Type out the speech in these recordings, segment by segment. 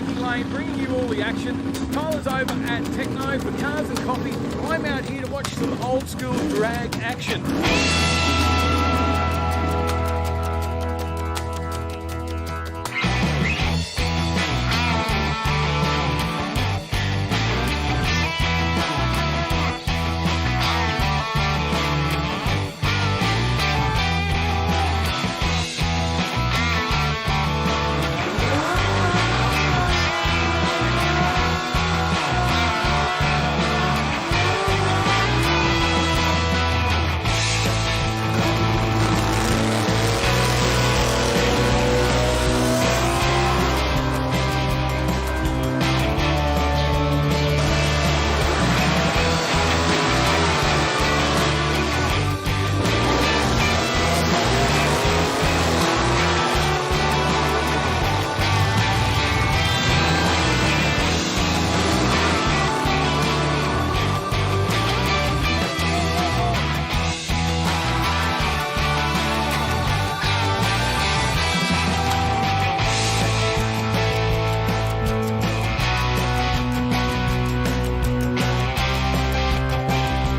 Overtaking Lane, bringing you all the action. Tyler's over at Techno for cars and coffee. I'm out here to watch some old school drag action.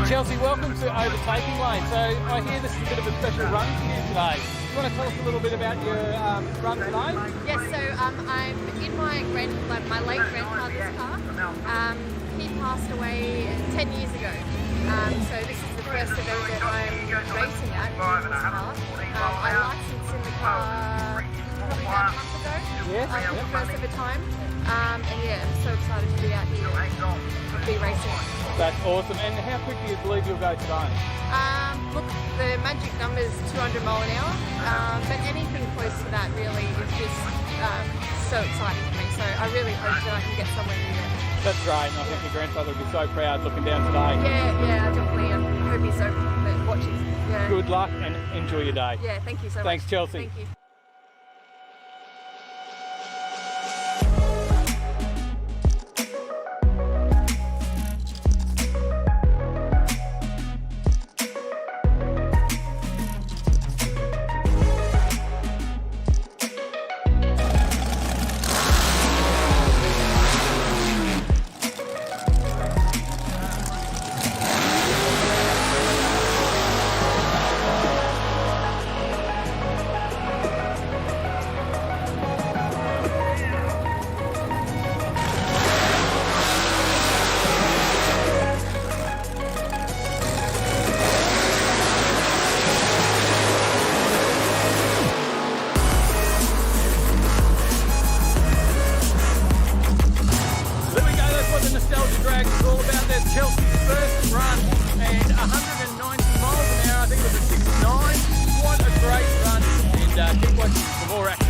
Chelsea, welcome to Overtaking Lane. So I hear this is a bit of a special run for you today. Do you want to tell us a little bit about your run today? Yes, so I'm in my late grandfather's car. He passed away 10 years ago. So this is the first event that I'm racing at in his car. I licensed in the car probably about a month ago. Yes, for the first ever time. And yeah, I'm so excited to be out here and be racing. That's awesome. And how quick do you believe you'll go today? Look, the magic number is 200 mile an hour, but anything close to that really is just so exciting for me. So I really hope that I can get somewhere near it. That's great, and I think your grandfather will be so proud looking down today. Yeah, definitely. I hope he's so watching. Yeah. Good luck and enjoy your day. Yeah, thank you so much. Thanks, Chelsea. Thank you. It's all about that Chelsea's first run and 190 miles an hour. I think it was a 6.9. What a great run, and keep watching for more action.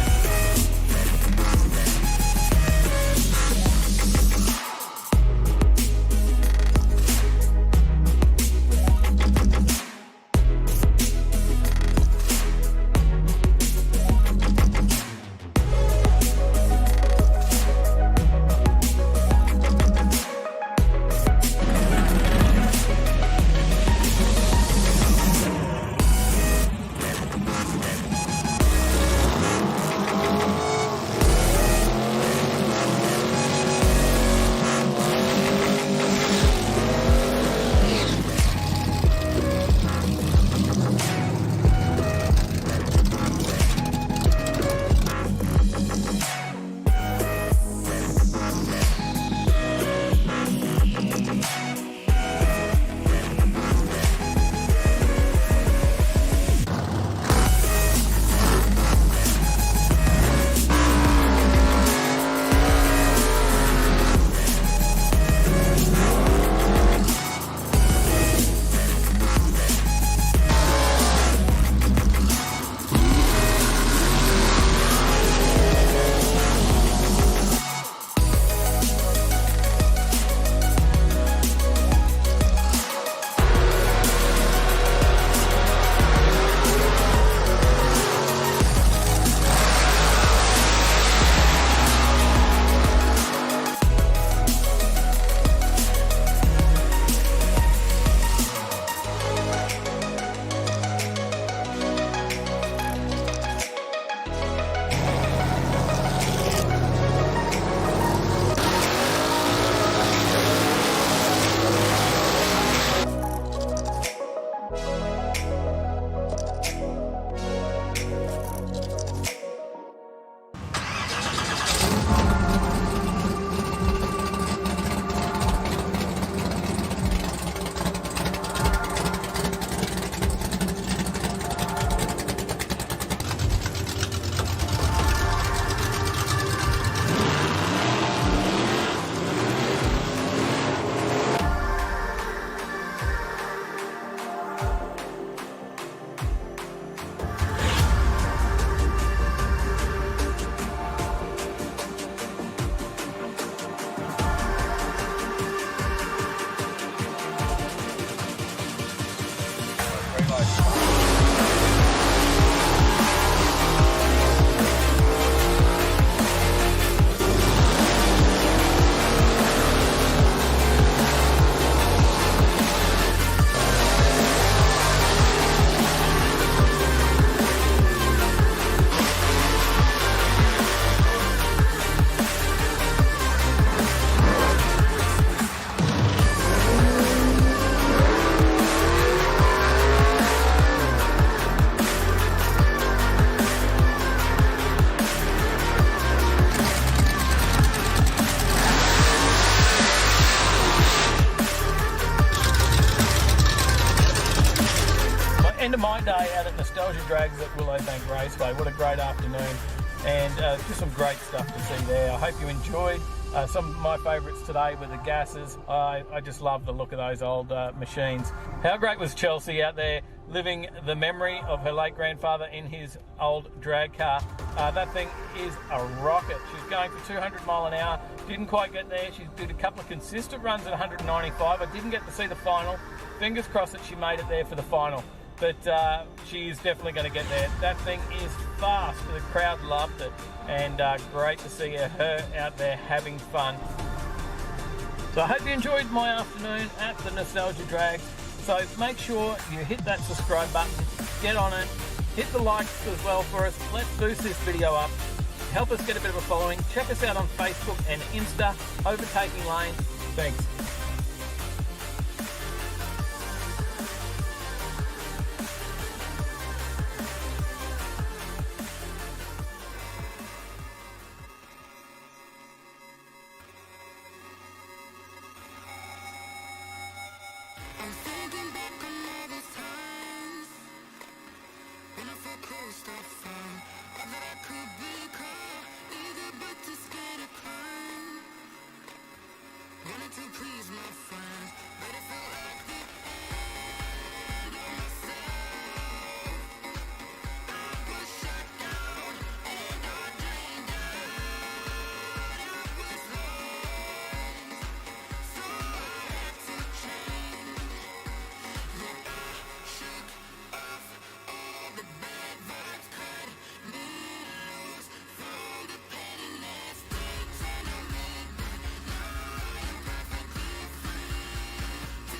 Nostalgia Drags at Willowbank Raceway. What a great afternoon, and just some great stuff to see there. I hope you enjoyed. Some of my favourites today were the gases. I just love the look of those old machines. How great was Chelsea out there living the memory of her late grandfather in his old drag car. That thing is a rocket. She's going for 200 mile an hour. Didn't quite get there. She did a couple of consistent runs at 195. I didn't get to see the final. Fingers crossed that she made it there for the final. But she's definitely going to get there. That thing is fast. The crowd loved it. And great to see her out there having fun. So I hope you enjoyed my afternoon at the Nostalgia Drags. So make sure you hit that subscribe button, get on it, hit the likes as well for us. Let's boost this video up. Help us get a bit of a following. Check us out on Facebook and Insta, Overtaking Lane. Thanks. I'm thinking back on all those times when I felt close to fun. All that I could become, eager but too scared to climb. Wanted to please my friends, but it felt like the end of myself. I was shut down and I drained out. I was lost, so I had to change. Shook off all the bad vibes, cut me loose from the pettiness. Takes on a midnight. Now I am perfectly free to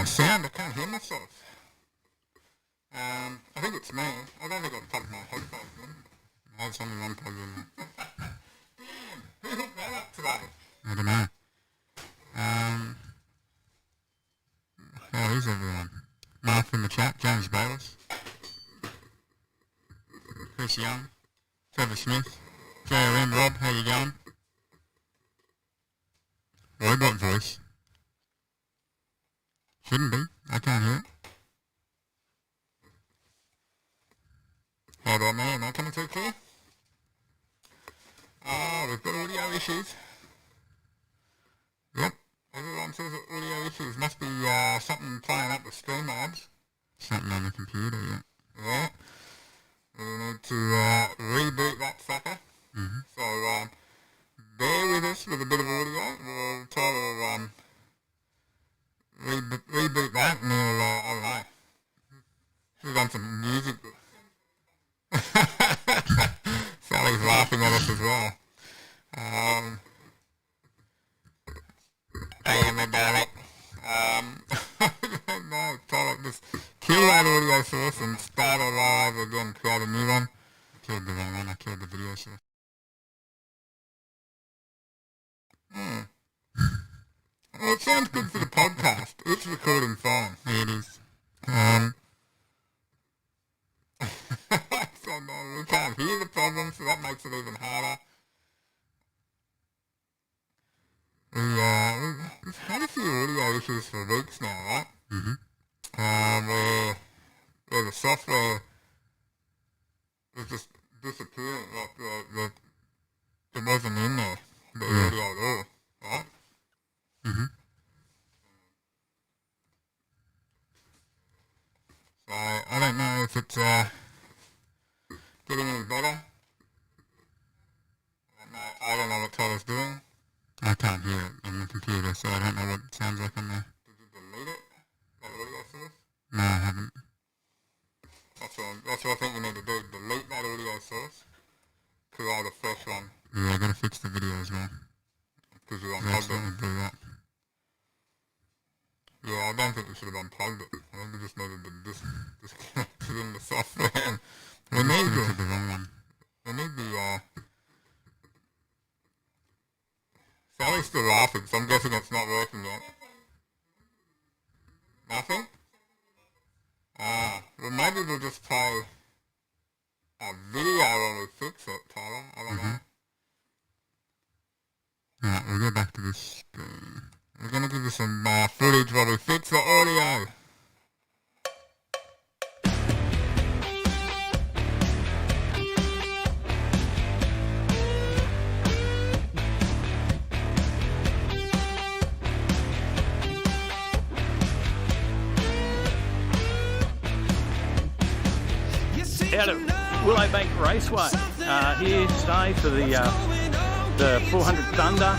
sound. I can't hear myself. I think it's me. I don't think I've plugged my headphones in. There's only one plug in there. Who hooked that up today? I don't know. How is everyone? Mark in the chat, James Bayless, Chris Young, Trevor Smith, JRM Rob, how you going? Robot voice. Shouldn't be. I can't hear it. How about me? Am I coming through clear? Oh, we've got audio issues. Yep. Everyone says that audio issues. Must be something playing up the stream labs. Something on the computer, yeah. Yeah. We need to reboot that sucker. Mm-hmm. So bear with us with a bit of audio. We'll try to reboot that and we'll, I don't know. Should have done some music. Sally's laughing at us as well. Hey, my darling. I don't know, try to just kill that audio source and start it all over again, create a new one. I killed the wrong one, I killed the video source. Well, it sounds good for the podcast. It's recording fine. Yeah, it is. So no, we can't hear the problem, so that makes it even harder. We've had a few audio issues for weeks now, right? Mm-hmm. Where the software was just disappearing, like it wasn't in there, the audio at all, right? Mm-hmm. So I don't know if it's getting any better. I don't know what Tyler's doing. I can't hear it on the computer, so I don't know what it sounds like on there. Did you delete it? That audio source? No, I haven't. That's what I think you need to do. Delete that audio source. Create a fresh one. Yeah, I gotta fix the video as well. Because you unplugged it. Do that. Yeah, I don't think we should have unplugged it. I think we just needed to disconnect it in the software. We need the wrong one. We need the Sally's still laughing, so I'm guessing it's not working yet. Nothing? Well maybe we'll just play a video when we fix it, Tyler. I don't know. Alright, we'll go back to this screen. We're gonna give you some footage while we fix the audio. Out at Willowbank Raceway, here today for the 400 Thunder.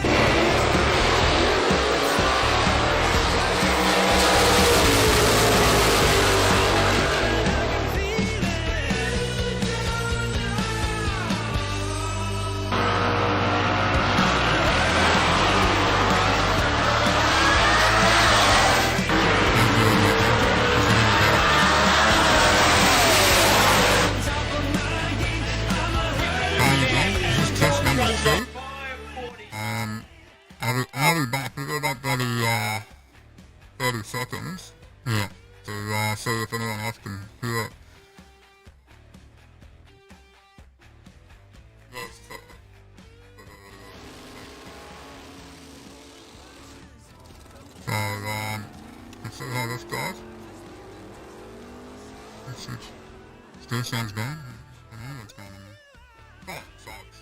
I'll be back. We've got about bloody 30 seconds. Yeah. To see if anyone else can hear it. So, let's see how this goes. Still sounds bad. I don't know what's going on there. Oh, sucks.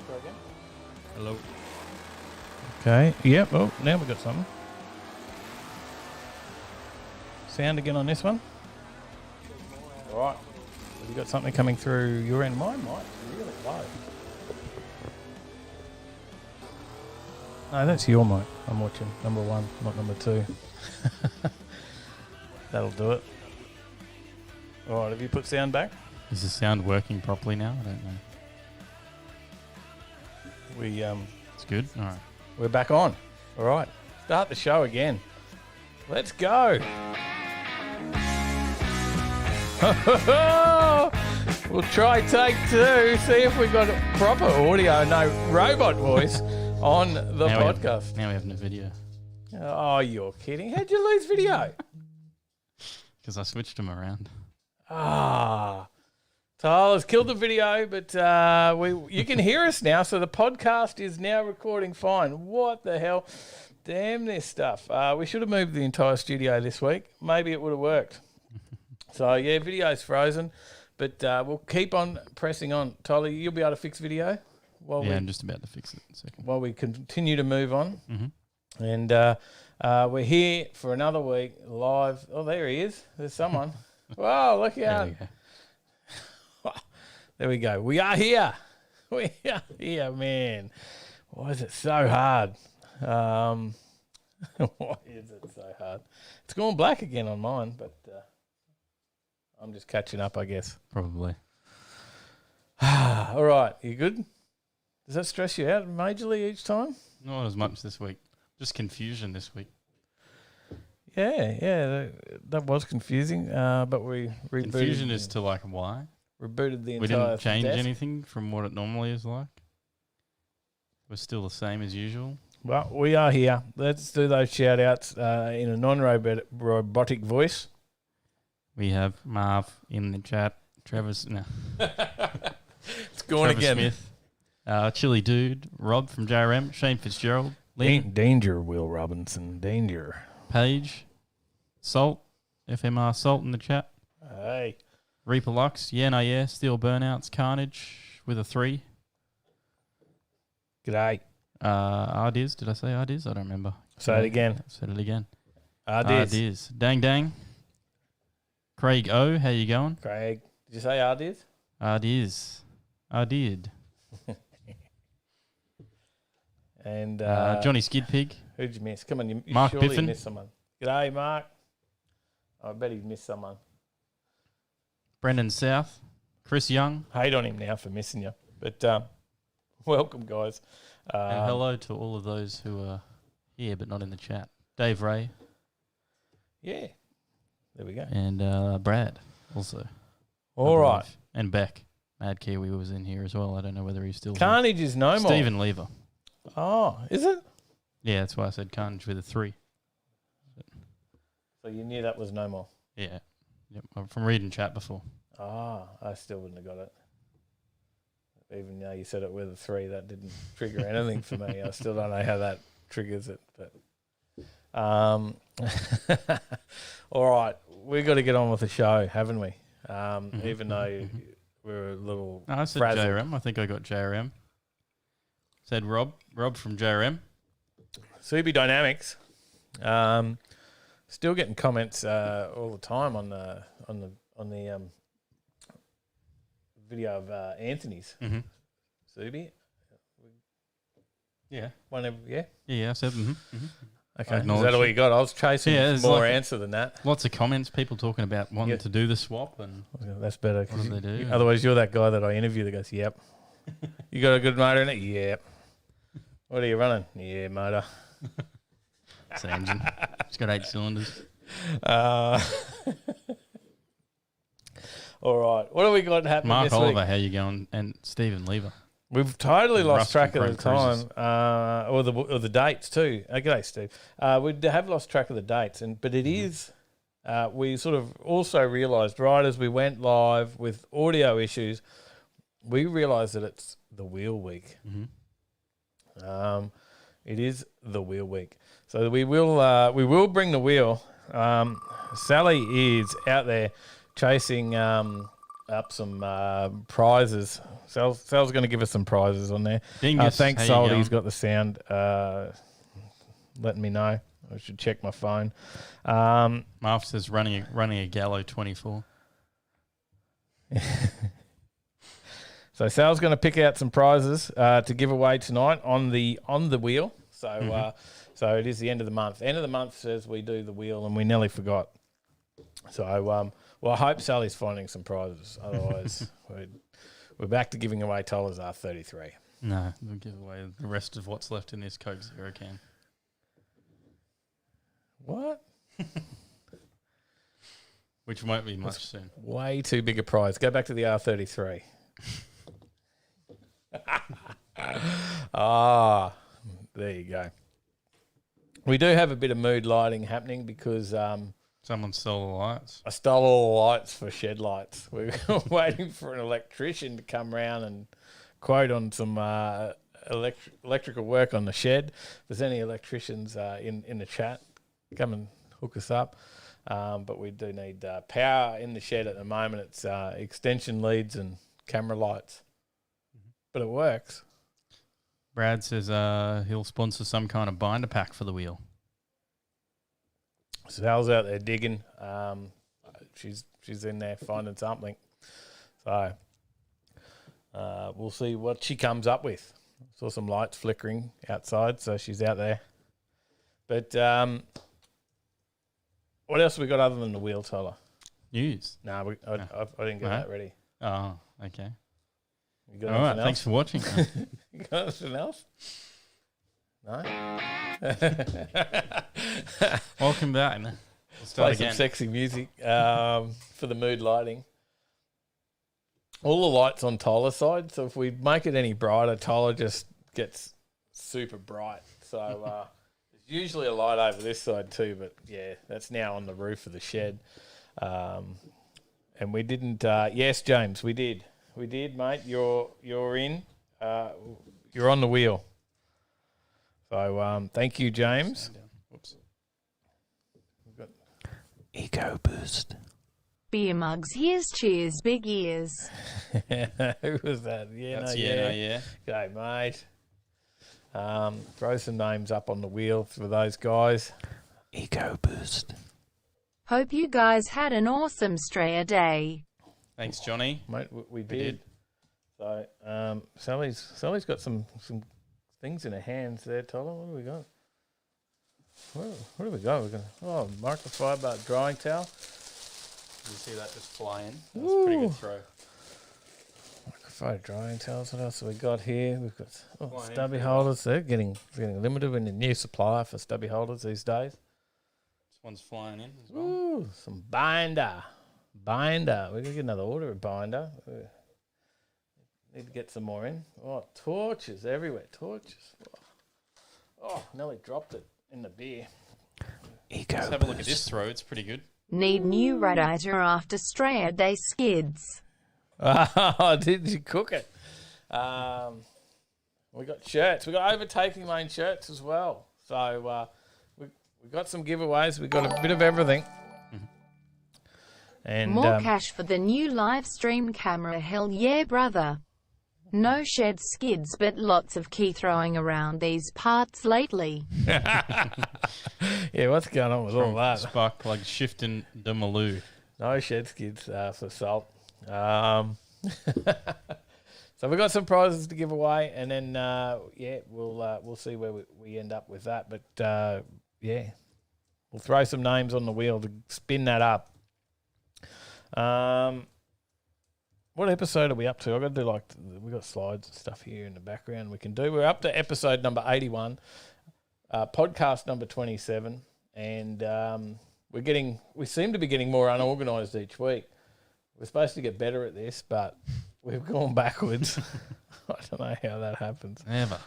Try again. Hello. Okay. Yep. Oh, now we've got something. Sound again on this one. All right. Have you got something coming through your end? Mine might really low. No, that's your mic. I'm watching number 1, not number 2. That'll do it. All right. Have you put sound back? Is the sound working properly now? I don't know. It's good. All right. We're back on. All right. Start the show again. Let's go. We'll try take 2. See if we got proper audio, no robot voice on the podcast. Now we have no video. Oh, you're kidding. How'd you lose video? Because I switched them around. Tyler's killed the video, but you can hear us now, so the podcast is now recording fine. What the hell? Damn this stuff. We should have moved the entire studio this week. Maybe it would have worked. So, yeah, video's frozen, but we'll keep on pressing on. Tyler, you'll be able to fix video? I'm just about to fix it in a second. While we continue to move on. Mm-hmm. And we're here for another week live. Oh, there he is. There's someone. Wow, look out. There we go. We are here. We are here, man. Why is it so hard? Why is it so hard? It's gone black again on mine, but I'm just catching up, I guess. Probably. All right. You good? Does that stress you out majorly each time? Not as much this week. Just confusion this week. Yeah. That was confusing, but we rebooted. Confusion as to like why. Rebooted the entire We didn't change desk. anything from what it normally is like. We're still the same as usual. Well, we are here. Let's do those shout outs in a non-robotic voice. We have Marv in the chat. It's going Trevor again. Smith. Chili Dude. Rob from JRM. Shane Fitzgerald. Lynn. Danger, Will Robinson. Danger. Paige. Salt. FMR Salt in the chat. Hey. Reaper Lux. Yeah. Steel Burnouts. Carnage with a 3. G'day. Ardiz. Did I say Ardiz? I don't remember. Say it again. Said it again. Ardiz. Dang. Craig O. How you going? Craig. Did you say Ardiz? Ardiz. I did. And Johnny Skid Pig. who'd you miss? Come on, you Mark surely Biffin. missed someone. G'day, Mark. I bet he missed someone. Brendan South. Chris Young. Hate on him now for missing you. But welcome, guys. And hello to all of those who are here but not in the chat. Dave Ray. Yeah. There we go. And Brad also. All right. And Beck. Mad Kiwi was in here as well. I don't know whether he's still Carnage is no here. more. Stephen Lever. Oh, is it? Yeah, that's why I said Carnage with a 3. So you knew that was no more. Yeah. Yep. I'm from reading chat before. I still wouldn't have got it. Even though you said it with a 3, that didn't trigger anything for me. I still don't know how that triggers it. But all right, we've got to get on with the show, haven't we? Even though we're a little No, I said frazzled. JRM. I think I got JRM. Said Rob from JRM. CB Dynamics. Still getting comments all the time on the video of Anthony's. Mm-hmm. Subi. Yeah. Whenever, yeah. Yeah, I said Okay. Okay. Is that all you got? I was chasing there's more like answer than that. lots of comments, people talking about wanting to do the swap and That's better. what do they do? Otherwise, you're that guy that I interview that goes, "Yep." You got a good motor in it? Yep. What are you running? Yeah, motor. It's an engine. It's got 8 cylinders. All right. What have we got happening Mark this Oliver, week? how you going? And Stephen Lever. We've totally lost Rust track and of the Chrome time, Cruises. or the dates too. G'day, Steve. We have lost track of the dates, but it is. We sort of also realised right as we went live with audio issues, we realised that it's the wheel week. Mm-hmm. It is the wheel week, so we will bring the wheel. Sally is out there chasing up some prizes. Sal's going to give us some prizes on there. Dingus, Thanks, how you Sol. He's going? got the sound letting me know. I should check my phone. Marv says running a Gallo 24. So Sal's going to pick out some prizes to give away tonight on the wheel. So so it is the end of the month. End of the month says we do the wheel, and we nearly forgot. So well, I hope Sally's finding some prizes. Otherwise, we're back to giving away Tollers R33. No, we'll give away the rest of what's left in this Coke Zero can. What? Which won't be much soon. Way too big a prize. Go back to the R33. There you go. We do have a bit of mood lighting happening because Someone stole the lights. I stole all the lights for shed lights. We were waiting for an electrician to come round and quote on some electrical work on the shed. If there's any electricians in the chat, come and hook us up. But we do need power in the shed at the moment. It's extension leads and camera lights. But it works. Brad says he'll sponsor some kind of binder pack for the wheel. Sal's out there digging. She's in there finding something. So we'll see what she comes up with. Saw some lights flickering outside, so she's out there. But what else have we got other than the wheel, Tyler? News. No, I didn't get that ready. Oh, okay. You got All right, anything thanks else? for watching. You got anything else? No? Welcome back. We'll Play start some again. sexy music for the mood lighting. All the lights on Tyler's side, so if we make it any brighter, Tyler just gets super bright. So there's usually a light over this side too, but yeah, that's now on the roof of the shed. And we didn't. Yes, James, we did. We did, mate. You're in. You're on the wheel. So thank you, James. Whoops. Eco boost. Beer mugs, here's cheers, big ears. Who was that? Yeah, That's no, yeah. Okay, mate. Throw some names up on the wheel for those guys. Eco boost. Hope you guys had an awesome Straya day. Thanks, Johnny. Mate, we did. So Sally's got some things in her hands there, Tyler. What do we got? What do we got? Microfiber drying towel. You see that just fly in? That was a pretty good throw. Microfiber drying towels. What else have we got here? We've got Flying stubby in. holders. They're getting limited in the new supplier for stubby holders these days. This one's flying in as well. Ooh, some binder. We're going to get another order of binder. Need to get some more in. Oh, torches everywhere. Torches. Oh, nearly dropped it in the beer. Let's have a look at this throw. It's pretty good. Need new radiator after Straya day skids. Oh, did you cook it? We got shirts. We got Overtaking Lane shirts as well. So we got some giveaways. We got a bit of everything. And More cash for the new live stream camera, hell yeah, brother. No shed skids, but lots of key throwing around these parts lately. yeah, what's going on with all that? Spark plug shifting de Maloo. No shed skids for Salt. So we got some prizes to give away, and then we'll see where we end up with that. But we'll throw some names on the wheel to spin that up. What episode are we up to? I've got to do we got slides and stuff here in the background we can do. We're up to episode number 81, podcast number 27, and we seem to be getting more unorganised each week. We're supposed to get better at this, but we've gone backwards. I don't know how that happens. Never.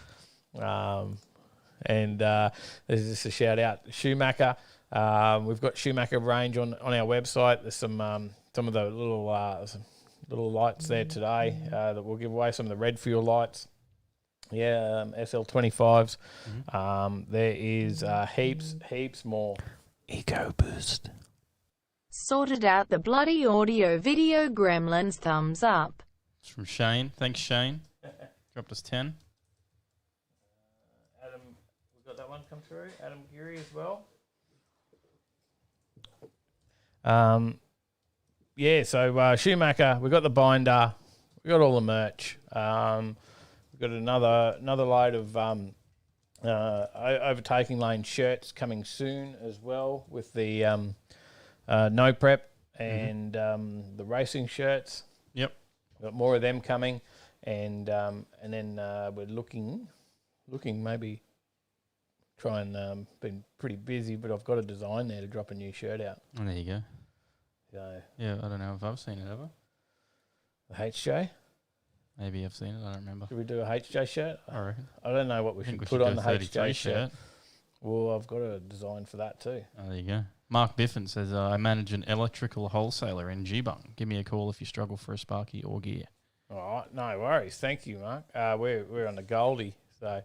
And there's just a shout out, Schumacher. We've got Schumacher range on our website. There's some of the little lights there today that we'll give away. Some of the red fuel lights. Yeah, SL25s. There is heaps more. Eco Boost. sorted out the bloody audio video gremlins. Thumbs up. It's from Shane. Thanks, Shane. Dropped us 10. Adam, we've got that one come through. Adam Geary as well. Yeah, so Schumacher, we've got the binder, we've got all the merch. We've got another load of Overtaking Lane shirts coming soon as well with the no prep and the racing shirts. Yep. We've got more of them coming, and then we're looking maybe try and been pretty busy, but I've got a design there to drop a new shirt out. Oh, there you go. So Yeah, I don't know if I've seen it ever. the HJ. Maybe I've seen it. I don't remember. Should we do a HJ shirt? I reckon. I don't know what we I think should we put should on do the a HJ 33 shirt. Well, I've got a design for that too. Oh, there you go. Mark Biffin says, I manage an electrical wholesaler in Geebung. Give me a call if you struggle for a Sparky or gear. All right, no worries. Thank you, Mark. We're on the Goldie, so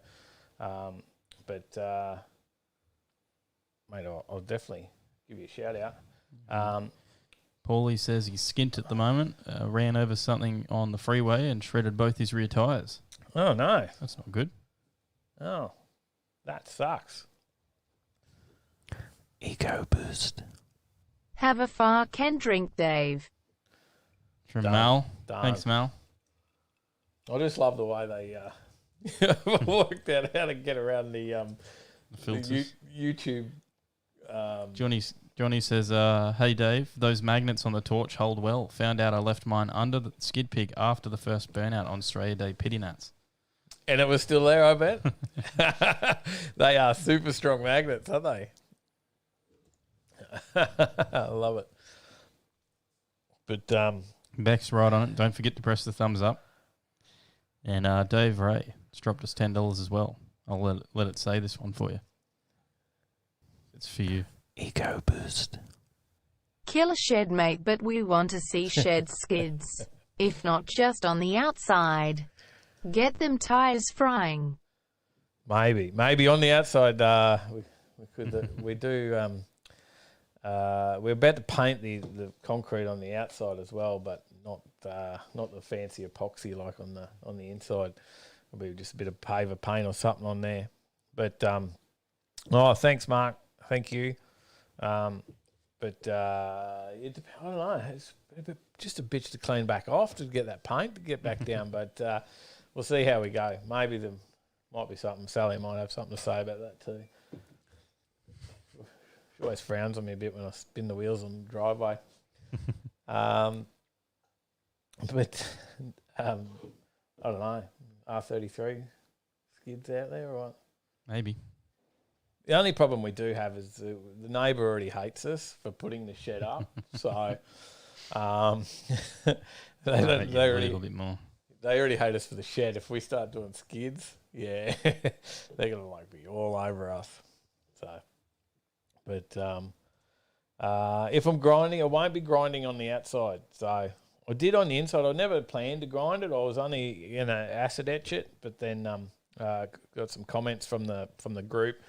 mate, I'll definitely give you a shout out. Paulie says he's skint at the moment, ran over something on the freeway and shredded both his rear tyres. Oh no! That's not good. Oh, that sucks. Eco boost. Have a far can drink, Dave. From Done. Mal. Done. Thanks, Mal. I just love the way they worked out how to get around the Filters. YouTube. Johnny says, hey Dave, those magnets on the torch hold well. Found out I left mine under the skid pig after the first burnout on Australia Day pity nuts. And it was still there, I bet. They are super strong magnets, aren't they? I love it. But Beck's right on it. Don't forget to press the thumbs up. And Dave Ray has dropped us $10 as well. I'll let it say this one for you. It's for you. Eco boost. Kill a shed, mate, but we want to see shed skids. If not just on the outside. Get them tires frying. maybe on the outside, we could we do. We're about to paint the concrete on the outside as well, but not the fancy epoxy like on the inside. It'll be just a bit of paver paint or something on there. But thanks, Mark. Thank you. I don't know. It's just a bitch to clean back off to get that paint to get back down. But we'll see how we go. Maybe there might be something. Sally might have something to say about that too. She always frowns on me a bit when I spin the wheels on the driveway. I don't know. R33 skids out there or what? Maybe. The only problem we do have is the neighbour already hates us for putting the shed up. So they A already little bit more. They already hate us for the shed. If we start doing skids, yeah, they're gonna be all over us. So, but if I'm grinding, I won't be grinding on the outside. So I did on the inside. I never planned to grind it. I was only acid etch it. But then got some comments from the group.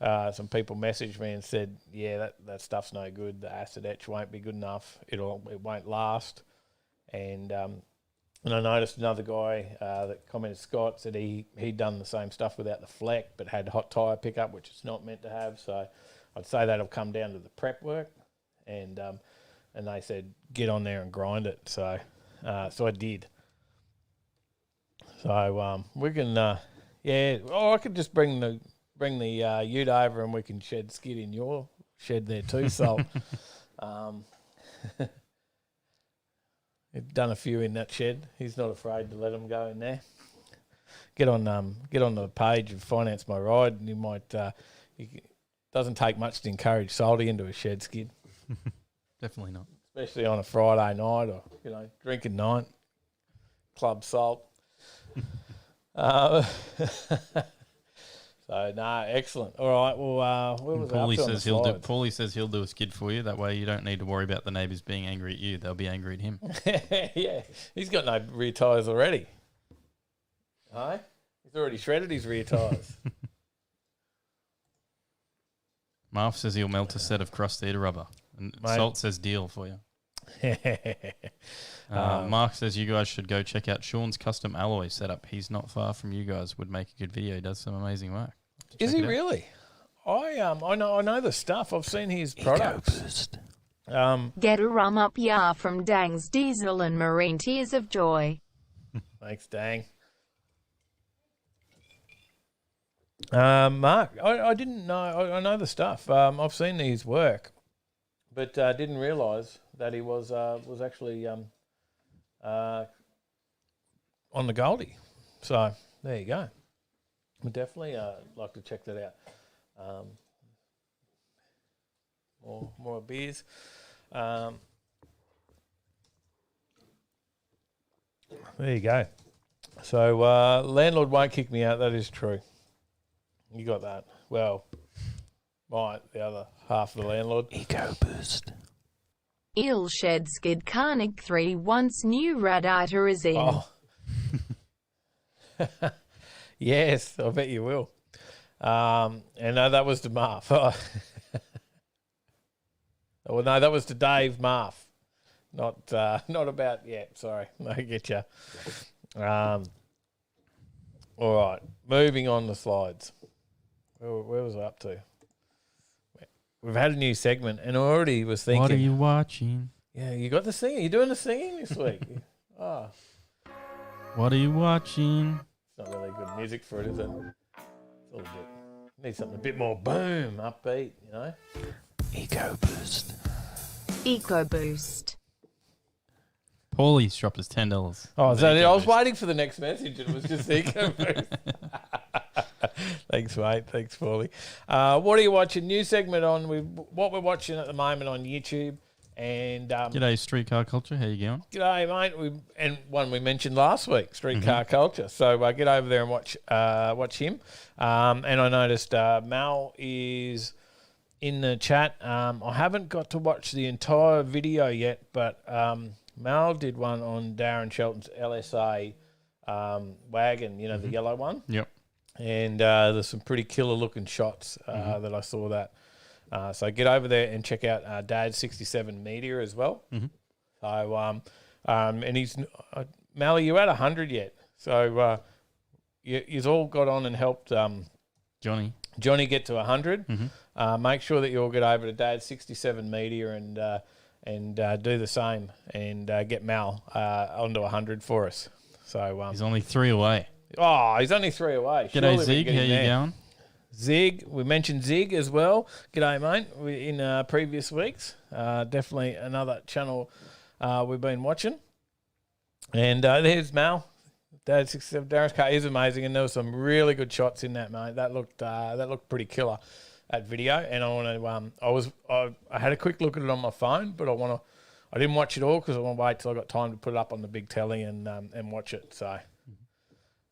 Some people messaged me and said, yeah, that stuff's no good. The acid etch won't be good enough. It won't last. And I noticed another guy that commented, Scott, said he'd done the same stuff without the fleck, but had hot tyre pickup, which it's not meant to have. So I'd say that'll come down to the prep work. And they said, get on there and grind it. So I did. So we can, I could just bring the ute over and we can shed skid in your shed there too, Salt. He's done a few in that shed. He's not afraid to let them go in there. Get on the page and finance my ride, and you might. Doesn't take much to encourage Salty into a shed skid, Definitely not. especially on a Friday night or drinking night. Club Salt. So excellent. All right. Well, where was Paulie I up to says on the slides? Paulie says he'll do a skid for you. That way you don't need to worry about the neighbours being angry at you. They'll be angry at him. Yeah, he's got no rear tyres already. Hey? He's already shredded his rear tyres. Marv says he'll melt a set of crusted rubber. And Mate. Salt says deal for you. Mark says you guys should go check out Sean's custom alloy setup. He's not far from you guys. Would make a good video. He does some amazing work. Is Check he it out. really? I know the stuff. I've seen his products. Get a rum up ya from Dang's Diesel and Marine Tears of Joy. Thanks, Dang. Mark, I didn't know. I know the stuff. I've seen his work, but didn't realise that he was actually on the Goldie. So there you go. Would definitely like to check that out. More beers. There you go. So landlord won't kick me out. That is true. You got that. Well, the other half of the landlord. Eco boost. Il Shed Skid Carnig 3 once new radiator is in. Oh. Yes, I bet you will. And no, that was to Marv. Well, no, that was to Dave Marv. Not about yet. Sorry, I get you. All right, moving on the slides. Where was I up to? We've had a new segment, and I already was thinking. What are you watching? Yeah, you got the singing. You're doing the singing this week. Oh, What are you watching? it's not really good music for it, is it? It's all a bit. Need something a bit more boom, upbeat, you know. Eco boost. EcoBoost. Paulie's dropped us $10. Oh, so I was EcoBoost. waiting for the next message, and it was just EcoBoost. Thanks, mate. Thanks, Paulie. What are you watching? New segment on what we're watching at the moment on YouTube. And G'day, Streetcar Culture. How you going? g'day, mate. And one we mentioned last week, Streetcar Culture. So get over there and watch him. And I noticed Mal is in the chat. I haven't got to watch the entire video yet, but Mal did one on Darren Shelton's LSA wagon, you know, the yellow one. Yep. And there's some pretty killer looking shots that I saw that. So get over there and check out Dad's 67 Media as well. So and he's Mally, you at 100 yet? So you've all got on and helped Johnny get to 100. Make sure that you all get over to Dad's 67 Media and do the same and get Mal onto 100 for us. So He's only 3 away. he's only 3 away. G'day, Surely we Zig. can How get him you there. going? Zig, we mentioned Zig as well. G'day, mate. In previous weeks, definitely another channel we've been watching. And there's Mal. Dad 67 Darren's car is amazing, and there were some really good shots in that, mate. That looked pretty killer, that video. And I want to. I had a quick look at it on my phone, but I didn't watch it all because I want to wait till I got time to put it up on the big telly and watch it. So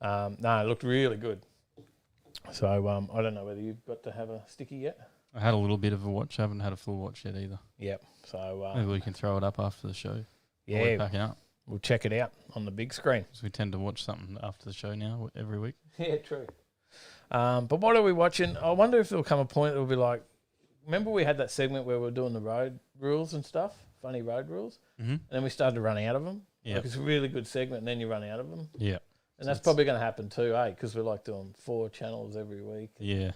no, it looked really good. So I don't know whether you've got to have a sticky yet. I had a little bit of a watch. I haven't had a full watch yet either. Yep. So Maybe we can throw it up after the show. yeah, We're packing up. we'll check it out on the big screen. So we tend to watch something after the show now every week. Yeah, true. But what are we watching? I wonder if there'll come a point that will be like, remember we had that segment where we were doing the road rules and stuff, funny road rules, and then we started running out of them. Yep. Like it's a really good segment, and then you run out of them. Yeah. And that's probably going to happen too, because we're like doing 4 channels every week. Yeah.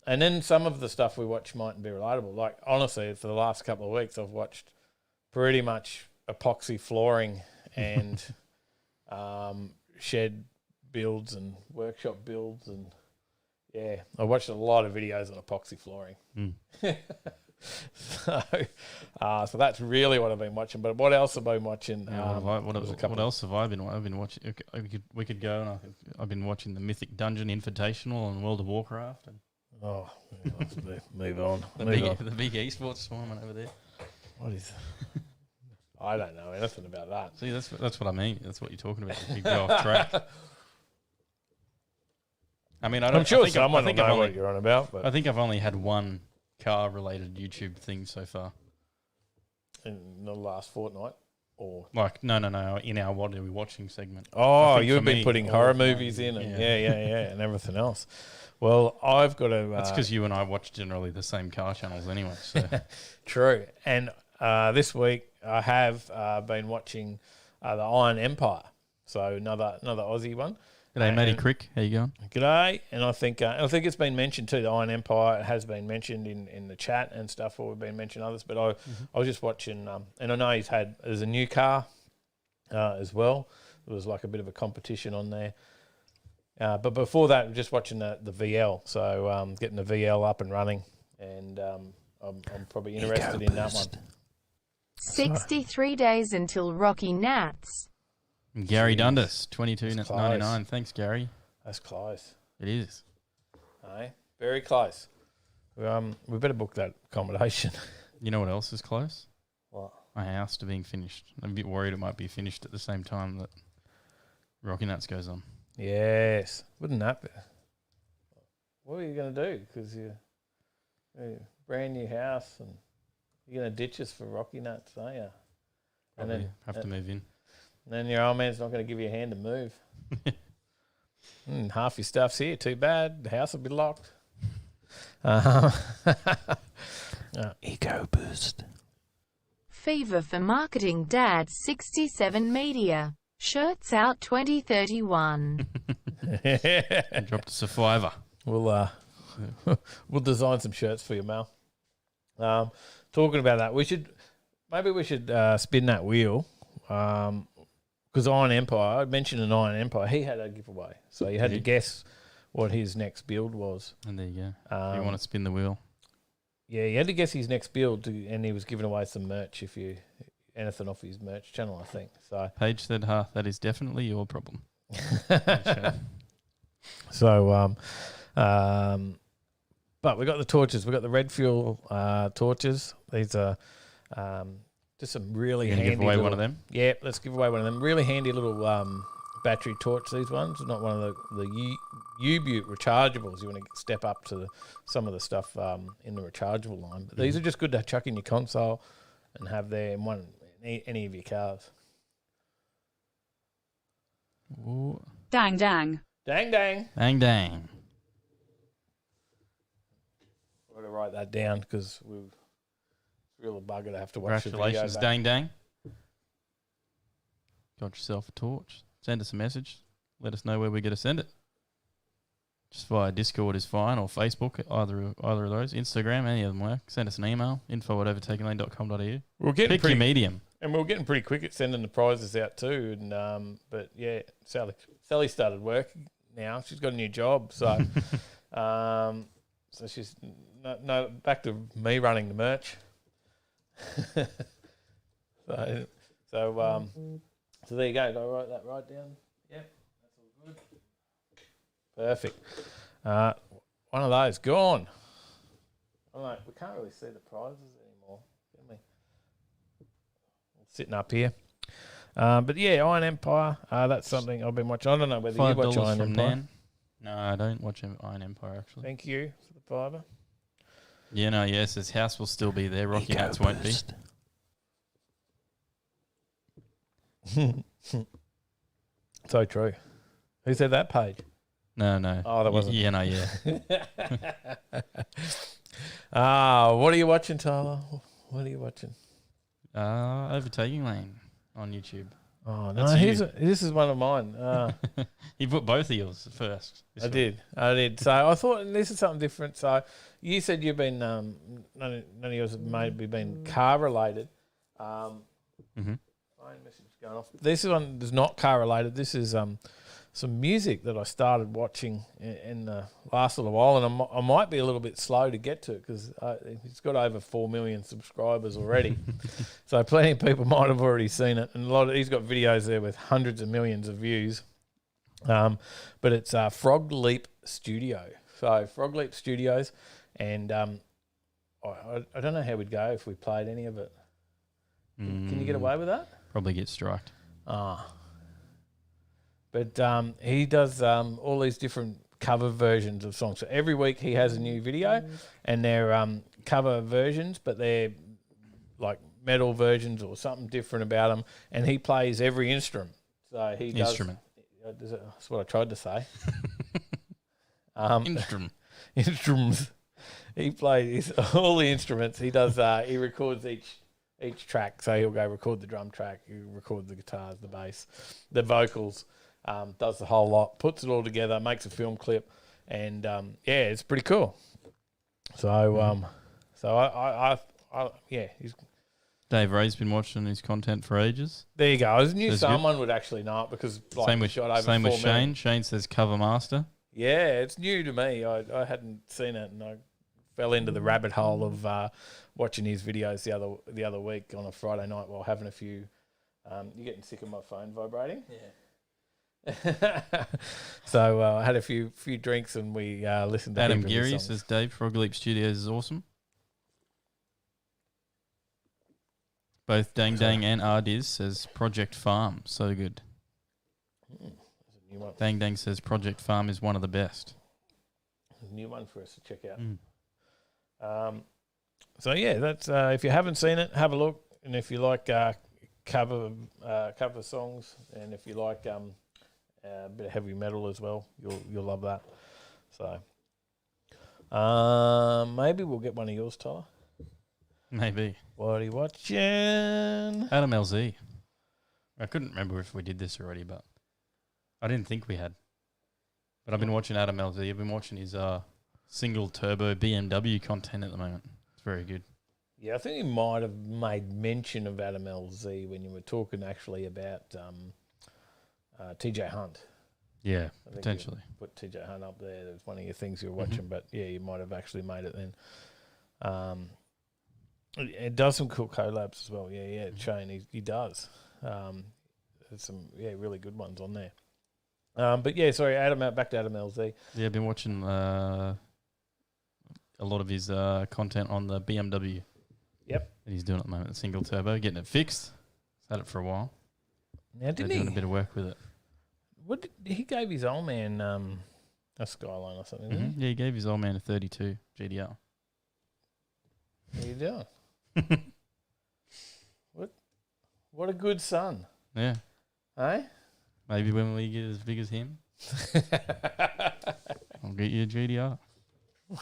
And then some of the stuff we watch mightn't be relatable. Like, honestly, for the last couple of weeks, I've watched pretty much epoxy flooring and shed builds and workshop builds. And, yeah, I watched a lot of videos on epoxy flooring. So that's really what I've been watching. But what else have I been watching? What else have I been? I've been watching. Okay, we could go, and I've been watching the Mythic Dungeon Invitational on World of Warcraft. And Oh, let's move on. the big esports tournament over there. What is? I don't know anything about that. See, that's what I mean. That's what you're talking about. You go off track. I mean, I'm sure someone will know what you're on about. But I think I've only had one car-related YouTube thing so far. in the last fortnight, or Like, no, in our What Are We Watching segment. oh, I think you've for been me, putting all horror of mine, movies in, and yeah. yeah, and everything else. Well, I've got to. That's because you and I watch generally the same car channels anyway. So True. And this week I have been watching the Iron Empire. So another Aussie one. g'day, Matty Crick. How you going? G'day. And I think it's been mentioned too. The Iron Empire, it has been mentioned in the chat and stuff, or we've been mentioning others. But I was just watching, and I know there's a new car as well. There was like a bit of a competition on there. But before that, I'm just watching the VL. So getting the VL up and running, and I'm probably interested in that one. 63 days until Rocky Nats. Gary Dundas, 22.99. Thanks, Gary. That's close. It is. Aye, very close. We better book that accommodation. You know what else is close? What? My house to being finished. I'm a bit worried it might be finished at the same time that Rocky Nuts goes on. Yes. Wouldn't that be? What are you going to do? Because you're brand new house and you're going to ditch us for Rocky Nuts, aren't you? Probably and then have to move in. And then your old man's not going to give you a hand to move. Half your stuff's here. Too bad. The house will be locked. Ego boost. Fever for Marketing Dad 67 Media. Shirts out 2031. And dropped us a $5. We'll design some shirts for you, Mal. Talking about that, we should spin that wheel. Because Iron Empire, I mentioned an Iron Empire, he had a giveaway. So you had to guess what his next build was. And there you go. You want to spin the wheel? Yeah, you had to guess his next build, and he was giving away some merch anything off his merch channel, I think. So Paige said, that is definitely your problem. So, but we got the torches. We got the red fuel torches. These are just some really handy. Give away one of them? Yeah, let's give away one of them. Really handy little battery torch. These ones, not one of the U-Butte rechargeables. You want to step up to some of the stuff in the rechargeable line. But these are just good to chuck in your console and have there in any of your cars. Ooh. Dang, dang. Dang, dang. Dang, dang. I've got to write that down because it's a real bugger to have to watch the video. Congratulations, dang, dang. Got yourself a torch. Send us a message. Let us know where we get to send it. Just via Discord is fine, or Facebook, either of those. Instagram, any of them work. Send us an email, info@overtakinglane.com.au. We're getting Pick your medium. And we're getting pretty quick at sending the prizes out too. And but yeah, Sally started work now. She's got a new job, so so she's no back to me running the merch. So there you go. Do I write that right down? Yep, that's all good. Perfect. One of those gone. All right, we can't really see the prizes anymore, can we? Sitting up here. But yeah, Iron Empire, that's something I've been watching. I don't know whether you watch Iron Empire. Nan. No, I don't watch Iron Empire, actually. Thank you for the fiver. Yeah, no, yes, his house will still be there. Rocky Nuts won't be. So true. Who said that, Paige? No. Oh, that wasn't. Yeah, no, yeah. What are you watching, Tyler? What are you watching? Overtaking Lane on YouTube. Oh, no, this is one of mine. You put both of yours first. I did. So I thought this is something different. So you said you've been, none of yours have maybe been car related. Phone message going off. This one is not car related. This is some music that I started watching in the last little while, and I might be a little bit slow to get to it because he's got over 4 million subscribers already. So plenty of people might have already seen it, and he's got videos there with hundreds of millions of views. But it's Frog Leap Studio. So Frog Leap Studios, and I don't know how we'd go if we played any of it. Can you get away with that? Probably get striked. But he does all these different cover versions of songs. So every week he has a new video, and they're cover versions, but they're like metal versions or something different about them. And he plays every instrument. So he does. Instrument. That's what I tried to say. Instruments. He plays all the instruments. He does. He records each track. So he'll go record the drum track. He'll record the guitars, the bass, the vocals. Does the whole lot. Puts it all together. Makes a film clip, and yeah, it's pretty cool. So he's. Dave Ray's been watching his content for ages. There you go. I knew Says someone would actually know it because like, Same with shot over same 4 with million. Shane. Shane says cover master. Yeah, it's new to me. I hadn't seen it, and I fell into the rabbit hole of watching his videos the other week on a Friday night while having a few. You're getting sick of my phone vibrating. Yeah. So I had a few drinks and we listened to Adam heaps of his Geary songs. says Dave Frog Leap Studios is awesome. Both Dang Dang and Ardiz says Project Farm so good. There's a new one. Dang Dang says Project Farm is one of the best. There's a new one for us to check out. So yeah, that's if you haven't seen it, have a look. And if you like cover songs, and if you like a bit of heavy metal as well, you'll love that. So maybe we'll get one of yours, Tyler. Maybe. What are you watching? Adam LZ. I couldn't remember if we did this already, but I didn't think we had. But I've been watching Adam LZ. I've been watching his single turbo BMW content at the moment. It's very good. Yeah, I think you might have made mention of Adam LZ when you were talking actually about TJ Hunt. Yeah, I think potentially. you put TJ Hunt up there. That was one of your things you were watching, but yeah, you might have actually made it then. It does some cool collabs as well. Yeah, Shane, he does. There's some really good ones on there. But yeah, sorry, back to Adam LZ. Yeah, I've been watching a lot of his content on the BMW. Yep. That he's doing at the moment, the single turbo, getting it fixed. He's had it for a while. Now, They're didn't doing a he? bit of work with it. He gave his old man a Skyline or something, didn't Yeah, he gave his old man a 32 GDR. he? What are you doing? What a good son. Yeah. Eh? Maybe when we get as big as him, I'll get you a GDR. Wow.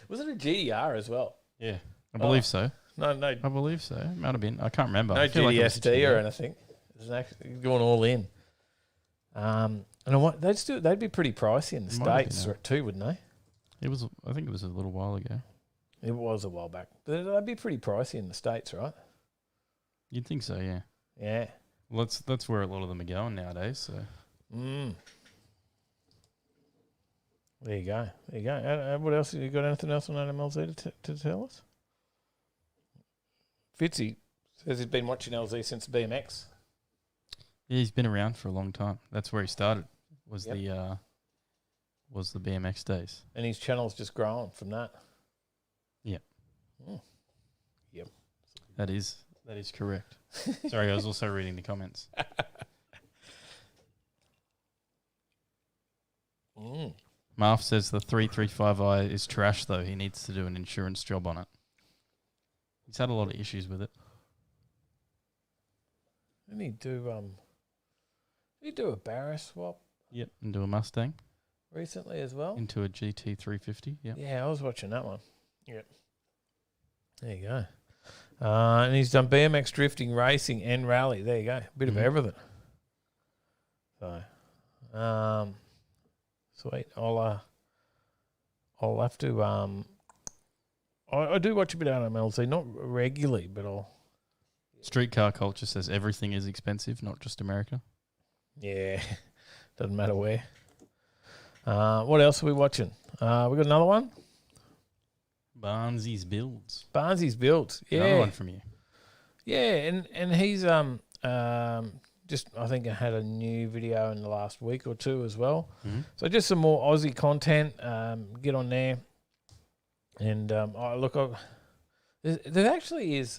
Was it a GDR as well? Yeah. I believe so. No, I believe so. It might have been. I can't remember. no I feel like it was a GDSD or GDR. anything. It's actually going all in. And they'd be pretty pricey in the It might have States been, too, wouldn't they? It was. I think it was a little while ago. It was a while back. But they'd be pretty pricey in the States, right? You'd think so, yeah. Yeah. Well, that's where a lot of them are going nowadays. So There you go. What else? You got anything else on LZ to tell us? Fitzy says he's been watching LZ since BMX. yeah, he's been around for a long time. That's where he started. Was Yep. the BMX days. And his channel's just grown from that. Yep. Yep. That is correct. Sorry, I was also reading the comments. Marv says the 335i is trash though. He needs to do an insurance job on it. He's had a lot of issues with it. Didn't he do a Barris swap Yep. Into a Mustang. recently as well? Into a GT350. Yep. Yeah, I was watching that one. Yep. There you go. And he's done BMX drifting, racing, and rally. There you go. Bit of everything. So, sweet. I'll have to. I do watch a bit out of MLC, not regularly, but I'll. Streetcar culture says everything is expensive, not just America. Yeah, doesn't matter where. What else are we watching? We got another one. Barnsley's Builds. Barnsley's Builds. Yeah, Another one from you. yeah, and he's just I think I had a new video in the last week or two as well. So just some more Aussie content. Get on there, and there actually is.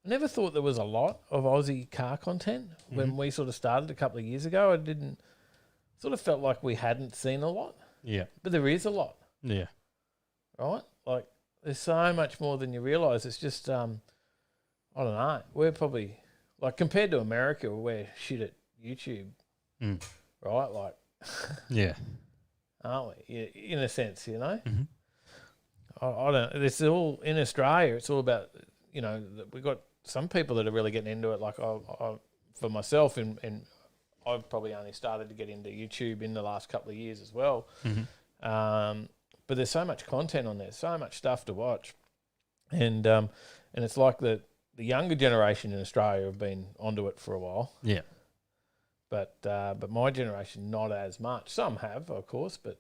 I never thought there was a lot of Aussie car content when we sort of started a couple of years ago. I didn't sort of felt like we hadn't seen a lot, Yeah. but there is a lot, Yeah. right? Like there's so much more than you realise. It's just I don't know. We're probably like compared to America, we're shit at YouTube, right? Like Yeah. aren't we? In a sense, you know. Mhm. I don't. It's all in Australia. It's all about, you know, we've got some people that are really getting into it. Like for myself, and I've probably only started to get into YouTube in the last couple of years as well. But there's so much content on there, so much stuff to watch, and it's like the younger generation in Australia have been onto it for a while. Yeah. But my generation not as much. Some have, of course, but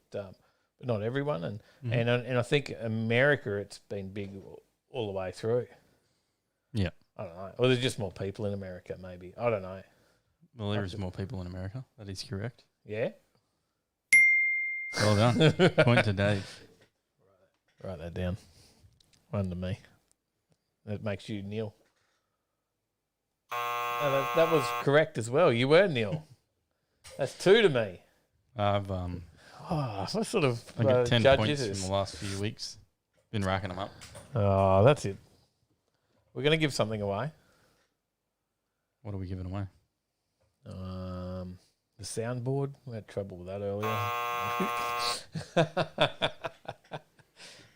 not everyone. And I think America, it's been big all the way through. Yeah. I don't know. Or there's just more people in America, maybe. I don't know. Well, there is more people in America. That is correct. Yeah. Well done. Point to Dave. Write that down. One to me. That makes you Neil. No, that was correct as well. You were Neil. That's 2 to me. I've What sort of I got 10 judge points is in this? the last few weeks. Been racking them up. Oh, that's it. We're going to give something away. What are we giving away? The soundboard. We had trouble with that earlier.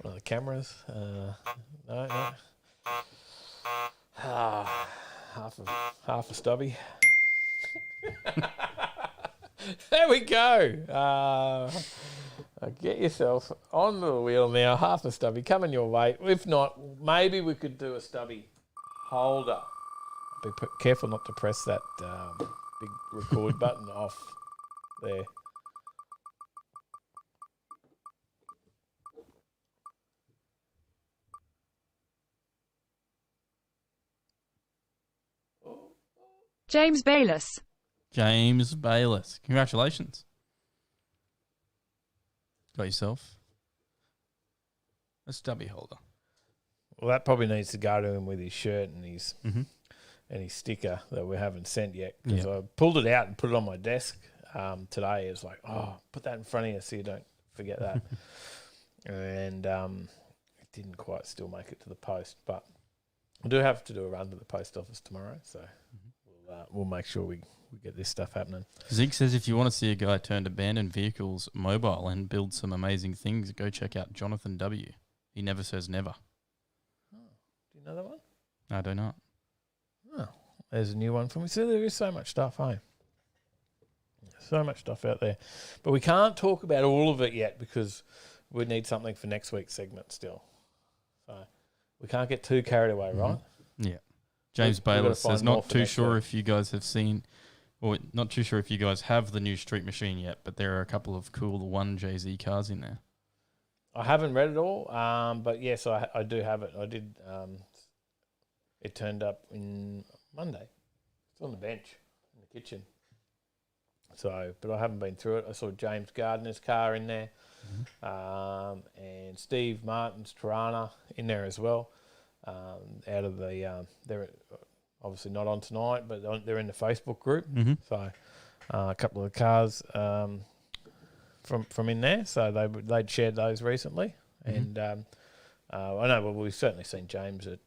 One of the cameras. No. Half a stubby. There we go. Get yourself on the wheel now. Half a stubby coming your way. If not, maybe we could do a stubby holder. Be careful not to press that big record button off there. James Bayless. James Bayless. Congratulations. Got yourself a stubby holder. Well, that probably needs to go to him with his shirt and his Mm-hmm. and his sticker that we haven't sent yet. Because Yeah. I pulled it out and put it on my desk today. It's like, put that in front of you so you don't forget that. And it didn't quite still make it to the post, but I do have to do a run to the post office tomorrow, so we'll make sure we get this stuff happening. Zeke says if you want to see a guy turn abandoned vehicles mobile and build some amazing things, go check out Jonathan W. He never says never. Do you know that one? I do not. Oh, there's a new one for me. So there is so much stuff, hey? So much stuff out there. But we can't talk about all of it yet because we need something for next week's segment still. So we can't get too carried away, right? Yeah. James We've gotta Bayless find says, more not for too next sure week." if you guys have seen, or not too sure if you guys have the new Street Machine yet, but there are a couple of cool 1JZ cars in there. I haven't read it all, but yes, I do have it. I did. It turned up in Monday. It's on the bench in the kitchen. So, but I haven't been through it. I saw James Gardner's car in there, and Steve Martin's Tirana in there as well. Out of the, they're obviously not on tonight, but they're in the Facebook group. Mm-hmm. So, a couple of cars from in there. So they'd shared those recently, and I know. Well, we've certainly seen James at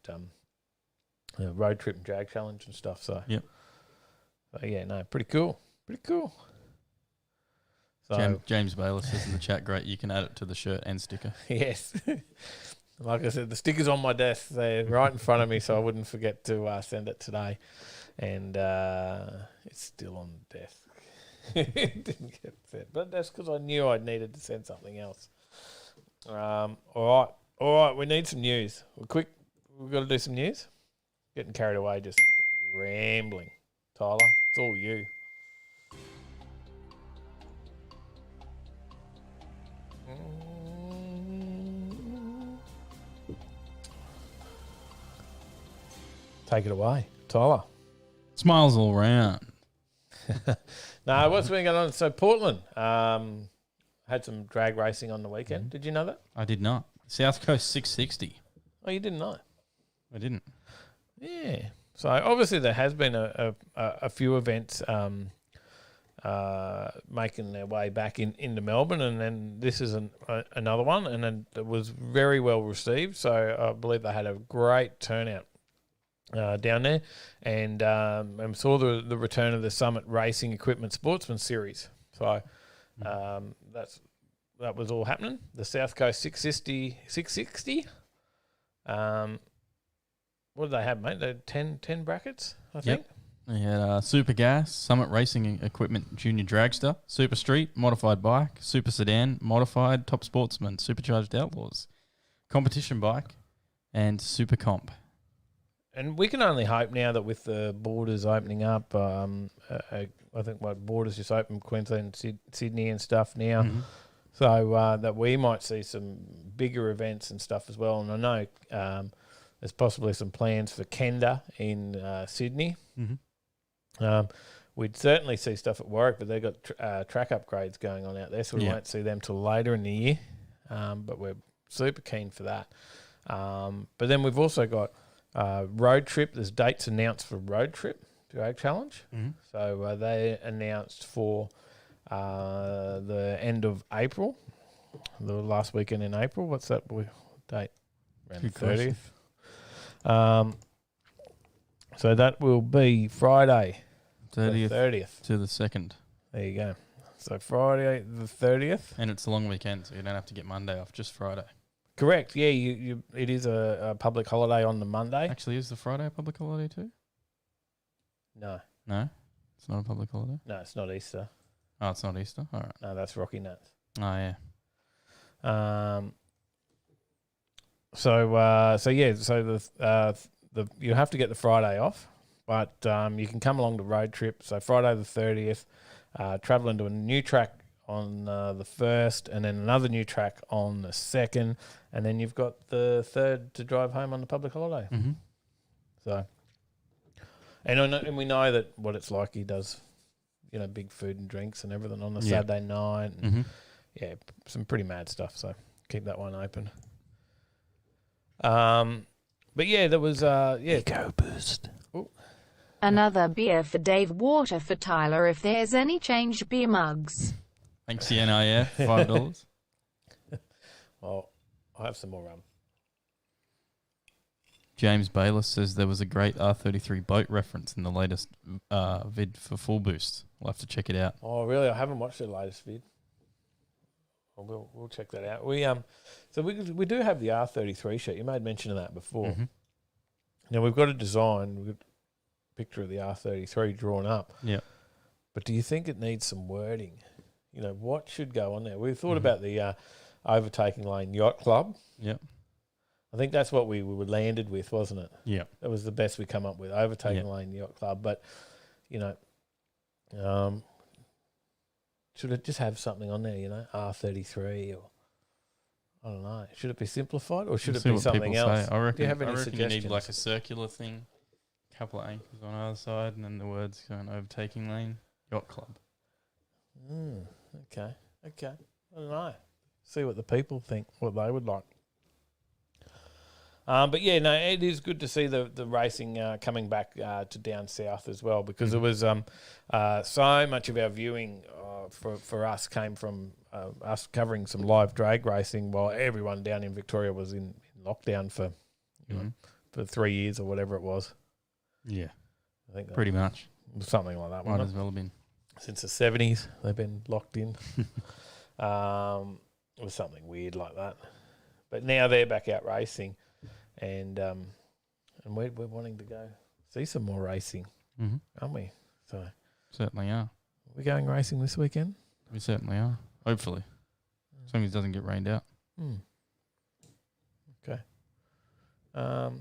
Road Trip and Drag Challenge and stuff. So Yep. So yeah, no, pretty cool. Pretty cool. So James Bayless says in the chat, great, you can add it to the shirt and sticker. yes. Like I said, the sticker's on my desk. They're right in front of me, so I wouldn't forget to send it today. And it's still on the desk. It didn't get sent. But that's because I knew I needed to send something else. All right. We need some news. We've got to do some news. Getting carried away, just rambling. Tyler, it's all you. Take it away, Tyler. Smiles all round. No, what's been going on? So Portland had some drag racing on the weekend. Did you know that? I did not. South Coast 660. Oh, you didn't know? I didn't. Yeah. So obviously there has been a few events making their way back into Melbourne, and then this is another one, and then it was very well received. So I believe they had a great turnout down there, and saw the return of the Summit Racing Equipment Sportsman Series. So that's that was all happening. The South Coast 660. What did they have, mate? They had 10 brackets, I think. They had Super Gas, Summit Racing Equipment Junior Dragster, Super Street, Modified Bike, Super Sedan, Modified, Top Sportsman, Supercharged Outlaws, Competition Bike, and Super Comp. And we can only hope now that with the borders opening up, I think borders just opened, Queensland, Sydney and stuff now, so that we might see some bigger events and stuff as well. And I know there's possibly some plans for Kenda in Sydney. We'd certainly see stuff at Warwick, but they've got track upgrades going on out there, so we won't see them till later in the year. But we're super keen for that. But then we've also got Road Trip. There's dates announced for Road Trip Drag Challenge. So they announced for the end of April, the last weekend in April. What's that date? Around the 30th. So that will be Friday, 30th to the 2nd. There you go. So Friday the 30th. And it's a long weekend, so you don't have to get Monday off, just Friday. Correct. Yeah, it is a public holiday on the Monday. Actually, is the Friday a public holiday too? No. No? It's not a public holiday? No, it's not Easter. Oh, it's not Easter? All right. No, that's Rocky Nuts. Oh, yeah. So you have to get the Friday off, but you can come along the Road Trip. So Friday the 30th, travel into a new track on the 1st, and then another new track on the 2nd, and then you've got the 3rd to drive home on the public holiday. So, and we know that what it's like. He does, big food and drinks and everything on the Saturday night. And yeah, some pretty mad stuff. So keep that one open. But yeah, there was Eco Boost. Ooh. Another beer for Dave, water for Tyler if there's any change, beer mugs. Thanks, NIF, $5. Well, I'll have some more rum. James Bayless says there was a great R33 boat reference in the latest vid for Full Boost. We'll have to check it out. Oh, really? I haven't watched the latest vid. Well, we'll check that out. We do have the R33 sheet. You made mention of that before. Now we've got a design. We've got a picture of the R33 drawn up. Yeah. But do you think it needs some wording? What should go on there? We thought about the Overtaking Lane Yacht Club. Yep. I think that's what we landed with, wasn't it? Yeah. That was the best we come up with, Overtaking Lane Yacht Club. But, should it just have something on there, R33 or, I don't know. Should it be simplified or should it be something else? I reckon, do you have any you suggestions? need like a circular thing, a couple of anchors on either side, and then the words going Overtaking Lane Yacht Club. Okay. I don't know. See what the people think, what they would like. But yeah, no, it is good to see the racing coming back to down south as well, because it was so much of our viewing for us came from us covering some live drag racing while everyone down in Victoria was in lockdown for for 3 years or whatever it was. Yeah, I think pretty much something like that. Might as well have been. Since the 70s, they've been locked in. It was something weird like that. But now they're back out racing, and we're wanting to go see some more racing, aren't we? So certainly are. We're going racing this weekend? We certainly are. Hopefully. As long as it doesn't get rained out. Okay. Well,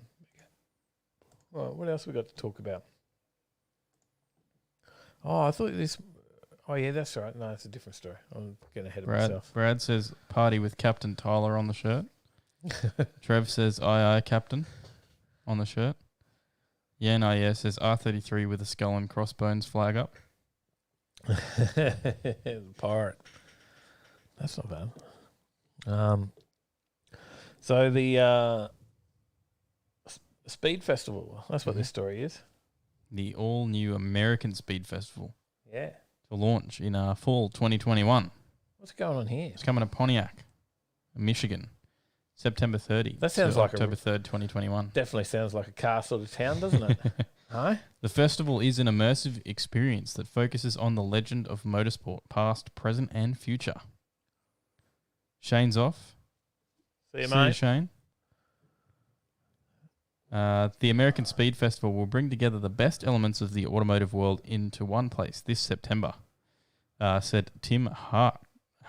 what else we got to talk about? Oh, I thought this... Oh, yeah, that's right. No, it's a different story. I'm getting ahead of myself. Brad says, party with Captain Tyler on the shirt. Trev says, aye, Captain on the shirt. Yeah, says R33 with a skull and crossbones flag up. The pirate. That's not bad. So the Speed Festival, that's what this story is. The all-new American Speed Festival. Yeah. To launch in fall 2021. What's going on here? It's coming to Pontiac, Michigan, September 30. That sounds like October 3rd, 2021. Definitely sounds like a car sort of town, doesn't it? Huh? The festival is an immersive experience that focuses on the legend of motorsport, past, present, and future. Shane's off. See you, See you, mate. Shane. The American Speed Festival will bring together the best elements of the automotive world into one place this September, said Tim Hart.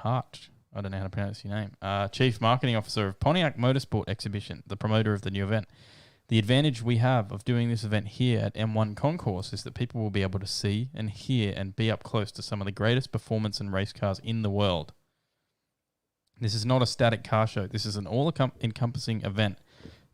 I don't know how to pronounce your name. Chief Marketing Officer of Pontiac Motorsport Exhibition, the promoter of the new event. The advantage we have of doing this event here at M1 Concourse is that people will be able to see and hear and be up close to some of the greatest performance and race cars in the world. This is not a static car show. This is an all-encompassing event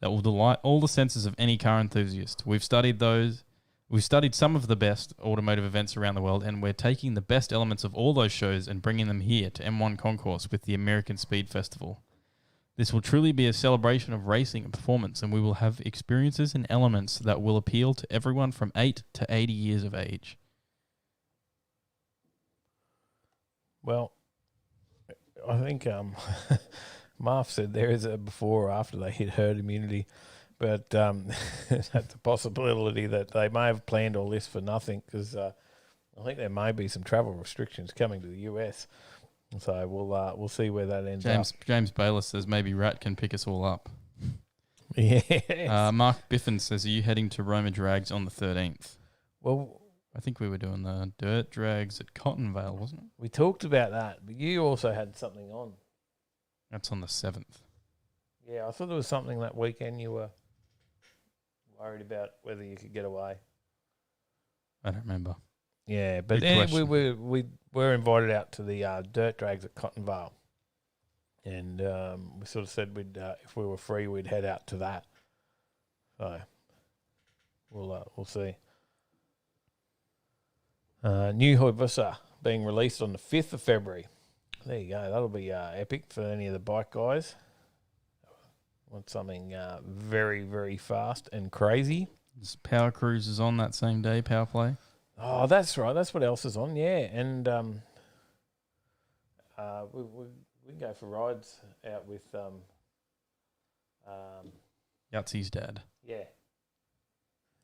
that will delight all the senses of any car enthusiast. We've studied some of the best automotive events around the world, and we're taking the best elements of all those shows and bringing them here to M1 Concourse with the American Speed Festival. This will truly be a celebration of racing and performance, and we will have experiences and elements that will appeal to everyone from 8 to 80 years of age. Well, I think Marv said there is a before or after they hit herd immunity, but that's a possibility that they may have planned all this for nothing, because I think there may be some travel restrictions coming to the US. So we'll see where that ends up. James Bayless says maybe Rat can pick us all up. Yes. Mark Biffin says, are you heading to Roma Drags on the 13th? Well, I think we were doing the dirt drags at Cottonvale, wasn't it? we talked about that, but you also had something on. That's on the 7th. Yeah, I thought there was something that weekend you were worried about whether you could get away. I don't remember. Yeah, but Good then question. we were invited out to the dirt drags at Cottonvale, and we sort of said we'd if we were free we'd head out to that. So we'll see. New Hayabusa being released on the 5th of February. There you go. That'll be epic for any of the bike guys. Want something very, very fast and crazy. There's Power Cruise is on that same day, Power Play. Oh, that's right. That's what else is on. Yeah, and we can go for rides out with Yatsy's dad. yeah.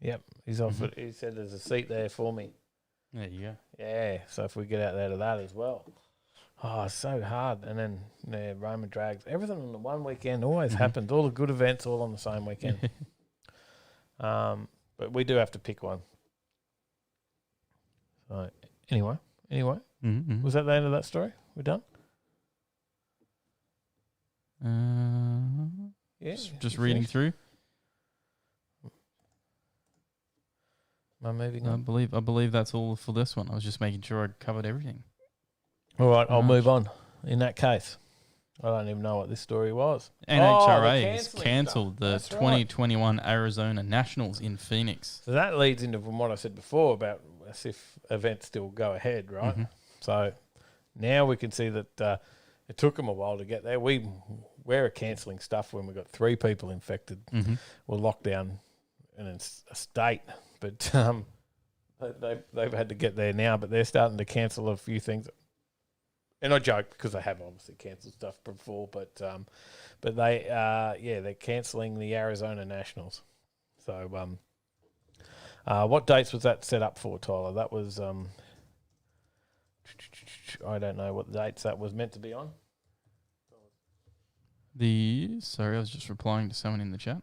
Yep, he's offered. He said there's a seat there for me. There you go. Yeah, so if we get out there to that as well. Oh, it's so hard. And then Roma Drags. Everything on the one weekend always happens. All the good events all on the same weekend. But we do have to pick one. So anyway, Mm-hmm. was that the end of that story? We're done? Yeah. Just you reading finished? through. Am I moving I on? believe that's all for this one. I was just making sure I covered everything. All right, I'll Nice. move on. In that case, I don't even know what this story was. NHRA has cancelling cancelled stuff. the That's right. 2021 Arizona Nationals in Phoenix. So that leads into from what I said before about as if events still go ahead, right? Mhm. So now we can see that it took them a while to get there. We're cancelling stuff when we got 3 people infected. Mm-hmm. We're locked down in a state, but they've had to get there now. But they're starting to cancel a few things. And I joke because they have obviously cancelled stuff before, but they they're cancelling the Arizona Nationals. So what dates was that set up for, Tyler? That was I don't know what dates that was meant to be on. Sorry, I was just replying to someone in the chat.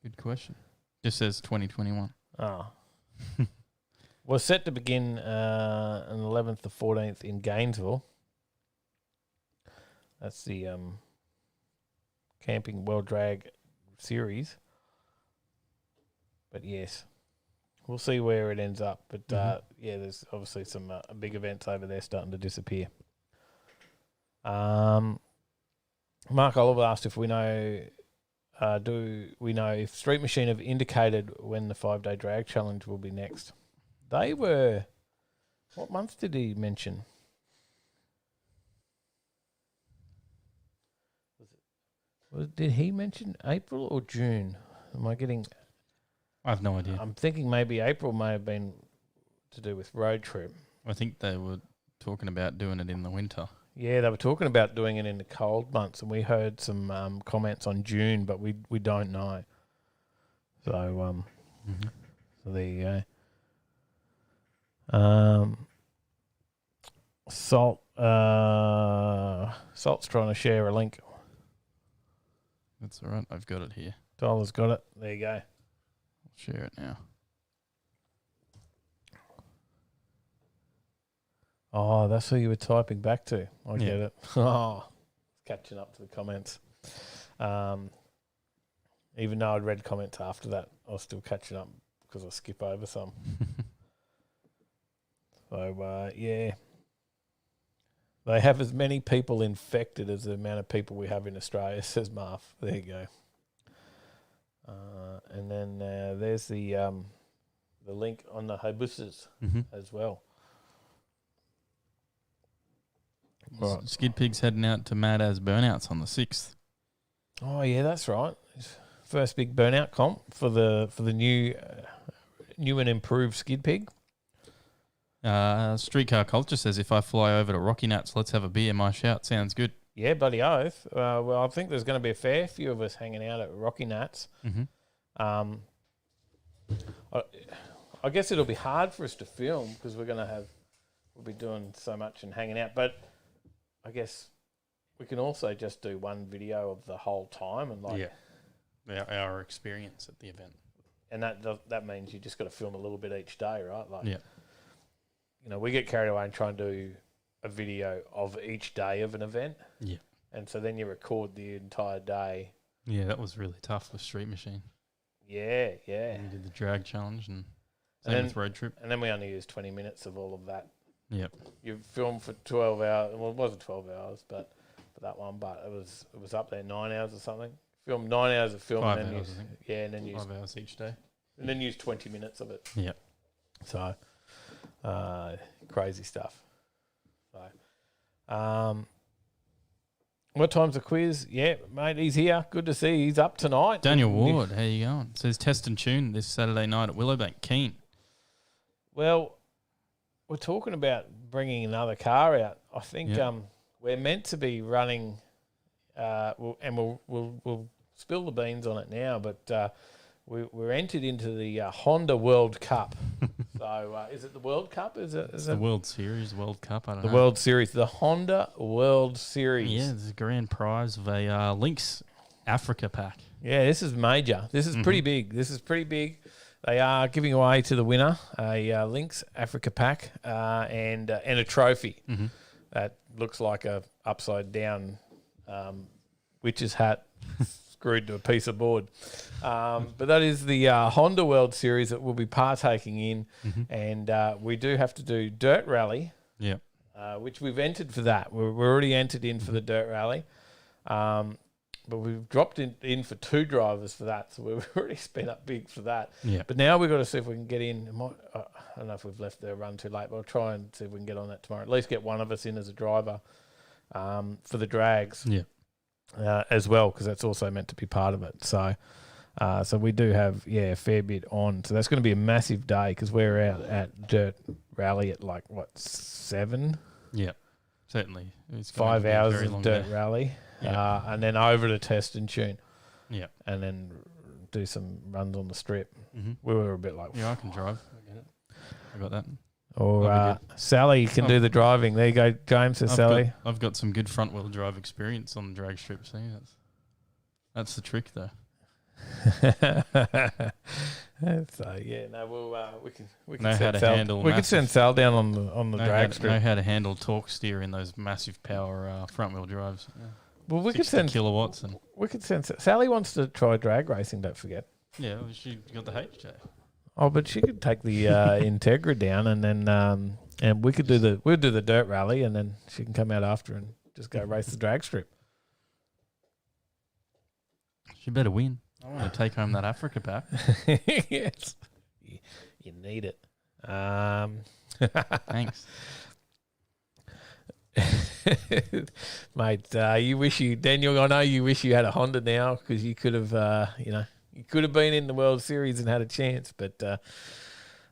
Good question. Just says 2021. Oh. Was set to begin on the 11th to 14th in Gainesville. That's the Camping World Drag Series. But yes, we'll see where it ends up. But there's obviously some big events over there starting to disappear. Mark Oliver asked if we know, do we know if Street Machine have indicated when the 5-day drag challenge will be next? They were, what month did he mention? Did he mention April or June? Am I getting? I have no idea. I'm thinking maybe April may have been to do with road trip. I think they were talking about doing it in the winter. Yeah, they were talking about doing it in the cold months, and we heard some comments on June, but we don't know. So so there you go. Salt's trying to share a link. That's all right. I've got it here. Tyler's got it. There you go. I'll share it now. Oh, that's who you were typing back to. I get it. Oh, catching up to the comments. Even though I'd read comments after that, I was still catching up because I skip over some. So, yeah. They have as many people infected as the amount of people we have in Australia, says Marv. There you go. And then there's the link on the Hayabusa's as well. Right. Skid Pig's heading out to Mad As Burnouts on the 6th. Oh yeah, that's right. First big burnout comp for the new and improved Skid Pig. Streetcar Culture says, if I fly over to Rocky Nuts, let's have a beer. My shout sounds good. Yeah, bloody oath. Well, I think there's going to be a fair few of us hanging out at Rocky Nuts. I guess it'll be hard for us to film because we'll be doing so much and hanging out. But I guess we can also just do one video of the whole time and our experience at the event. And that means you just got to film a little bit each day, right? Like, we get carried away and try and do a video of each day of an event. Yeah. And so then you record the entire day. Yeah, that was really tough with Street Machine. Yeah. And we did the drag challenge and same with Road Trip. And then we only used 20 minutes of all of that. Yep. You filmed for 12 hours. Well, it wasn't 12 hours, but for that one, but it was up there 9 hours or something. Filmed 9 hours of film. 5 and then hours, I think. Yeah, and then 5 hours each day. And then use 20 minutes of it. Yep. So, crazy stuff. So, what time's the quiz? Yeah, mate, he's here. Good to see. He's up tonight. Daniel Ward, how you going? It says test and tune this Saturday night at Willowbank. Keen. Well, we're talking about bringing another car out. I think we're meant to be running, we'll spill the beans on it now, but we're entered into the Honda World Cup. So is it the World Cup? Is it the World Series, World Cup? I don't know. The World Series, the Honda World Series. Yeah, there's a grand prize of a Lynx Africa pack. Yeah, this is major. This is pretty big. They are giving away to the winner a Lynx Africa pack and a trophy that looks like a upside down witch's hat screwed to a piece of board. But that is the Honda World Series that we'll be partaking in, and we do have to do Dirt Rally. Yeah, which we've entered for that. We're already entered in for the Dirt Rally. But we've dropped in for 2 drivers for that, so we've already spent up big for that. Yeah. But now we've got to see if we can get in. I don't know if we've left the run too late, but I'll try and see if we can get on that tomorrow. At least get one of us in as a driver for the drags as well, because that's also meant to be part of it. So so we do have, a fair bit on. So that's going to be a massive day because we're out at Dirt Rally at 7? Yeah, certainly. It's 5 hours very of long Dirt day. Rally. Yeah. And then over to test and tune. Yeah. And then do some runs on the strip. Mm-hmm. We were a bit like... Yeah, I can drive. I get it. I got that. Or Sally can do the driving. There you go, James, says Sally. I've got some good front-wheel drive experience on the drag strip. See, that's the trick, though. So we can know how to handle. We could send Sal down on the drag strip. Know how to handle torque steer in those massive power front-wheel drives. Yeah. Well, we could send kilowatts, and we could send. Sally wants to try drag racing. Don't forget. Yeah, well, she got the HJ. Oh, but she could take the Integra down, and then and we'll do the dirt rally, and then she can come out after and just go race the drag strip. She better win. I want to take home that Africa pack. Yes, you need it. Thanks. Mate, Daniel, I know you wish you had a Honda now because you could have, you could have been in the World Series and had a chance. But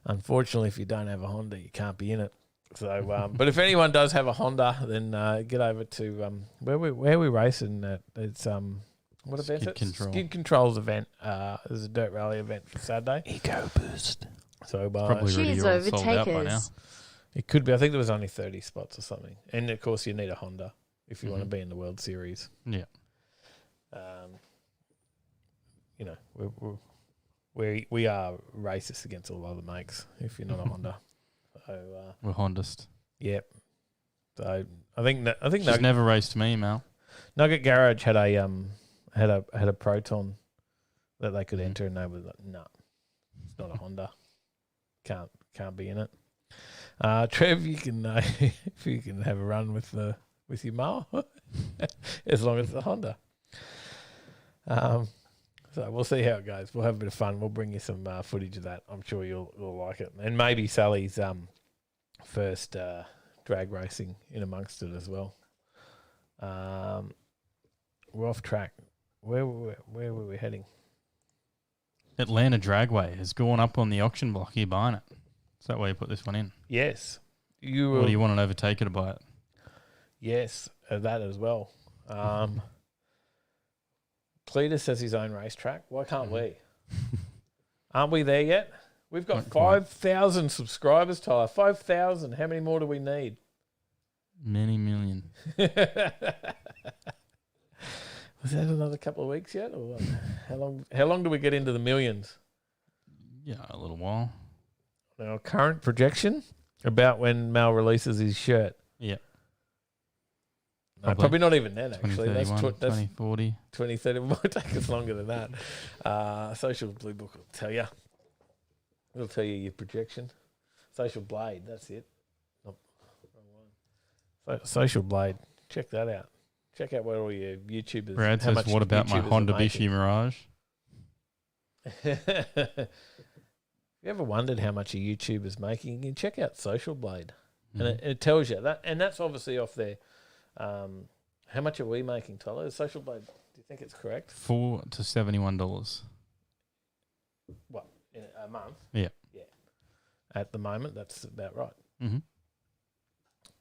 unfortunately, if you don't have a Honda, you can't be in it. So, but if anyone does have a Honda, then get over to where we racing at. It's what event? Skid Control. Skid Control's event. There's a dirt rally event for Saturday. Eco Boost. So Probably already Cheers, all sold out by now. overtakers. It could be. I think there was only 30 spots or something. And, of course, you need a Honda if you want to Mhm. be in the World Series. Yeah. You know, we are racist against all other makes if you're not a Honda. So, We're Hondist. yep. So I think She's Nugget, never raced me, Mal. Nugget Garage had a Proton that they could enter, and they were like, "No, it's not a Honda. Can't be in it." Trev, you can if you can have a run with your mower, as long as it's a Honda. So we'll see how it goes. We'll have a bit of fun. We'll bring you some footage of that. I'm sure you'll like it, and maybe Sally's first drag racing in amongst it as well. We're off track. Where were we heading? Atlanta Dragway has gone up on the auction block. Are you buying it? Is that why you put this one in? Yes, Or do you want an Overtaker to buy it? Yes, that as well. Cletus has his own racetrack. Why can't we? Aren't we there yet? We've got Not quite. 5,000 subscribers, Tyler. 5,000. How many more do we need? Many million. Was that another couple of weeks yet? Or what? How long do we get into the millions? Yeah, a little while. Our current projection about when Mal releases his shirt. Yeah. No, probably not even then, actually. 2031, That's 2040. 2030. It might take us longer than that. Social Blue Book will tell you. It'll tell you your projection. Social Blade, that's it. Nope, wrong one. Social Blade, check that out. Check out what all your YouTubers. Brad how says, much what about my YouTubers are Honda making." Bishi Mirage? If you ever wondered how much a YouTuber's making, you can check out Social Blade. And it tells you that. And that's obviously off there. How much are we making, Tyler? Is Social Blade, do you think it's correct? $4 to $71. What, in a month? Yeah. Yeah. At the moment, that's about right. Mm-hmm.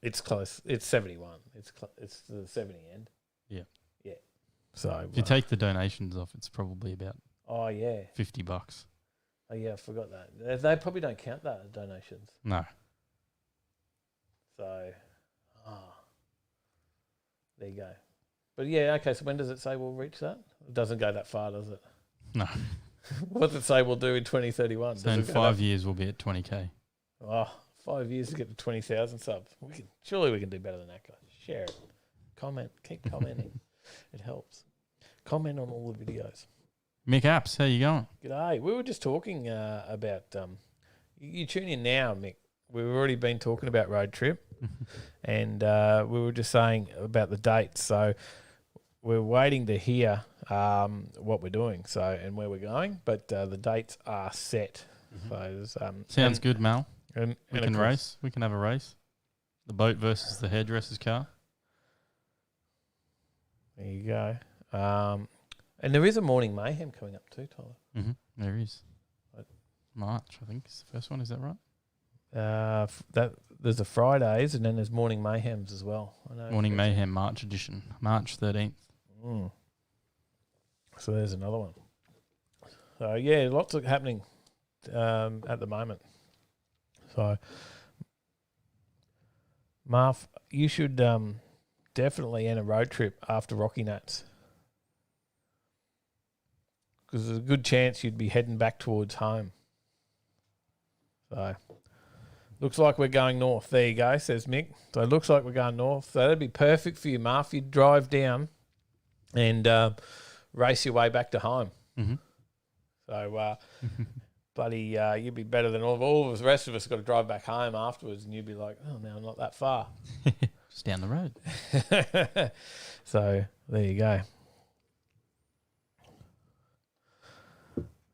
It's close. It's 71. It's the 70 end. Yeah. Yeah. So If you take the donations off, it's probably about oh yeah. $50. Oh yeah, I forgot that. They probably don't count that as donations. No. So there you go. But yeah, okay, so when does it say we'll reach that? It doesn't go that far, does it? No. What does it say we'll do in 2031? So in 5 years, we'll be at 20K. Oh, 5 years to get to 20,000 subs. Surely we can do better than that, guys. Share it. Comment. Keep commenting. It helps. Comment on all the videos. Mick Apps, how you going? G'day. We were just talking about... you tune in now, Mick. We've already been talking about road trip. And we were just saying about the dates. So we're waiting to hear what we're doing and where we're going. But the dates are set. So there's, Sounds good, Mal. And We of can course- race. We can have a race. The boat versus the hairdresser's car. There you go. And there is a Morning Mayhem coming up too, Tyler. Mm-hmm. There is. Right. March, I think, is the first one. Is that right? That there's a Fridays and then there's Morning Mayhems as well. I know. Morning Mayhem March edition. March 13th. Mm. So there's another one. So yeah, lots of happening at the moment. So Marv, you should definitely end a road trip after Rocky Nats. Because there's a good chance you'd be heading back towards home. So, looks like we're going north. There you go, says Mick. So, it looks like we're going north. So, that'd be perfect for you, Marv. You'd drive down and race your way back to home. Mm-hmm. So, bloody, you'd be better than all of us. The rest of us got to drive back home afterwards, and you'd be like, oh, no, not that far. Just down the road. So, there you go.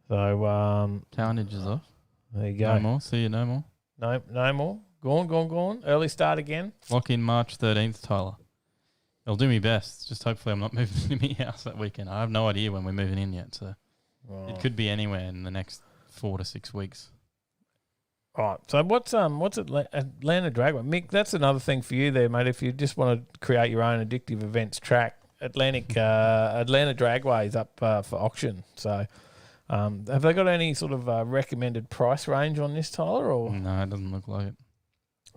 So, Towage is off. there you go. No more. See you no more. No more. Gone. Early start again. Lock in March 13th, Tyler. I'll do my best. Just hopefully I'm not moving into my house that weekend. I have no idea when we're moving in yet, so it could be anywhere in the next 4 to 6 weeks. All right. So what's Atlanta Dragway? Mick, that's another thing for you there, mate. If you just want to create your own addictive events track, Atlanta Dragway is up for auction. So have they got any sort of recommended price range on this, Tyler? Or No, it doesn't look like it.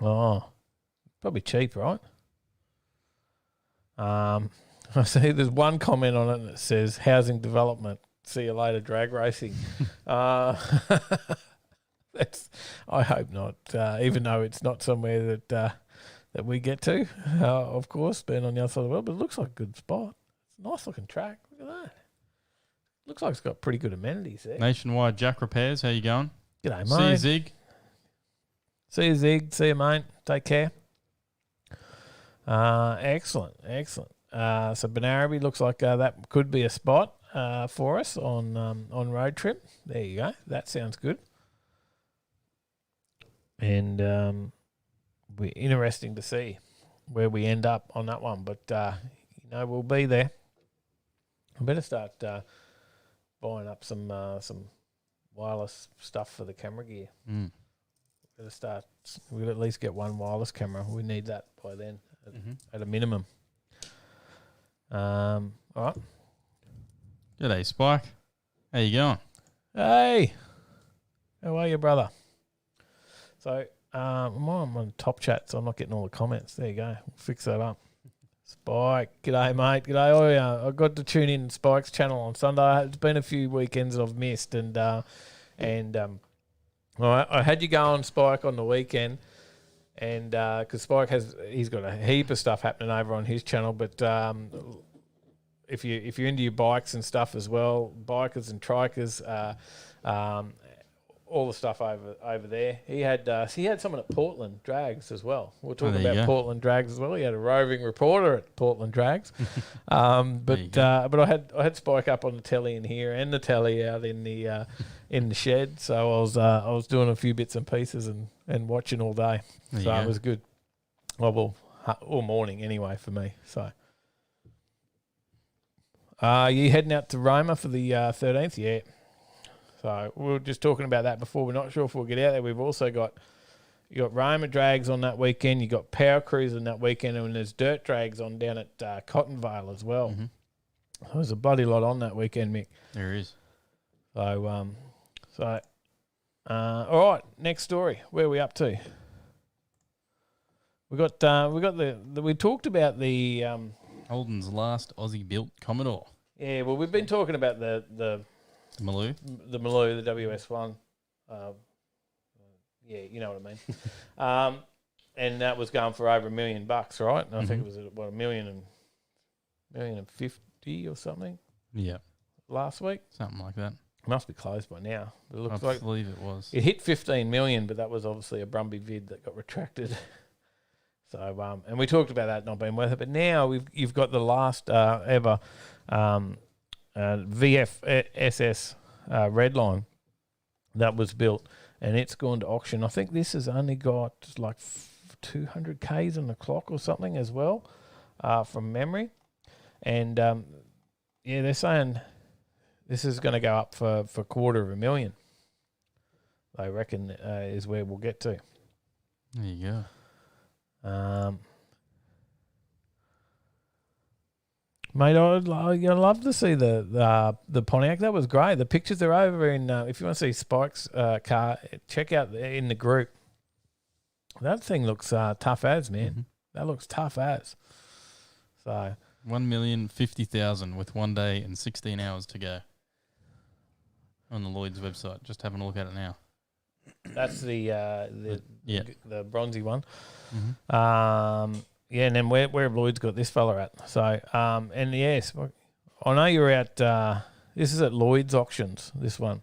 Oh, probably cheap, right? I see there's one comment on it that says housing development. See you later, drag racing. That's. I hope not. Even though it's not somewhere that we get to, of course, being on the other side of the world. But it looks like a good spot. It's a nice looking track. Look at that. Looks like it's got pretty good amenities there. Nationwide Jack Repairs, how you going? G'day, See mate. you, Zig. See you, Zig. See you, mate. Take care. Excellent. So Benarabi looks like that could be a spot for us on road trip. There you go. That sounds good. And we're interesting to see where we end up on that one. But, we'll be there. I better start buying up some wireless stuff for the camera gear. We'll at least get one wireless camera. We need that by then at a minimum. All right. G'day, Spike. How you going? Hey, how are you, brother? So I'm on top chat, so I'm not getting all the comments. There you go. We'll fix that up. Spike, g'day, mate. G'day. Oh yeah, I got to tune in Spike's channel on Sunday. It's been a few weekends that I've missed, and I had you go on Spike on the weekend, and because Spike he's got a heap of stuff happening over on his channel. But if you're into your bikes and stuff as well, bikers and trikers, all the stuff over there. He had someone at Portland Drags as well. We're talking about Portland Drags as well. He had a roving reporter at Portland Drags. But I had Spike up on the telly in here and the telly out in the shed. So I was doing a few bits and pieces and watching all day. So it was good. Well, all morning anyway for me. So you heading out to Roma for the 13th? Yeah. So we were just talking about that before. We're not sure if we'll get out there. We've also got Roma drags on that weekend. You got Power Cruise on that weekend, and there's dirt drags on down at Cottonvale as well. There's a bloody lot on that weekend, Mick. There is. So all right. Next story. Where are we up to? We talked about the Holden's last Aussie built Commodore. Yeah. Well, we've been talking about the Maloo? The Maloo, the WS1. Yeah, you know what I mean. And that was going for over $1 million, right? And I think it was $1 million and 50 or something. Yeah. Last week. Something like that. Must be closed by now. But it looks I believe it was. It hit 15 million, but that was obviously a Brumby vid that got retracted. So and we talked about that not being worth it. But now you've got the last ever VFSS Redline that was built, and it's gone to auction. I think this has only got like 200 Ks on the clock or something as well, from memory. And they're saying this is going to go up for $250,000. They reckon is where we'll get to. There you go. Mate, I'd love to see the Pontiac. That was great. The pictures are over in. If you want to see Spike's car, check out in the group. That thing looks tough as, man. That looks tough as. So 1,050,000 with 1 day and 16 hours to go. On the Lloyd's website, just having a look at it now. That's the bronzy one. Mm-hmm. And then where have Lloyd's got this fella at? So, and yes, I know you're at, this is at Lloyd's auctions, this one.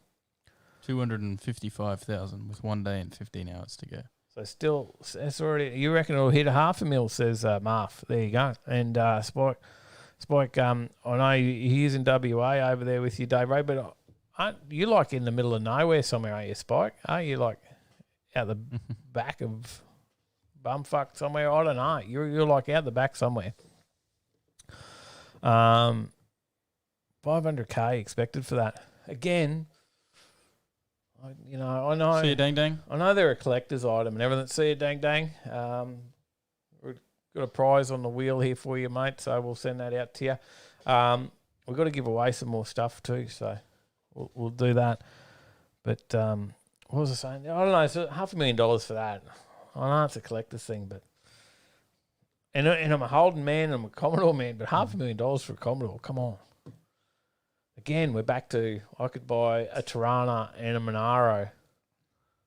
255,000 with 1 day and 15 hours to go. So still, that's already, you reckon it'll hit $500,000, says Marv. There you go. And Spike, I know he is in WA over there with you, Dave Ray, but aren't you like in the middle of nowhere somewhere, aren't you, Spike? Aren't you like out the back of bumfuck somewhere? I don't know. You're like out the back somewhere. 500K expected for that. Again, I know. See you, dang dang. I know they're a collector's item and everything. See you, dang dang. We've got a prize on the wheel here for you, mate, so we'll send that out to you. We've got to give away some more stuff too, so we'll do that. But what was I saying? I don't know. So $500,000 for that. I know it's a collector's thing, but and I'm a Holden man, and I'm a Commodore man, but $500,000 for a Commodore, come on. Again, we're back to I could buy a Tirana and a Monaro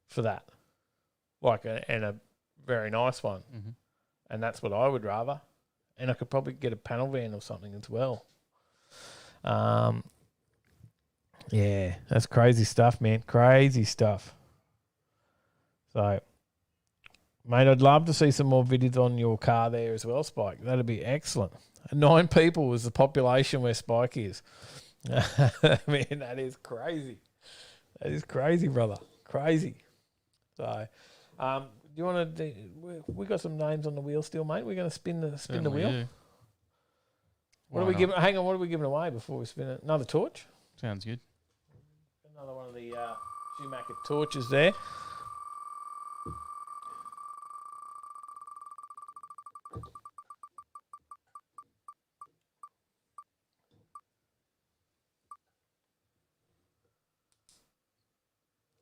for that, and a very nice one, and that's what I would rather. And I could probably get a panel van or something as well. Yeah, that's crazy stuff, man. Crazy stuff. So, mate, I'd love to see some more videos on your car there as well, Spike. That'd be excellent. 9 people is the population where Spike is. Man, that is crazy. That is crazy, brother. Crazy. So, do you want to? We got some names on the wheel still, mate. We're going to spin the wheel. Do. What are we giving? Hang on, what are we giving away before we spin it? Another torch. Sounds good. Another one of the Schumacher torches there.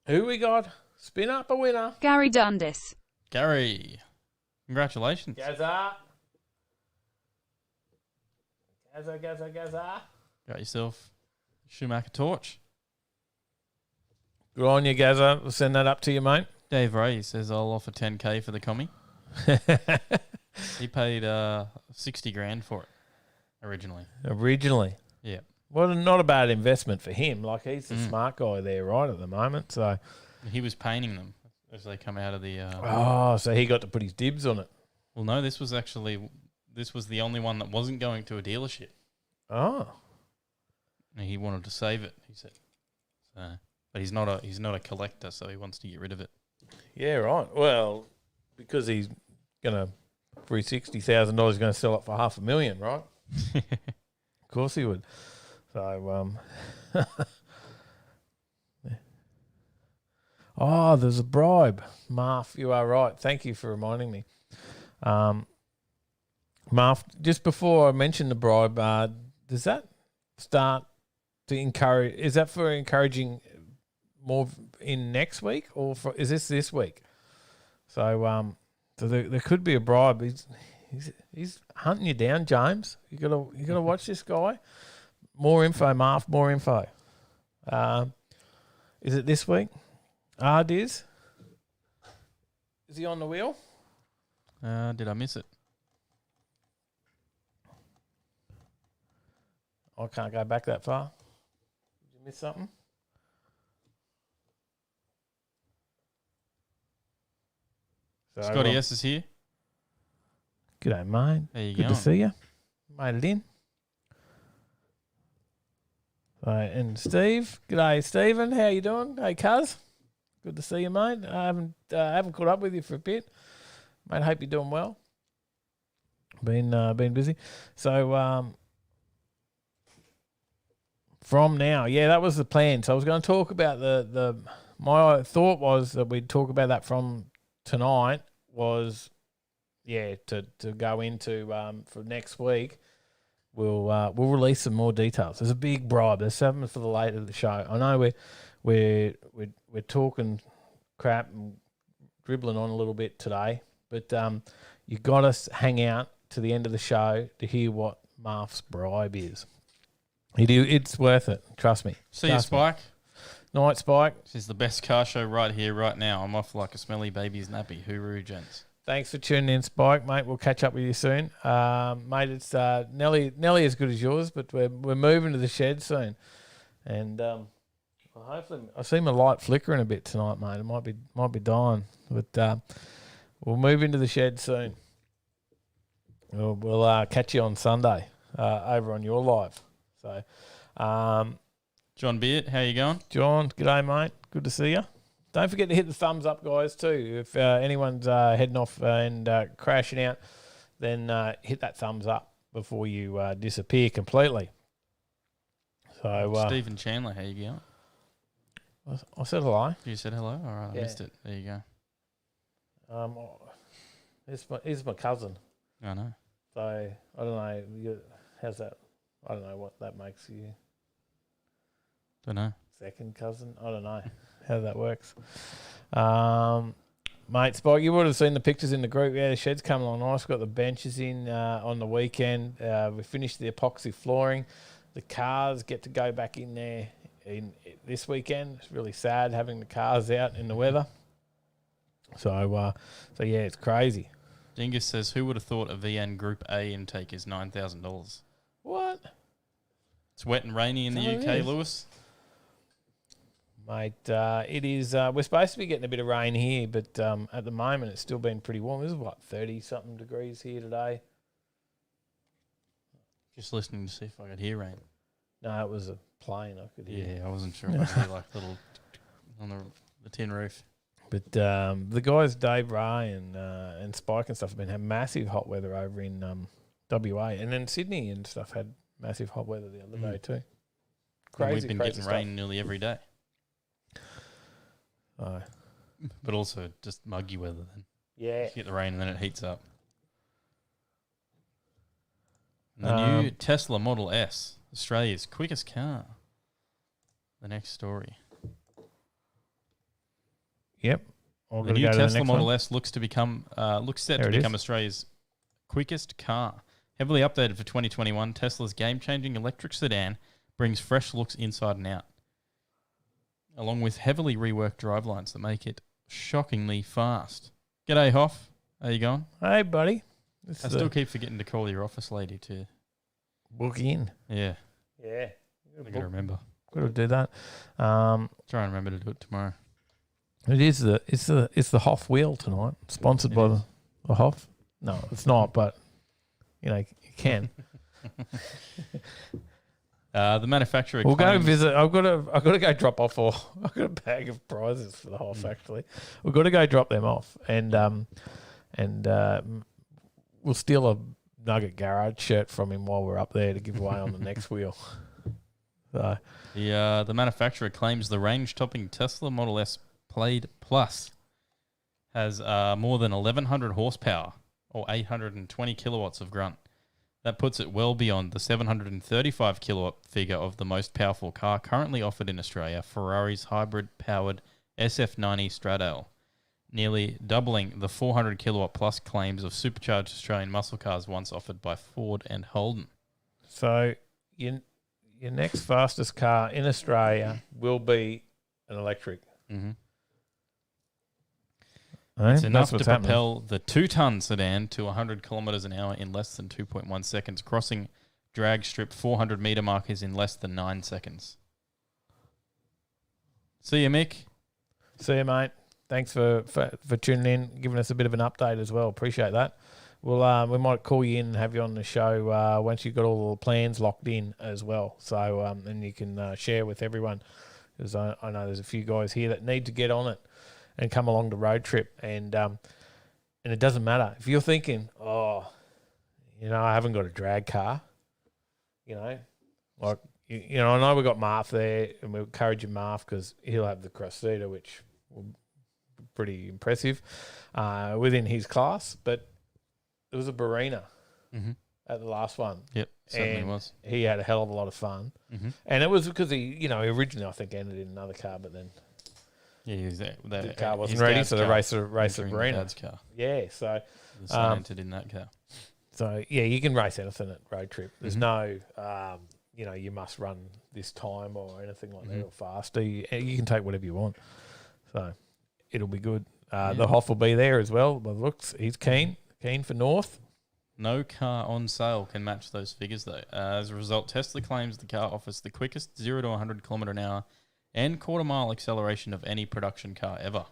Who we got? Spin up a winner. Gary Dundas. Gary, congratulations. Gazza. Gazza. Got yourself a Schumacher torch. Good on you, Gazza. We'll send that up to you, mate. Dave Ray says I'll offer 10K for the commie. He paid 60 grand for it originally. Yeah. Well, not a bad investment for him. Like, he's the smart guy there right at the moment. So, He was painting them as they come out of the... so he got to put his dibs on it. Well, no, this was the only one that wasn't going to a dealership. Oh. And he wanted to save it, he said. So, but he's not a collector, so he wants to get rid of it. Yeah, right. Well, because he's going to, for his $60,000, he's going to sell it for $500,000, right? Of course he would. So, oh, there's a bribe. Marf, you are right. Thank you for reminding me. Marf, just before I mention the bribe, does that start to encourage, is that for encouraging more in next week, or is this week? So, so there could be a bribe. He's hunting you down, James. You gotta watch this guy. More info, Marv. More info. Is it this week? Diz? Is he on the wheel? Did I miss it? I can't go back that far. Did you miss something? So Scotty S is here. G'day, mate. How you Good going? to see you. Made it in. And Steve. G'day, Stephen. How you doing? Hey, cuz. Good to see you, mate. I haven't caught up with you for a bit. Mate, hope you're doing well. Been busy. So, from now, yeah, that was the plan. So I was going to talk about my thought was that we'd talk about that from tonight was, yeah, to go into for next week. We'll release some more details. There's a big bribe. There's something for the later of the show. I know we're talking crap and dribbling on a little bit today, but you got to hang out to the end of the show to hear what Marf's bribe is. It's worth it. Trust me. See you, Spike. Night, Spike. This is the best car show right here, right now. I'm off like a smelly baby's nappy. Hooroo, gents. Thanks for tuning in, Spike, mate. We'll catch up with you soon. Mate, it's Nelly as good as yours, but we're moving to the shed soon. And well, hopefully I see my light flickering a bit tonight, mate. It might be dying. But we'll move into the shed soon. We'll catch you on Sunday over on your live. So John Beard, how you going? John, g'day, mate. Good to see you. Don't forget to hit the thumbs up, guys, too. If anyone's heading off and crashing out, then hit that thumbs up before you disappear completely. So Stephen Chandler, how you going? I said hello. You said hello? All right, I missed it. There you go. He's my cousin. I know. So I don't know. How's that? I don't know what that makes you. Don't know. Second cousin? I don't know how that works. Mate, Spike, you would have seen the pictures in the group. Yeah, the shed's come along nice. Got the benches in on the weekend. We finished the epoxy flooring. The cars get to go back in there this weekend. It's really sad having the cars out in the weather. So yeah, it's crazy. Dingus says, who would have thought a VN Group A intake is $9,000? What? It's wet and rainy in the UK, Lewis. Mate, it is. We're supposed to be getting a bit of rain here, but at the moment it's still been pretty warm. This is 30-something degrees here today. Just listening to see if I could hear rain. No, it was a plane I could hear. Yeah, I wasn't sure. I could hear like little on the tin roof. But the guys, Dave Ray and Spike and stuff, have been having massive hot weather over in WA. And then Sydney and stuff had massive hot weather the other day too. Crazy, We've been crazy getting stuff. rain nearly every day. Oh. But also just muggy weather then. Yeah. You get the rain and then it heats up. The new Tesla Model S, Australia's quickest car. The next story. Yep. The new Tesla Model S looks set to become Australia's quickest car. Heavily updated for 2021, Tesla's game-changing electric sedan brings fresh looks inside and out, along with heavily reworked drivelines that make it shockingly fast. G'day, Hoff. How you going? Hey, buddy. I still keep forgetting to call your office lady to book in. Yeah. Yeah. I got to remember. Got to do that. Try and remember to do it tomorrow. It's the Hoff wheel tonight, sponsored by the Hoff. No, it's not, but you can. The manufacturer. We'll go visit. I've got to go drop off. I've got a bag of prizes for the Hoff. Actually, we've got to go drop them off, and we'll steal a Nugget Garage shirt from him while we're up there to give away on the next wheel. So the manufacturer claims the range-topping Tesla Model S Plaid Plus has more than 1,100 horsepower or 820 kilowatts of grunt. That puts it well beyond the 735 kilowatt figure of the most powerful car currently offered in Australia, Ferrari's hybrid-powered SF90 Stradale, nearly doubling the 400 kilowatt plus claims of supercharged Australian muscle cars once offered by Ford and Holden. So your next fastest car in Australia will be an electric. Mm-hmm. Right? It's enough to propel the 2-ton sedan to 100 kilometres an hour in less than 2.1 seconds, crossing drag strip 400 metre markers in less than 9 seconds. See you, Mick. See you, mate. Thanks for tuning in, giving us a bit of an update as well. Appreciate that. We'll we might call you in and have you on the show once you've got all the plans locked in as well. So and you can share with everyone, because I know there's a few guys here that need to get on it and come along the road trip. And it doesn't matter if you're thinking, I haven't got a drag car. I know we've got Marth there, and we're encouraging Marth because he'll have the cross-seater, which will be pretty impressive within his class. But it was a Barina at the last one. Yep, certainly was. He had a hell of a lot of fun. Mm-hmm. And it was because he originally, I think, entered in another car, but then the car wasn't ready, so they raced a Barina. Dad's car. Yeah, so the son entered in that car. So yeah, you can race anything at road trip. There's no, you must run this time or anything like that or faster. You can take whatever you want. So it'll be good. The Hoff will be there as well. By the looks, he's keen for North. No car on sale can match those figures though. As a result, Tesla claims the car offers the quickest 0 to 100 kilometre an hour and quarter-mile acceleration of any production car ever.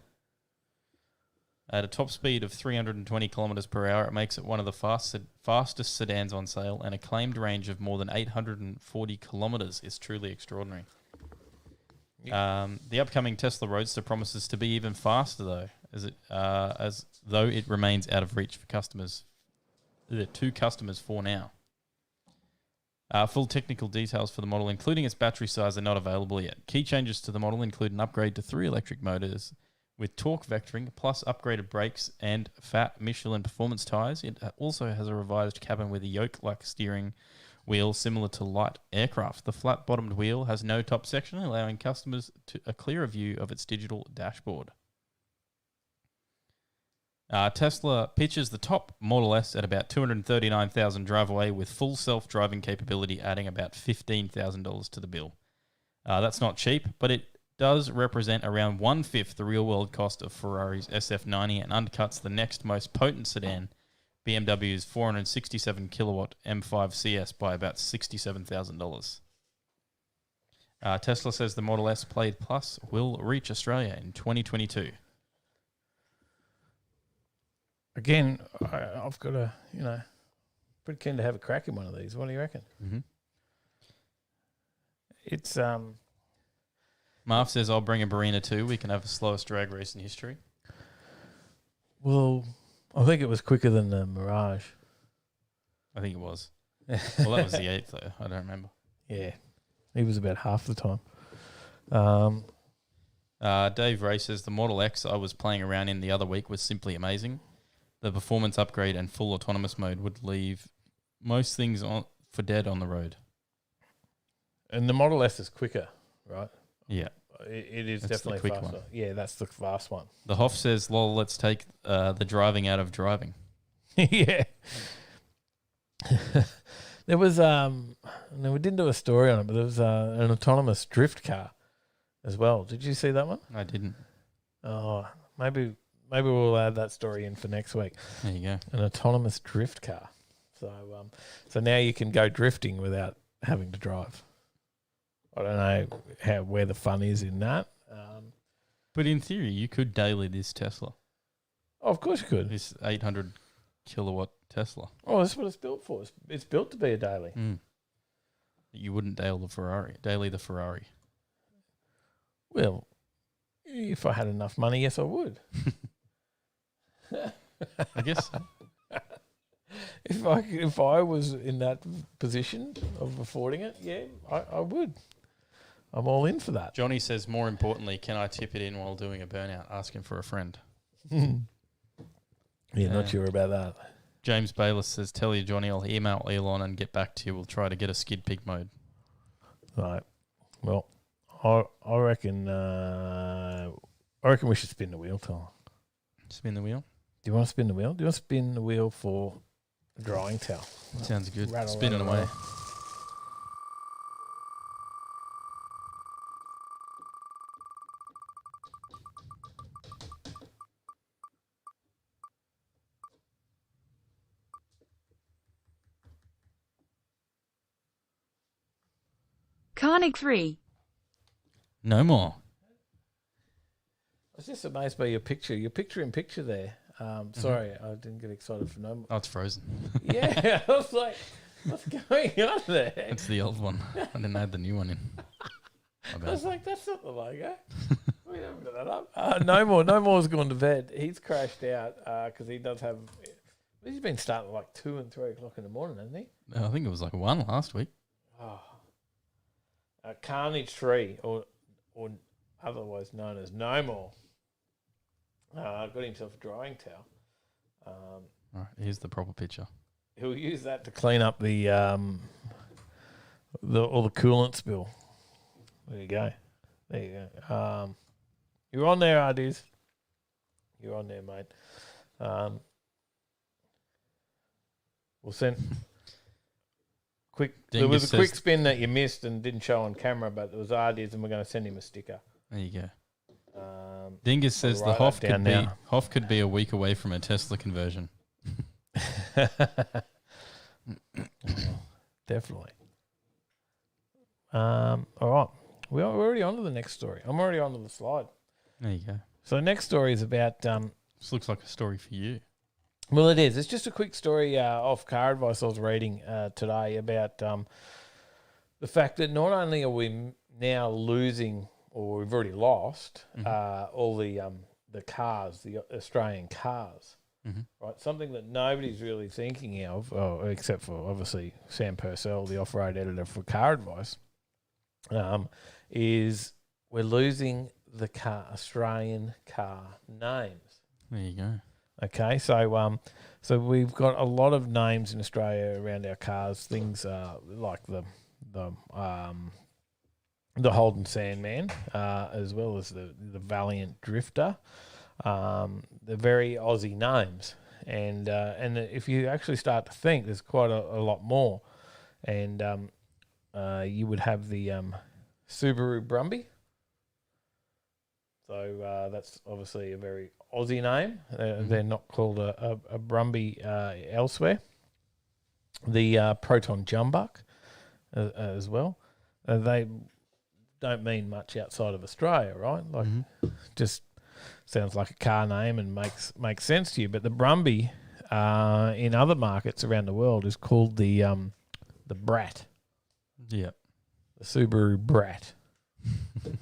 At a top speed of 320 kilometres per hour, it makes it one of the fastest sedans on sale, and a claimed range of more than 840 kilometres is truly extraordinary. The upcoming Tesla Roadster promises to be even faster, though, as though it remains out of reach for customers. The two customers for now. Full technical details for the model, including its battery size, are not available yet. Key changes to the model include an upgrade to 3 electric motors with torque vectoring, plus upgraded brakes and fat Michelin performance tyres. It also has a revised cabin with a yoke-like steering wheel similar to light aircraft. The flat-bottomed wheel has no top section, allowing customers a clearer view of its digital dashboard. Tesla pitches the top Model S at about $239,000 drive away with full self-driving capability, adding about $15,000 to the bill. That's not cheap, but it does represent around 1/5 the real-world cost of Ferrari's SF90 and undercuts the next most potent sedan, BMW's 467 kilowatt M5 CS, by about $67,000. Tesla says the Model S Plaid Plus will reach Australia in 2022. Again, I've got a, pretty keen to have a crack in one of these. What do you reckon? Mm-hmm. It's Marv says, I'll bring a Barina too. We can have the slowest drag race in history. well, I think it was quicker than the Mirage. I think it was. Well, that was the 8th, though. I don't remember. Yeah, he was about half the time. Dave Ray says, the Model X I was playing around in the other week was simply amazing. The performance upgrade and full autonomous mode would leave most things for dead on the road. And the Model S is quicker, right? Yeah. It is That's the definitely quick faster. one. Yeah, that's the fast one. The Hoff says, lol, let's take the driving out of driving. Yeah. There was no, we didn't do a story on it, but there was an autonomous drift car as well. Did you see that one? I didn't. Oh, maybe we'll add that story in for next week. There you go. An autonomous drift car. So now you can go drifting without having to drive. I don't know where the fun is in that. But in theory, you could daily this Tesla. Oh, of course you could. This 800 kilowatt Tesla. Oh, that's what it's built for. It's built to be a daily. Mm. You wouldn't daily the Ferrari. Well, if I had enough money, yes, I would. I guess so. If I was in that position of affording it, yeah, I would. I'm all in for that. Johnny says, more importantly, can I tip it in while doing a burnout, asking for a friend? Yeah, not sure about that. James Bayless says, tell you, Johnny, I'll email Elon and get back to you. We'll try to get a skid pig mode. Right. Well, I reckon we should spin the wheel, Tom. Spin the wheel? Do you want to spin the wheel? Do you want to spin the wheel for a drying towel? Sounds good. Rattle, Spin it rattle, away. rattle. Carnic 3. No more. I was just amazed by your picture. Your picture-in-picture there. Sorry, I didn't get excited for no more. Oh, it's frozen. Yeah, I was like, what's going on there? It's the old one. I didn't add the new one in. My I was bad. like, that's not the logo. We haven't got that up. No more's gone to bed. He's crashed out because he does have. He's been starting at like 2 and 3 o'clock in the morning, hasn't he? I think it was like 1 last week. Oh. Carnage 3, or otherwise known as No More, got himself a drying towel. All right, here's the proper picture. He'll use that to clean up the all the coolant spill. There you go. You're on there, Ardies. You're on there, mate. We'll send quick. There was a quick spin that you missed and didn't show on camera, but it was Ardies, and we're going to send him a sticker. There you go. Dingus says the Hoff could be a week away from a Tesla conversion. Definitely. All right. We're already on to the next story. I'm already on to the slide. There you go. So the next story is about... This looks like a story for you. Well, it is. It's just a quick story off Car Advice I was reading today about the fact that not only are we now losing, or we've already lost, all the cars, the Australian cars, right? Something that nobody's really thinking of, except for obviously Sam Purcell, the off-road editor for Car Advice, is we're losing the Australian car names. There you go. Okay, so we've got a lot of names in Australia around our cars. Things like the Holden Sandman, as well as the Valiant Drifter. They're very Aussie names, and if you actually start to think, there's quite a lot more, and you would have the Subaru Brumby. So that's obviously a very Aussie name. They're not called a Brumby elsewhere. The Proton Jumbuck as well. They don't mean much outside of Australia, right? Like, just sounds like a car name and makes sense to you. But the Brumby in other markets around the world is called the Brat. Yep. The Subaru Brat. Do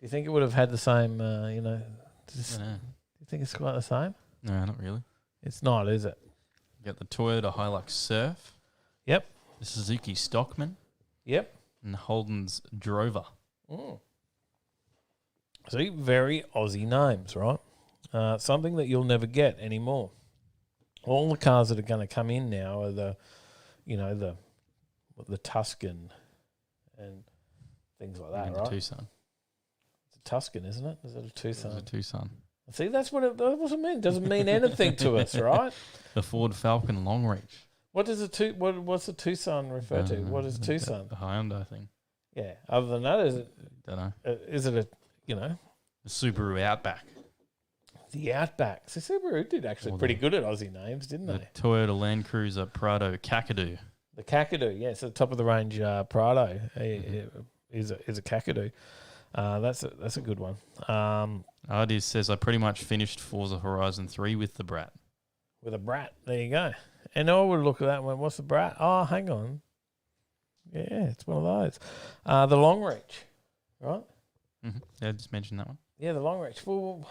you think it would have had the same, I don't know. do you think it's quite the same? No, not really. It's not, is it? You got the Toyota Hilux Surf, Yep. the Suzuki Stockman, Yep. and Holden's Drover. See, very Aussie names, right? Something that you'll never get anymore. All the cars that are going to come in now are the Tuscan and things like that, And right? the Tucson. It's a Tuscan, isn't it? Is it a Tucson? The Tucson. See, that's what it doesn't mean. It doesn't mean anything to us, right? The Ford Falcon Long Reach. What does what's the Tucson refer to? What is Tucson? The Hyundai thing. Yeah. Other than that, Don't know. is it a The Subaru Outback. the Outback? So Subaru did actually Or pretty good at Aussie names, didn't The they? Toyota Land Cruiser Prado Kakadu. The Kakadu, yes, the top of the range Prado is a Kakadu. That's a good one. Ardis says, I pretty much finished Forza Horizon 3 with the Brat. With a Brat, there you go. And I would look at that and went, what's the Brat? Oh, hang on. Yeah, it's one of those. The Long Reach, right? Yeah, just mentioned that one. Yeah, the Long Reach. Well,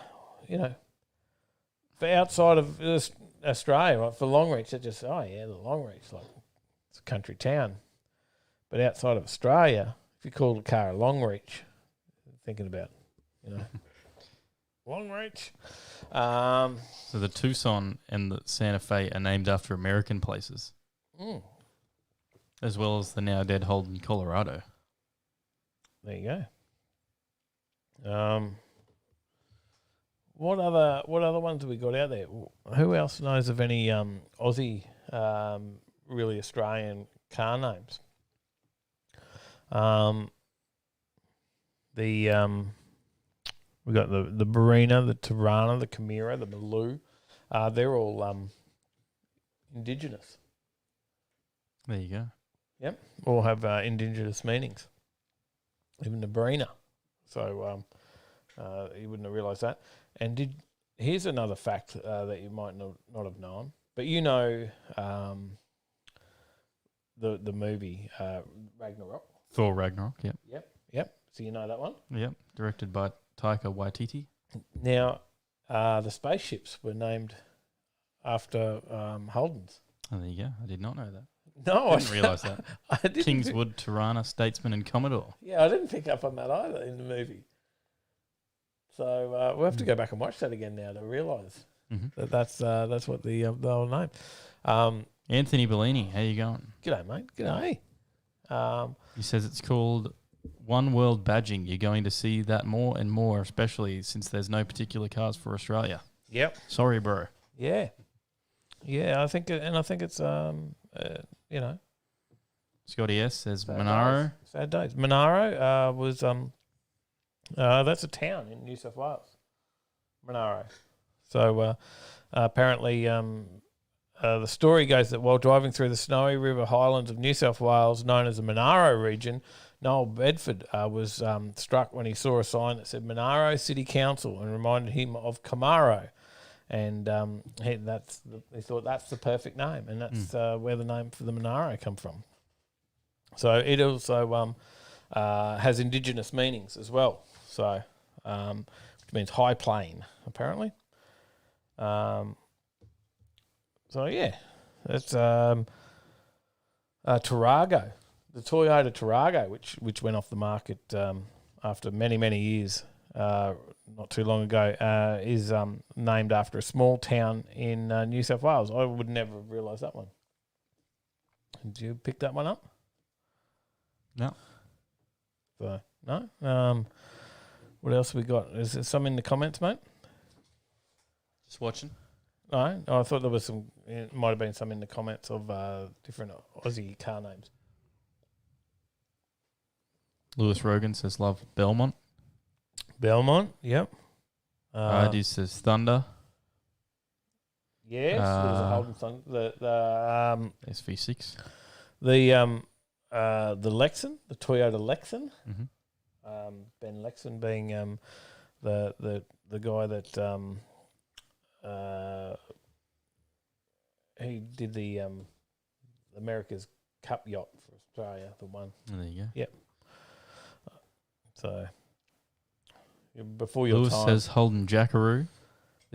for outside of Australia, right, for Long Reach, they just the Long Reach, like it's a country town. But outside of Australia, if you call the car a Long Reach, thinking about, Long Reach. So the Tucson and the Santa Fe are named after American places, as well as the now dead Holden, Colorado. There you go. What other ones have we got out there? Who else knows of any Aussie, really Australian car names? We got the Barina, the Tirana, the Camira, the Maloo. They're all indigenous. There you go. Yep, all have indigenous meanings. Even the Barina. So you wouldn't have realised that. And here's another fact that you might not have known, but the movie Ragnarok. Thor Ragnarok, yep. Yep. So you know that one. Yep, directed by Taika Waititi. Now, the spaceships were named after Holden's. Oh, there you go. I did not know that. No, I didn't realise that. I didn't. Kingswood, Tirana, Statesman, and Commodore. Yeah, I didn't pick up on that either in the movie. So we'll have to go back and watch that again now to realise that that's what the old name. Anthony Bellini, how you going? G'day, mate. G'day. He says it's called One World Badging. You're going to see that more and more, especially since there's no particular cars for Australia. Yep. Sorry, bro. Yeah. I think it's Scotty S says Sad Monaro. Sad days. Monaro was that's a town in New South Wales. Monaro. So apparently the story goes that while driving through the snowy river highlands of New South Wales, known as the Monaro region, Noel Bedford was struck when he saw a sign that said Monaro City Council and reminded him of Camaro. And he thought that's the perfect name, and that's where the name for the Monaro come from. So it also has indigenous meanings as well. So which means high plain, apparently. So yeah, that's Tarago, the Toyota Tarago, which went off the market after many years. Not too long ago, is named after a small town in New South Wales. I would never have realised that one. Did you pick that one up? No. So, no? What else have we got? Is there some in the comments, mate? Just watching. No, I thought there was some. It might have been some in the comments of different Aussie car names. Lewis Rogan says love Belmont. Belmont, yep. Ardy says Thunder. Yes, there's a Holden Thunder. The SV6. the Lexan, the Toyota Lexan. Mm-hmm. Ben Lexan being the guy that he did the America's Cup yacht for Australia, the one. Oh, there you go. Yep. So before your Lewis time, says Holden Jackaroo.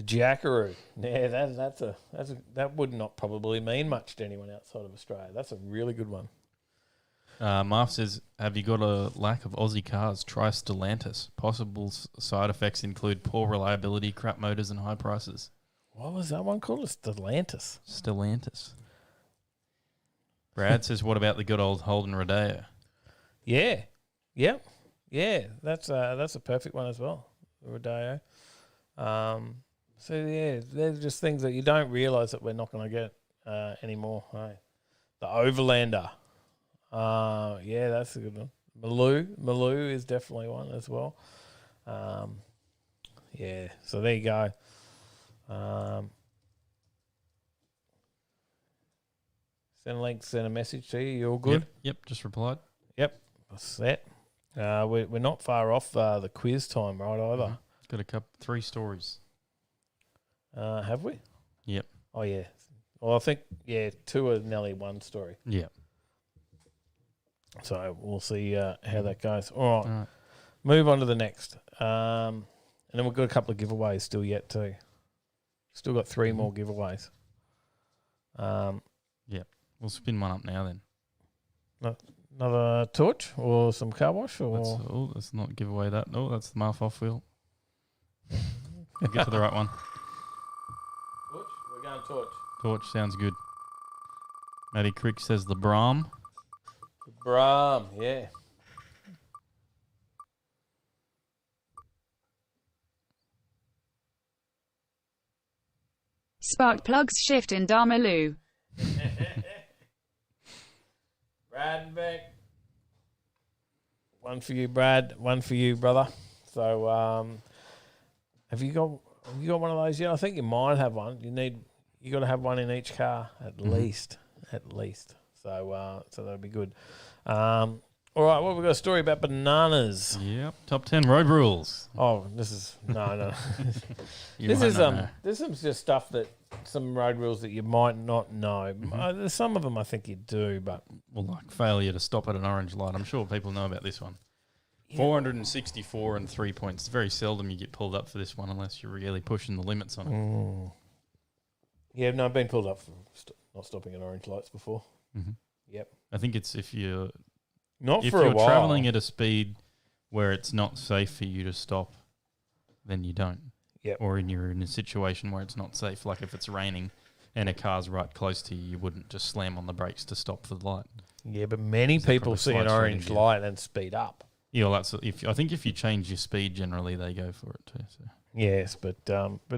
the Jackaroo. Yeah, that would not probably mean much to anyone outside of Australia. That's a really good one. Marv says, have you got a lack of Aussie cars? Try Stellantis. Possible side effects include poor reliability, crap motors, and high prices. What was that one called? Stellantis. Stellantis. Brad says, what about the good old Holden Rodeo? Yeah. Yep. Yeah. That's a perfect one as well. The Rodeo. So yeah, they're just things that you don't realise that we're not going to get anymore. Hey. The Overlander. Yeah, that's a good one. Maloo is definitely one as well. Yeah, so there you go. Send a link, send a message to you. You all good? Yep, just replied. Yep, set. We're not far off the quiz time, right? Either. Got 3 stories. Have we? Yep. Oh yeah. Well, I think 2 are nearly one story. Yep. So we'll see how that goes. All right. All right. Move on to the next. And then we've got a couple of giveaways still yet too. Still got 3 more giveaways. Yep. We'll spin one up now then. Another torch or some car wash or Let's not give away that. No, that's the Marth off wheel. We'll get to the right one. torch? We're going torch. Torch sounds good. Matty Crick says the Brahm. Brahm, yeah. Spark plugs shift in Darmaloo. Brad and Beck. One for you, Brad. One for you, brother. So, have you got one of those yet? I think you might have one. You got to have one in each car at least. So, that'll be good. All right. Well, we've got a story about bananas. Yep. Top 10 road rules. Oh, this is no. You This might is not know. this is just stuff that some road rules that you might not know. There's some of them I think you do, but Well, like failure to stop at an orange light. I'm sure people know about this one. 464 and 3 points. Very seldom you get pulled up for this one unless you're really pushing the limits on it. yeah, no, I've been pulled up for not stopping at orange lights before. Mhm. Yep, I think it's if you're not for a while. traveling at a speed where it's not safe for you to stop, then you don't. Yep. Or you're in a situation where it's not safe, like if it's raining and a car's right close to you, you wouldn't just slam on the brakes to stop for the light. Yeah, but many Except people for see an slight orange shooting, yeah. light and speed up. Yeah, well, that's I think if you change your speed, generally they go for it too. So. Yes, but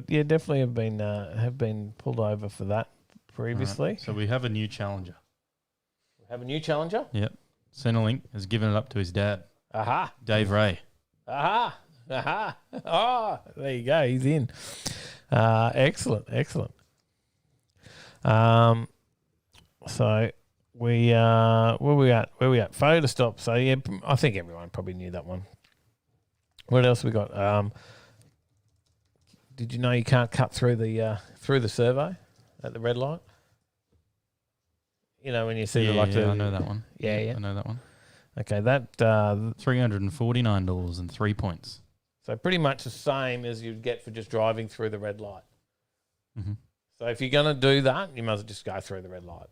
yeah, definitely have been pulled over for that previously. Right. So we have a new challenger. We have a new challenger. Yep. Centrelink has given it up to his dad, Aha! Dave Ray. Aha! Aha! Oh, there you go. He's in. Excellent. So we where we at? Photo stop. So yeah, I think everyone probably knew that one. What else we got? Did you know you can't cut through the servo at the red light? You know when you see I know that one. Yeah. I know that one. Okay, that $349 and 3 points. so pretty much the same as you'd get for just driving through the red light. Mm-hmm. So if you're going to do that, you might as well just go through the red light.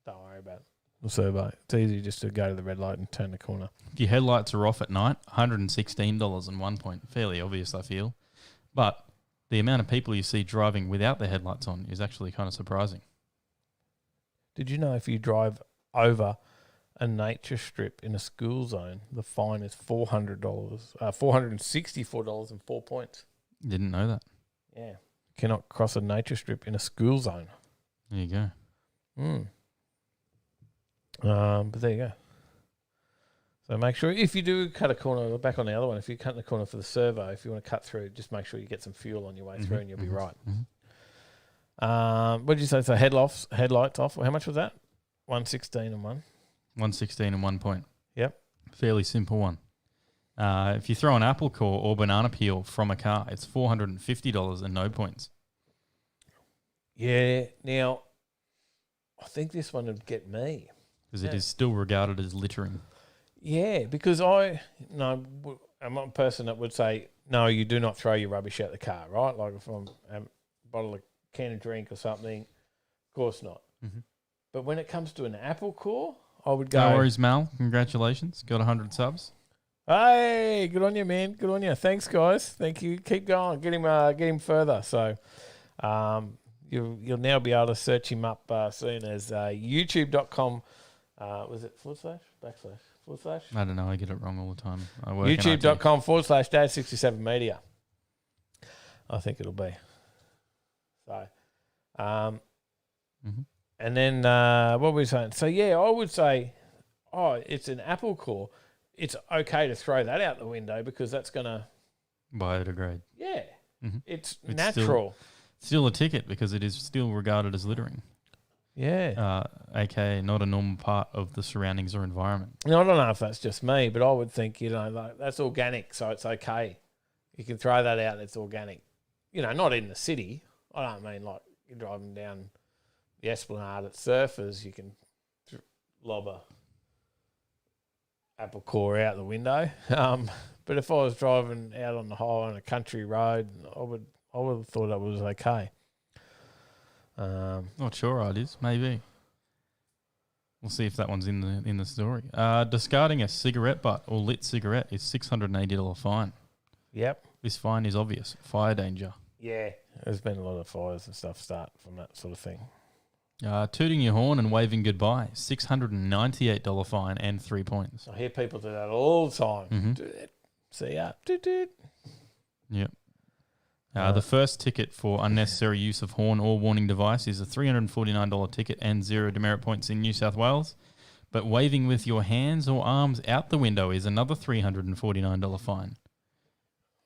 Don't worry about the servo. It's easy just to go to the red light and turn the corner. If your headlights are off at night, $116 and 1 point. Fairly obvious, I feel. But the amount of people you see driving without their headlights on is actually kind of surprising. Did you know if you drive over a nature strip in a school zone, the fine is $464 and 4 points? Didn't know that. Yeah. cannot cross a nature strip in a school zone. There you go. But there you go. So make sure if you do cut a corner, back on the other one, if you cut the corner for the servo, if you want to cut through, just make sure you get some fuel on your way through and you'll be right. What did you say? So headlights off. How much was that? 116 and 116 and 1 point. Yep. Fairly simple one. If you throw an apple core or banana peel from a car, it's $450 and no points. Yeah. Now, I think this one would get me. Because it is still regarded as littering. Yeah, because I'm a person that would say, no, you do not throw your rubbish out the car, right? Like if I'm a bottle of can of drink or something, of course not. But when it comes to an apple core, I would go. No worries, Mal. Congratulations. Got 100 subs. Hey, good on you, man. Good on you. Thanks, guys. Thank you. Keep going. Get him further. So you'll now be able to search him up soon as youtube.com. Was it // // I don't know. I get it wrong all the time. youtube.com/dad67 media. I think it'll be. So, and then what were we saying? So, yeah, I would say, it's an apple core. It's okay to throw that out the window because that's going to... Biodegrade. Yeah. It's It's natural. Still a ticket because it is still regarded as littering. Yeah. AKA not a normal part of the surroundings or environment. Now, I don't know if that's just me, but I would think, like that's organic, so it's okay. You can throw that out and it's organic. Not in the city. I don't mean like you're driving down the Esplanade at Surfers, you can lob a apple core out the window. But if I was driving out on the highway on a country road, I would have thought that was okay. Not sure it is. Maybe. We'll see if that one's in the story. Discarding a cigarette butt or lit cigarette is $680 fine. Yep. This fine is obvious. Fire danger. Yeah. There's been a lot of fires and stuff start from that sort of thing. Tooting your horn and waving goodbye, $698 fine and 3 points. I hear people do that all the time. Do that. See ya. Doot. Yep. The first ticket for unnecessary use of horn or warning device is a $349 ticket and 0 demerit points in New South Wales. But waving with your hands or arms out the window is another $349 fine.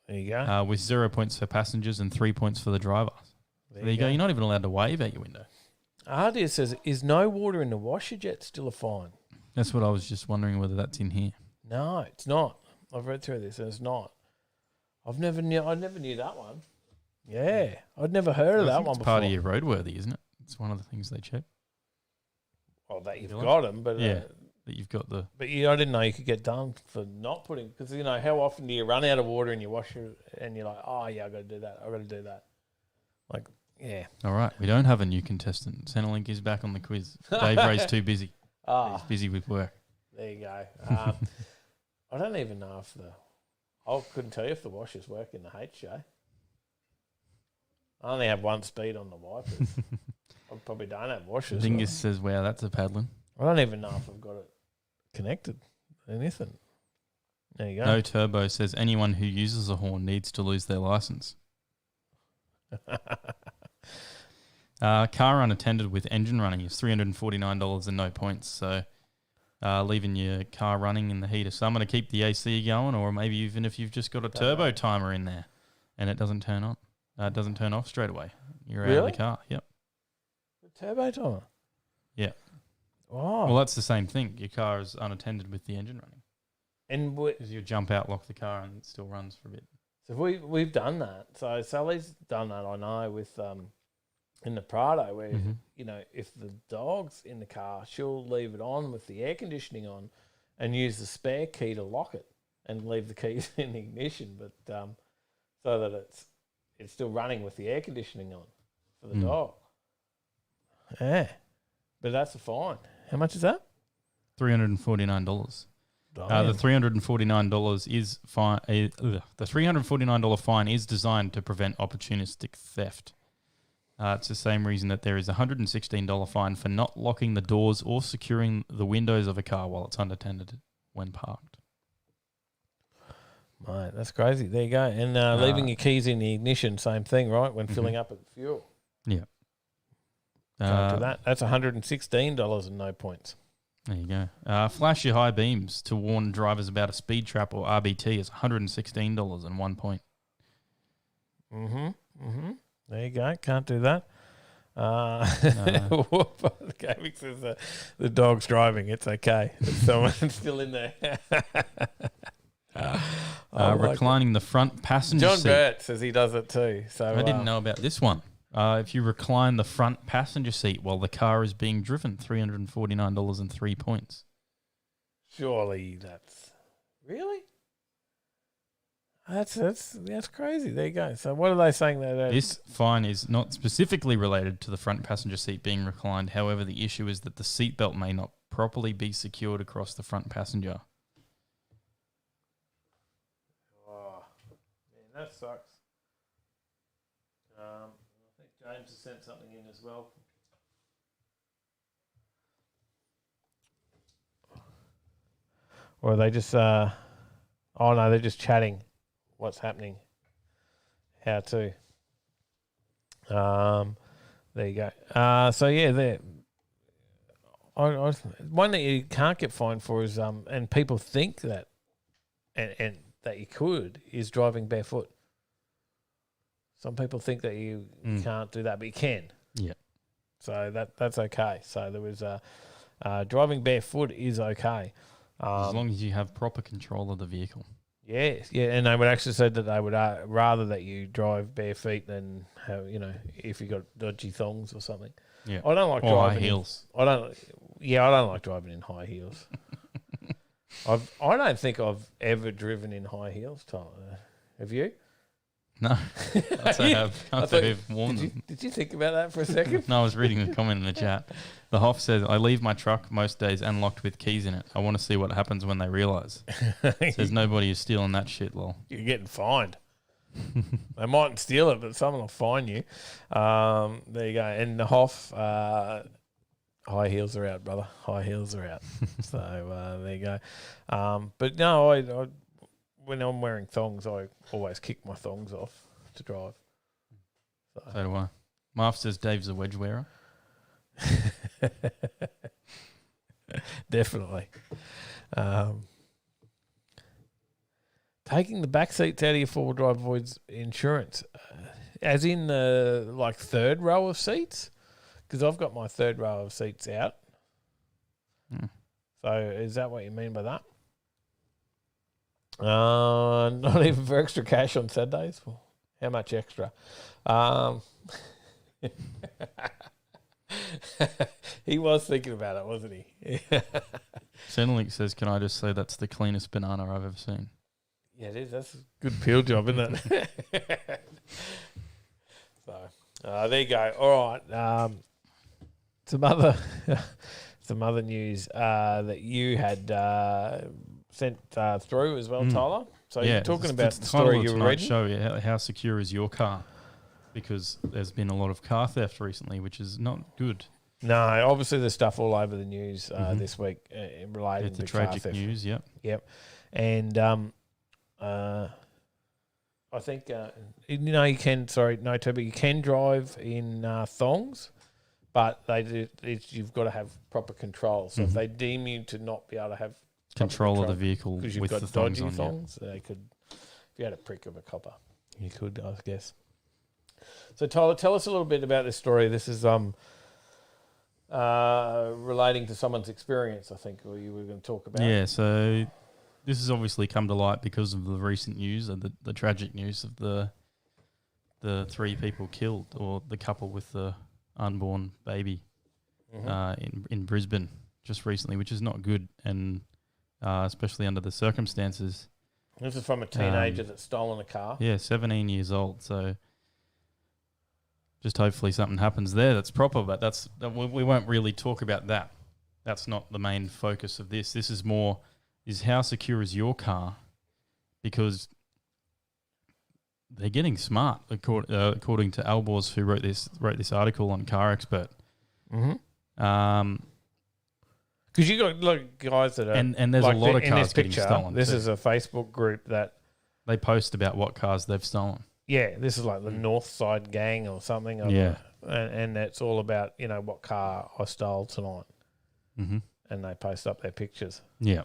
There you go. With 0 points for passengers and 3 points for the driver. There you go. You're not even allowed to wave out your window. Ardia says, is no water in the washer jet still a fine? That's what I was just wondering whether that's in here. No, it's not. I've read through this and it's not. I never knew that one. Yeah, I'd never heard of that one before. It's part of your roadworthy, isn't it? It's one of the things they check. Well, that you've got them, but that you've got the. But I didn't know you could get done for not putting, because how often do you run out of water in your washer and you're like, oh yeah, I got to do that. Like, yeah. All right, we don't have a new contestant. Centrelink is back on the quiz. Dave Ray's too busy. He's busy with work. There you go. I don't even know if I couldn't tell you if the washers work in the HJ. I only have one speed on the wipers. I probably don't have washers. Dingus says, wow, that's a paddling. I don't even know if I've got it connected. Anything. There you go. No Turbo says, anyone who uses a horn needs to lose their license. Car unattended with engine running is $349 and no points. So leaving your car running in the heat of summer to keep the AC going, or maybe even if you've just got a turbo timer in there and it doesn't turn on. It doesn't turn off straight away. You're out of the car. Yep. The turbo timer? Yeah. Oh. Well, that's the same thing. Your car is unattended with the engine running. And because you jump out, lock the car, and it still runs for a bit. So we've done that. So Sally's done that, I know, with in the Prado, where if the dog's in the car, she'll leave it on with the air conditioning on, and use the spare key to lock it, and leave the keys in the ignition, but so that it's still running with the air conditioning on for the dog. Yeah. But that's a fine. How much is that? $349. The $349 is fine. The $349 fine is designed to prevent opportunistic theft. It's the same reason that there is a $116 fine for not locking the doors or securing the windows of a car while it's unattended when parked. Mate, that's crazy. There you go. And leaving your keys in the ignition, same thing, right? When filling up at the fuel. Yeah. Can't do that. That's $116 and no points. There you go. Flash your high beams to warn drivers about a speed trap or RBT is $116 and 1 point. There you go. Can't do that. Gaming says the dog's driving. It's okay. Someone's still in there. Reclining the front passenger John seat. Burt says he does it too. So I didn't know about this one. If you recline the front passenger seat while the car is being driven, $349 and 3 points. Surely that's really. That's crazy. There you go. So what are they saying there? This fine is not specifically related to the front passenger seat being reclined. However, the issue is that the seatbelt may not properly be secured across the front passenger. Oh, man, that sucks. I think James has sent something in as well. Or are they just? Oh no, they're just chatting. What's happening? How to? There you go. So yeah, there. One that you can't get fined for is and people think that, and that you could is driving barefoot. Some people think that you can't do that, but you can. Yeah. So that's okay. So there was driving barefoot is okay. As long as you have proper control of the vehicle. Yes, yeah, and they would actually say that they would rather that you drive bare feet than have, if you got dodgy thongs or something. Yeah, I don't like or driving high heels. I don't like driving in high heels. I don't think I've ever driven in high heels, Tyler. Have you? No, I have. I've worn them. Did you think about that for a second? No, I was reading the comment in the chat. The Hoff says, I leave my truck most days unlocked with keys in it. I want to see what happens when they realise. Says nobody is stealing that shit, lol. You're getting fined. They mightn't steal it, but someone will fine you. There you go. And the Hoff, high heels are out, brother. High heels are out. So there you go. But no, I when I'm wearing thongs, I always kick my thongs off to drive. So do I. Marv says Dave's a wedge wearer. Definitely. Taking the back seats out of your four-wheel drive avoids insurance, as in the third row of seats, because I've got my third row of seats out. So is that what you mean by that? Not even for extra cash on Saturdays. Well, how much extra? He was thinking about it, wasn't he? Centrelink says, can I just say that's the cleanest banana I've ever seen? Yeah, it is. That's a good peel job, isn't it? So, there you go. All right. Some other news that you had sent through as well, Tyler. So you're talking about the story you were reading. Show you how secure is your car, because there's been a lot of car theft recently, which is not good. No, obviously there's stuff all over the news this week related to tragic car theft. news. Yep. And I think you can. Sorry, no, Toby. You can drive in thongs, but you've got to have proper control. So if they deem you to not be able to have control of the vehicle because you've with got the dodgy thongs on, thongs, they could. If you had a prick of a copper, you could, I guess. So Tyler, tell us a little bit about this story. This is relating to someone's experience, I think, or you were going to talk about. Yeah, so this has obviously come to light because of the recent news, and the tragic news of the 3 people killed, or the couple with the unborn baby in Brisbane just recently, which is not good, and especially under the circumstances. This is from a teenager that's stolen a car. Yeah, 17 years old, so just hopefully something happens there that's proper, but we won't really talk about that. That's not the main focus of this. This is more, is how secure is your car? Because they're getting smart, according to Albors, who wrote this article on Car Expert. Because you got guys that are and there's a lot of cars getting stolen. This is a Facebook group that They post about what cars they've stolen. Yeah, this is like the North Side Gang or something. Yeah. And it's all about, what car I stole tonight. Mm-hmm. And they post up their pictures. Yeah.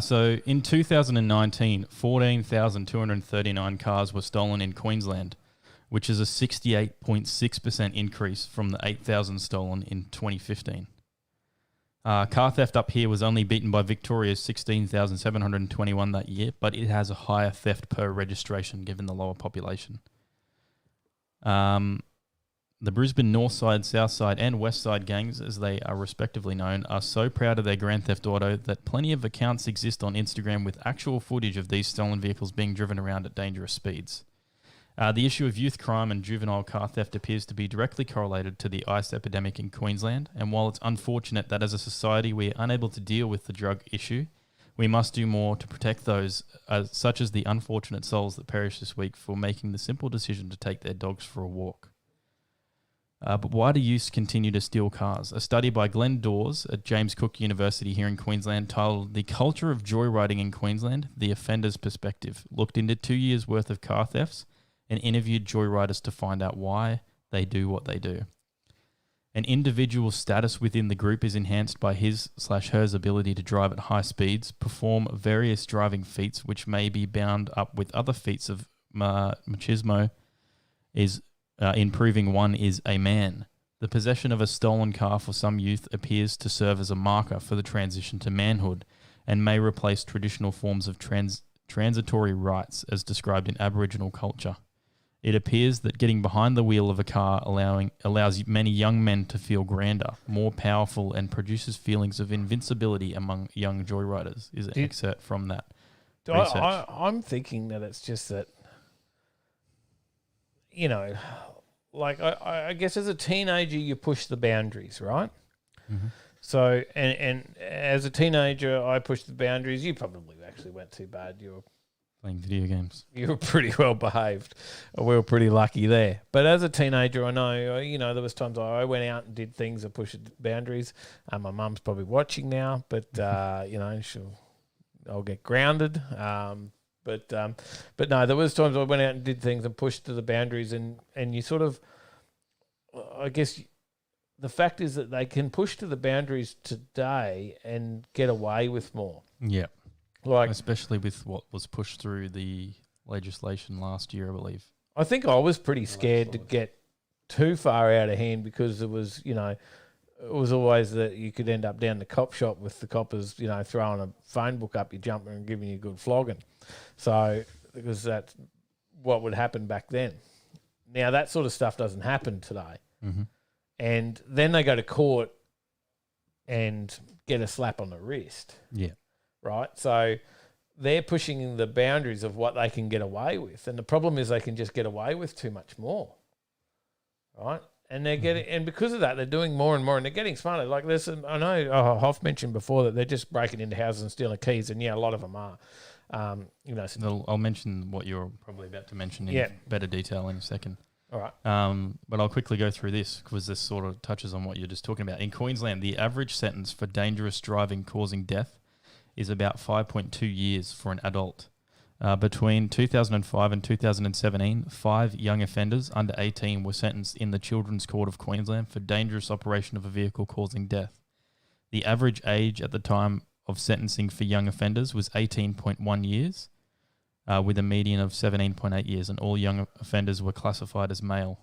So in 2019, 14,239 cars were stolen in Queensland, which is a 68.6% increase from the 8,000 stolen in 2015. Car theft up here was only beaten by Victoria's 16,721 that year, but it has a higher theft per registration given the lower population. The Brisbane North Side, South Side and West Side gangs, as they are respectively known, are so proud of their Grand Theft Auto that plenty of accounts exist on Instagram with actual footage of these stolen vehicles being driven around at dangerous speeds. The issue of youth crime and juvenile car theft appears to be directly correlated to the ICE epidemic in Queensland, and while it's unfortunate that as a society we are unable to deal with the drug issue, we must do more to protect those, such as the unfortunate souls that perished this week for making the simple decision to take their dogs for a walk. But why do youths continue to steal cars? A study by Glenn Dawes at James Cook University here in Queensland titled The Culture of Joyriding in Queensland, The Offender's Perspective, looked into 2 years' worth of car thefts and interviewed joyriders to find out why they do what they do. An individual's status within the group is enhanced by his/hers ability to drive at high speeds, perform various driving feats which may be bound up with other feats of machismo, in proving one is a man. The possession of a stolen car for some youth appears to serve as a marker for the transition to manhood and may replace traditional forms of transitory rights as described in Aboriginal culture. It appears that getting behind the wheel of a car allows many young men to feel grander, more powerful, and produces feelings of invincibility among young joyriders, is an excerpt from that research. I'm thinking that it's just that, like I guess as a teenager you push the boundaries, right? Mm-hmm. So, and as a teenager I pushed the boundaries. You probably actually went too bad. You were Playing video games. You were pretty well behaved. We were pretty lucky there. But as a teenager, I know, there was times I went out and did things that pushed boundaries. My mum's probably watching now, but, I'll get grounded. But no, there was times I went out and did things and pushed to the boundaries and you sort of, I guess the fact is that they can push to the boundaries today and get away with more. Yeah. Like, especially with what was pushed through the legislation last year, I believe. I think I was pretty scared to get too far out of hand because it was, it was always that you could end up down the cop shop with the coppers, throwing a phone book up your jumper and giving you a good flogging. So, because that's what would happen back then. Now, that sort of stuff doesn't happen today. Mm-hmm. And then they go to court and get a slap on the wrist. Yeah. Right? So they're pushing the boundaries of what they can get away with. And the problem is they can just get away with too much more. Right? And they're getting, and because of that, they're doing more and more and they're getting smarter. Like this, I know Hoff mentioned before that they're just breaking into houses and stealing keys. And yeah, a lot of them are. I'll mention what you're probably about to mention in better detail in a second. All right. But I'll quickly go through this because this sort of touches on what you're just talking about. In Queensland, the average sentence for dangerous driving causing death is about 5.2 years for an adult. Between 2005 and 2017, 5 young offenders under 18 were sentenced in the Children's Court of Queensland for dangerous operation of a vehicle causing death. The average age at the time of sentencing for young offenders was 18.1 years, with a median of 17.8 years, and all young offenders were classified as male.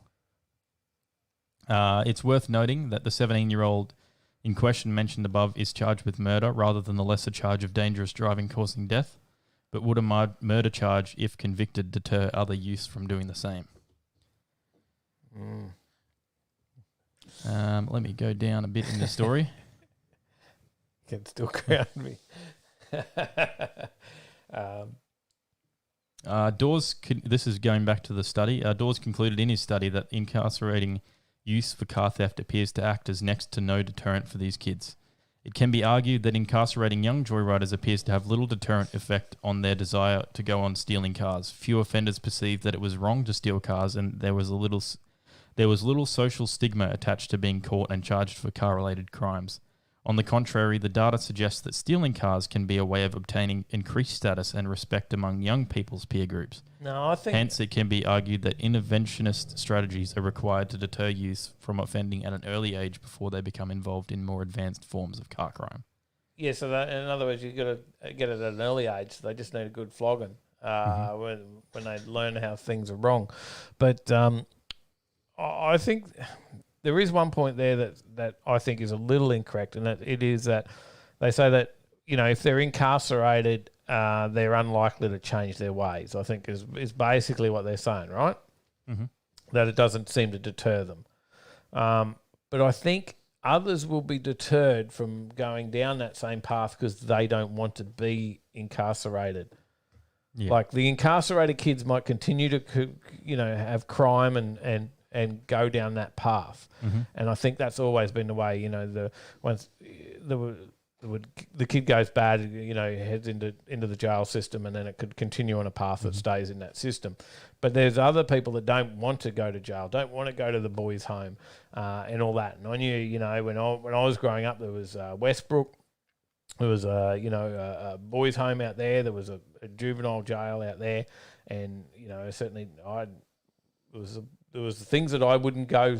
It's worth noting that the 17-year-old in question mentioned above is charged with murder rather than the lesser charge of dangerous driving causing death, but would a murder charge, if convicted, deter other youths from doing the same? Let me go down a bit in the story. Can still ground me. This is going back to the study. Dawes concluded in his study that incarcerating youth for car theft appears to act as next to no deterrent for these kids. It can be argued that incarcerating young joyriders appears to have little deterrent effect on their desire to go on stealing cars. Few offenders perceived that it was wrong to steal cars, and there was little social stigma attached to being caught and charged for car-related crimes. On the contrary, the data suggests that stealing cars can be a way of obtaining increased status and respect among young people's peer groups. No, I think... Hence, it can be argued that interventionist strategies are required to deter youth from offending at an early age before they become involved in more advanced forms of car crime. Yeah, so that, in other words, you've got to get it at an early age. They just need a good flogging when they learn how things are wrong. But I think there is one point there that I think is a little incorrect, and that it is that they say that, you know, if they're incarcerated, they're unlikely to change their ways, I think is basically what they're saying, right? Mm-hmm. That it doesn't seem to deter them. But I think others will be deterred from going down that same path because they don't want to be incarcerated. Yeah. Like the incarcerated kids might continue to, you know, have crime and go down that path. Mm-hmm. And I think that's always been the way, you know, the kid goes bad, you know, heads into the jail system, and then it could continue on a path that stays in that system. But there's other people that don't want to go to jail, don't want to go to the boys' home, and all that. And I knew, you know, when I was growing up, there was Westbrook, there was a boys' home out there, there was a juvenile jail out there, and you know, certainly there was things that I wouldn't go.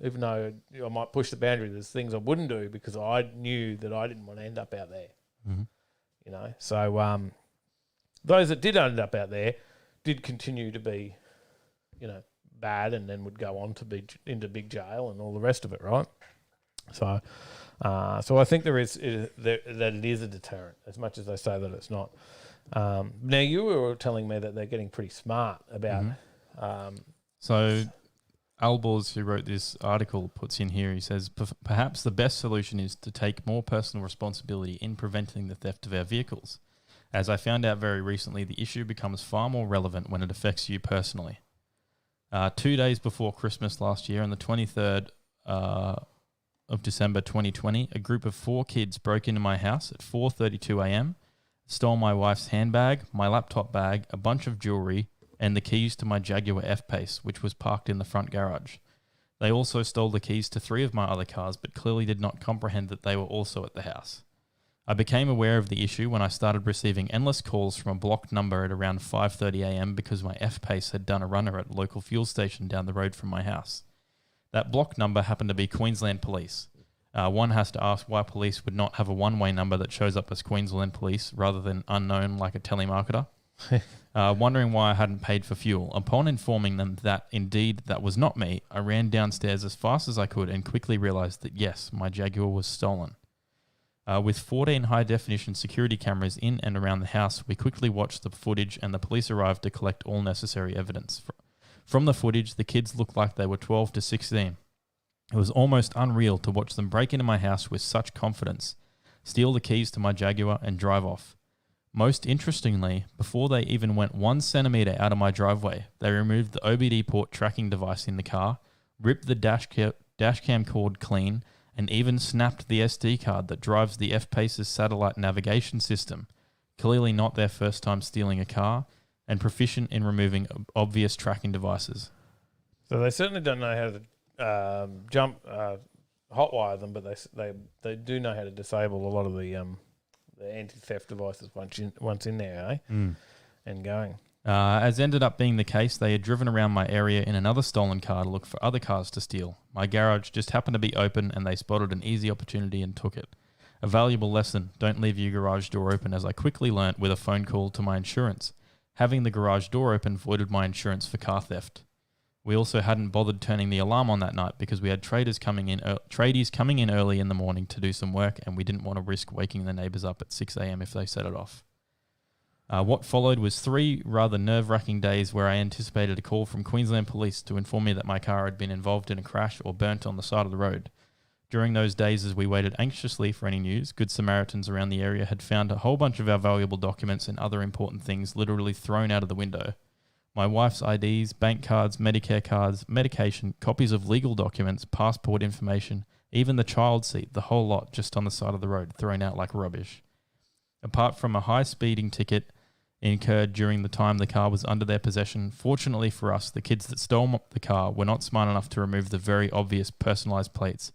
Even though I might push the boundary, there's things I wouldn't do because I knew that I didn't want to end up out there. Mm-hmm. You know, so those that did end up out there did continue to be, you know, bad, and then would go on to be into big jail and all the rest of it, right? So I think that it is a deterrent, as much as they say that it's not. Now you were telling me that they're getting pretty smart about. So Albors, who wrote this article, puts in here, he says, perhaps the best solution is to take more personal responsibility in preventing the theft of our vehicles. As I found out very recently, the issue becomes far more relevant when it affects you personally. 2 days before Christmas last year, on the 23rd of December 2020, a group of 4 kids broke into my house at 4:32 a.m, stole my wife's handbag, my laptop bag, a bunch of jewellery, and the keys to my Jaguar F-Pace, which was parked in the front garage. They also stole the keys to 3 of my other cars, but clearly did not comprehend that they were also at the house. I became aware of the issue when I started receiving endless calls from a blocked number at around 5:30 a.m. because my F-Pace had done a runner at a local fuel station down the road from my house. That blocked number happened to be Queensland Police. One has to ask why police would not have a one-way number that shows up as Queensland Police rather than unknown like a telemarketer. Wondering why I hadn't paid for fuel. Upon informing them that indeed that was not me, I ran downstairs as fast as I could and quickly realised that yes, my Jaguar was stolen. With 14 high-definition security cameras in and around the house, we quickly watched the footage and the police arrived to collect all necessary evidence. From the footage, the kids looked like they were 12 to 16. It was almost unreal to watch them break into my house with such confidence, steal the keys to my Jaguar and drive off. Most interestingly, before they even went 1 centimetre out of my driveway, they removed the OBD port tracking device in the car, ripped the dash cam cord clean, and even snapped the SD card that drives the F-Pace's satellite navigation system. Clearly not their first time stealing a car, and proficient in removing obvious tracking devices. So they certainly don't know how to hotwire them, but they do know how to disable a lot of the anti-theft devices once in there, eh? And going. As ended up being the case, they had driven around my area in another stolen car to look for other cars to steal. My garage just happened to be open and they spotted an easy opportunity and took it. A valuable lesson, don't leave your garage door open, as I quickly learnt with a phone call to my insurance. Having the garage door open voided my insurance for car theft. We also hadn't bothered turning the alarm on that night because we had tradies coming in early in the morning to do some work, and we didn't want to risk waking the neighbours up at 6 a.m. if they set it off. What followed was 3 rather nerve-wracking days where I anticipated a call from Queensland Police to inform me that my car had been involved in a crash or burnt on the side of the road. During those days, as we waited anxiously for any news, Good Samaritans around the area had found a whole bunch of our valuable documents and other important things literally thrown out of the window. My wife's IDs, bank cards, Medicare cards, medication, copies of legal documents, passport information, even the child seat, the whole lot just on the side of the road, thrown out like rubbish. Apart from a high speeding ticket incurred during the time the car was under their possession, fortunately for us, the kids that stole the car were not smart enough to remove the very obvious personalised plates.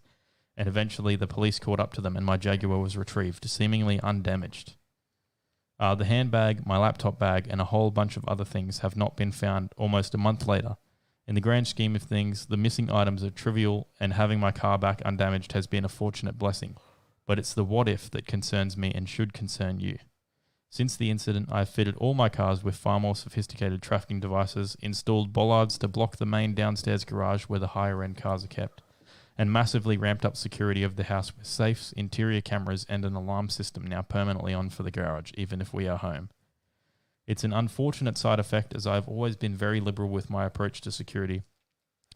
and eventually the police caught up to them and my Jaguar was retrieved, seemingly undamaged. The handbag, my laptop bag, and a whole bunch of other things have not been found almost a month later. In the grand scheme of things, the missing items are trivial, and having my car back undamaged has been a fortunate blessing. But it's the what if that concerns me and should concern you. Since the incident, I've fitted all my cars with far more sophisticated tracking devices, installed bollards to block the main downstairs garage where the higher end cars are kept, and massively ramped up security of the house with safes, interior cameras, and an alarm system now permanently on for the garage, even if we are home. It's an unfortunate side effect, as I've always been very liberal with my approach to security,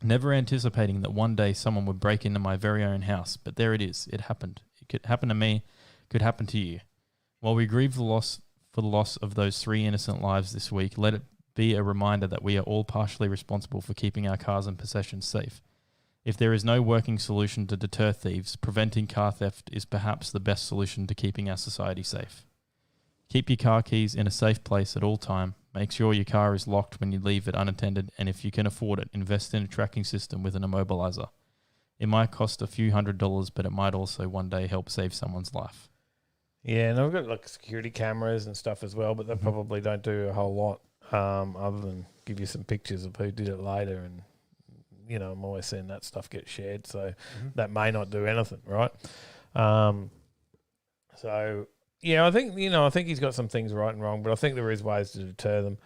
never anticipating that one day someone would break into my very own house. But there it is. It happened. It could happen to me, could happen to you. While we grieve the loss of those 3 innocent lives this week, let it be a reminder that we are all partially responsible for keeping our cars and possessions safe. If there is no working solution to deter thieves, preventing car theft is perhaps the best solution to keeping our society safe. Keep your car keys in a safe place at all time. Make sure your car is locked when you leave it unattended, and if you can afford it, invest in a tracking system with an immobilizer. It might cost a few $100s, but it might also one day help save someone's life. Yeah, and I've got like security cameras and stuff as well, but they probably don't do a whole lot other than give you some pictures of who did it later. And, you know, I'm always seeing that stuff get shared, so that may not do anything, right? So, yeah, I think he's got some things right and wrong, but I think there is ways to deter them.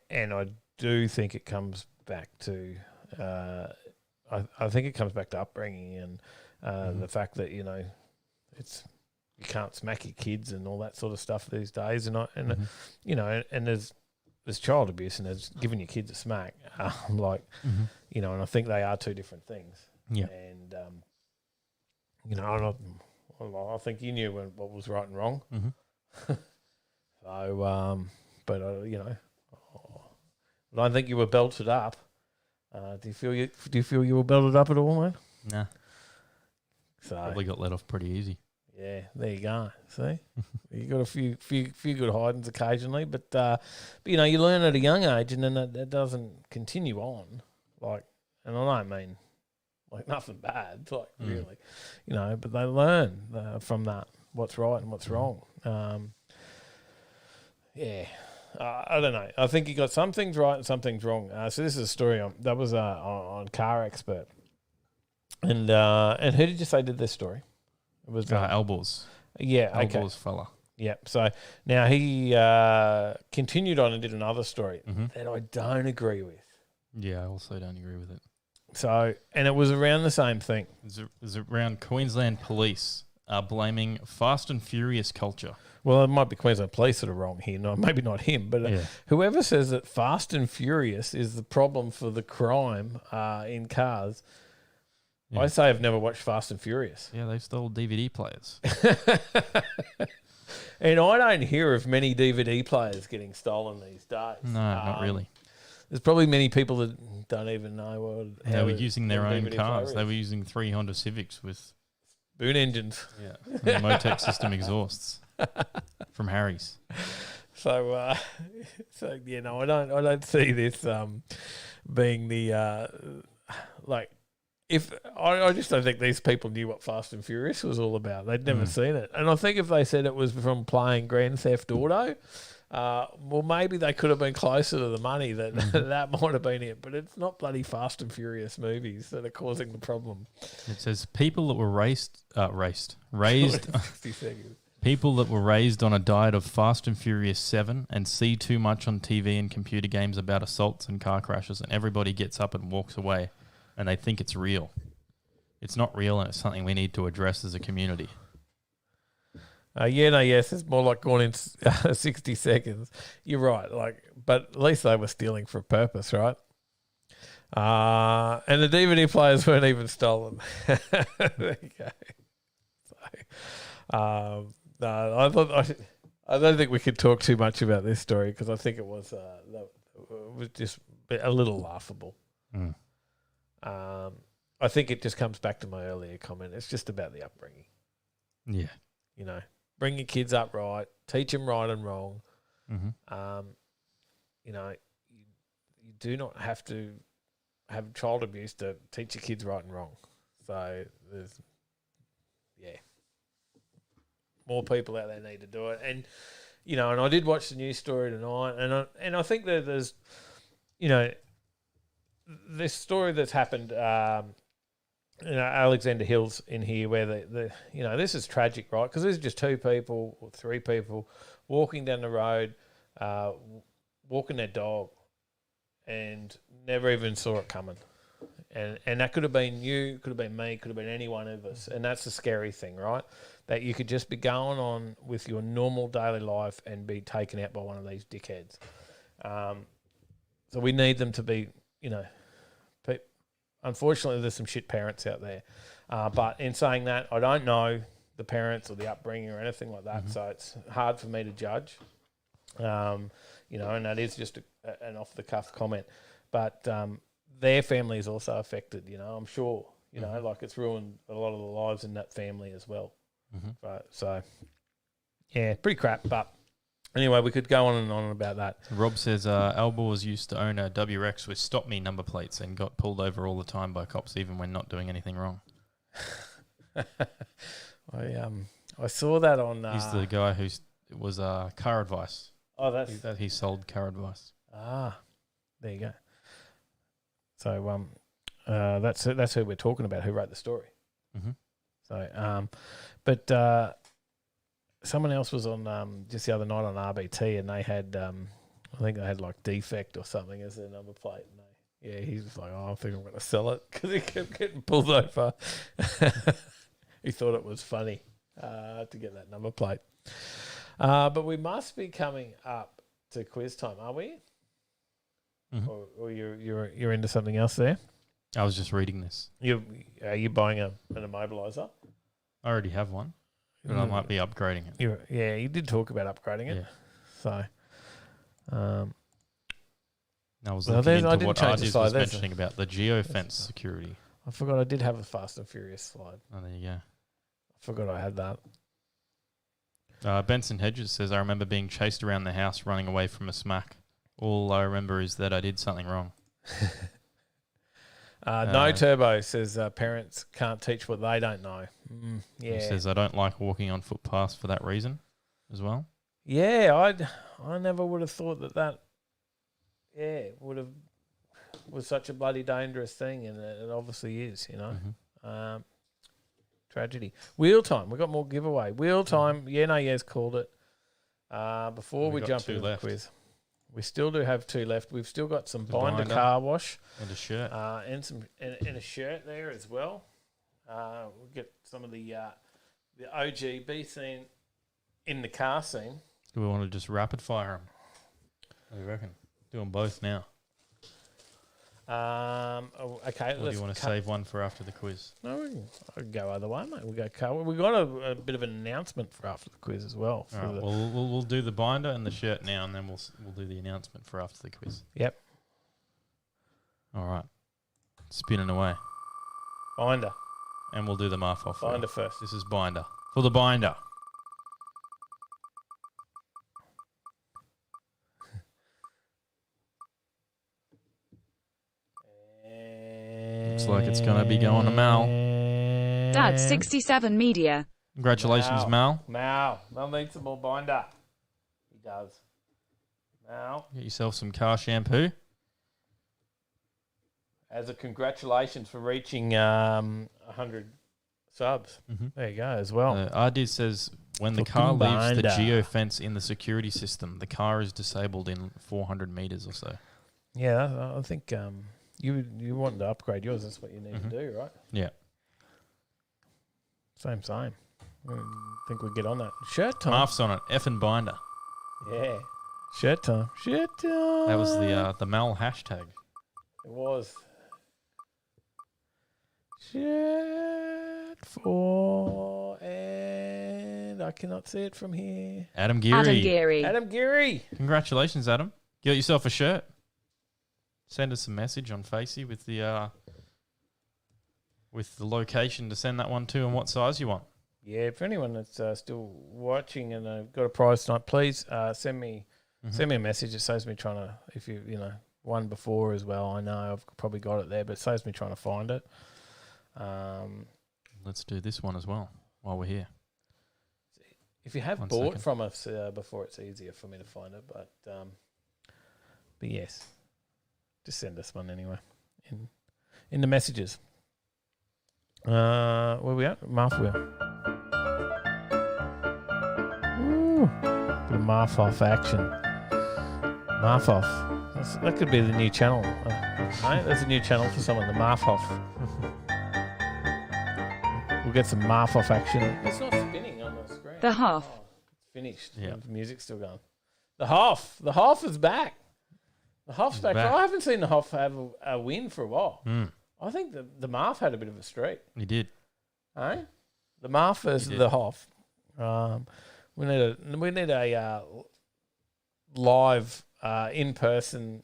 And I do think it comes back to, I think it comes back to upbringing and the fact that, you know, you can't smack your kids and all that sort of stuff these days, you know, and there's child abuse and there's giving your kids a smack, you know, and I think they are two different things. Yeah, and you know, I think you knew what was right and wrong. So, but you know, I don't think you were belted up. Do you feel you were belted up at all, man? Nah. So Probably got let off pretty easy. yeah, there you go. See, you got a few good hidings occasionally, but you know, you learn at a young age, and then that doesn't continue on. Like, and I don't mean like nothing bad, like really, you know, but they learn from that what's right and what's wrong. Yeah. I don't know. I think you got some things right and some things wrong. So this is a story that was on Car Expert, and who did you say did this story? It was Elbows. Yeah, okay. Elbows fella. Yeah. So now he continued on and did another story that I don't agree with. Yeah, I also don't agree with it. So, and it was around the same thing. It was around Queensland police blaming Fast and Furious culture. Well, it might be Queensland Police that are wrong here. No, maybe not him, but whoever says that Fast and Furious is the problem for the crime in cars, I say I've never watched Fast and Furious. Yeah, they stole DVD players. And I don't hear of many DVD players getting stolen these days. No, not really. There's probably many people that don't even know how they were using their own DVD cars. player They were using 3 Honda Civics with boot engines. Yeah, and Motec system exhausts from Harry's. So, you know, I don't see this being the like. If I just don't think these people knew what Fast and Furious was all about. They'd never seen it, and I think if they said it was from playing Grand Theft Auto, well, maybe they could have been closer to the money. That might have been it, but it's not bloody Fast and Furious movies that are causing the problem. It says people that were raised. 60 seconds. People that were raised on a diet of Fast and Furious 7 and see too much on TV and computer games about assaults and car crashes, and everybody gets up and walks away, and they think it's real. It's not real, and it's something we need to address as a community. Yes, it's more like going in 60 seconds. You're right, but at least they were stealing for a purpose, right? And the DVD players weren't even stolen. There you go. So, no, I don't think we could talk too much about this story because I think it was just a little laughable. I think it just comes back to my earlier comment. It's just about the upbringing. Yeah. You know, bring your kids up right, teach them right and wrong. You know, you do not have to have child abuse to teach your kids right and wrong. So there's, more people out there need to do it. And, and I did watch the news story tonight, and I think that there's, this story that's happened, Alexander Hills in here, where this is tragic, right? Because there's just 2 people or 3 people walking down the road, walking their dog, and never even saw it coming. And that could have been you, could have been me, could have been any one of us. And that's the scary thing, right? That you could just be going on with your normal daily life and be taken out by one of these dickheads. So we need them to be, unfortunately, there's some shit parents out there. But in saying that, I don't know the parents or the upbringing or anything like that. So it's hard for me to judge. And that is just an off-the-cuff comment. But their family is also affected, I'm sure. Like it's ruined a lot of the lives in that family as well. Right, so, yeah, pretty crap. But anyway, we could go on and on about that. Rob says Albors used to own a WRX with stop me number plates and got pulled over all the time by cops, even when not doing anything wrong. I saw that on. He's the guy who was car advice. Oh, that's that he sold car advice. There you go. So that's who we're talking about. Who wrote the story? So but someone else was on just the other night on RBT, and they had I think they had like defect or something as their number plate. And he was like, I think I'm going to sell it because he kept getting pulled over. He thought it was funny to get that number plate. But we must be coming up to quiz time, are we? Or you're into something else there? I was just reading this. Are you buying an immobiliser? I already have one, but I might be upgrading it. You did talk about upgrading it. Yeah. So, I was looking into what Ardiz was There's mentioning about the geofence security. I forgot I did have a Fast and Furious slide. Oh, there you go. I forgot I had that. Benson Hedges says, I remember being chased around the house running away from a smack. All I remember is that I did something wrong. No Turbo says parents can't teach what they don't know. He says, I don't like walking on footpaths for that reason as well. Yeah, I never would have thought that was such a bloody dangerous thing, and it obviously is, Tragedy. Wheel time. We've got more giveaway. Wheel time. Yes called it. Before we jump into the quiz. We still do have 2 left. We've still got some binder car wash. And a shirt. And a shirt there as well. We'll get some of the OGB scene in the car scene. Do we want to just rapid fire them? What do you reckon? Do them both now. Okay. Or do you want to save one for after the quiz? No, I can go either way, mate. We'll go car. We've got a bit of an announcement for after the quiz as well. All right, we'll do the binder and the shirt now, and then we'll do the announcement for after the quiz. Yep. All right. Spinning away. Binder. And we'll do the mark off. Binder first. This is binder. For the binder. Looks like it's going to be going to Mal. Dad 67 Media. Congratulations, Mal. Mal needs some more binder. He does. Mal. Get yourself some car shampoo. As a congratulations for reaching 100 subs. There you go as well. Ardiz says, when the car leaves the geofence in the security system, the car is disabled in 400 metres or so. Yeah, I think you want to upgrade yours. That's what you need to do, right? Yeah. Same. I think we'll get on that. Shirt time. Marf's on it. Effing binder. Yeah. Shirt time. That was the Mal hashtag. It was. Shirt for, and I cannot see it from here. Adam Geary. Adam Geary. Congratulations, Adam. Get yourself a shirt. Send us a message on Facey with the location to send that one to and what size you want. Yeah, for anyone that's still watching and got a prize tonight, please send me a message. It saves me trying to, if you one before as well. I know I've probably got it there, but it saves me trying to find it. Let's do this one as well while we're here. If you have One bought second. from us before, it's easier for me to find it. But yes, just send us one anyway in the messages. Where we at? Marf wheel. Ooh, bit of Marf off action. Marf off. That could be the new channel. Right? There's a new channel for someone. The Marf off. We'll get some Marf off action. It's not spinning on the screen. The half. Oh, it's finished. Yeah. The music's still going. The half. The half is back. The half's back. back. I haven't seen the half have a win for a while. Mm, I think the Marf had a bit of a streak. he did. Eh? The Marf versus He did. the Hoff. We need a live in person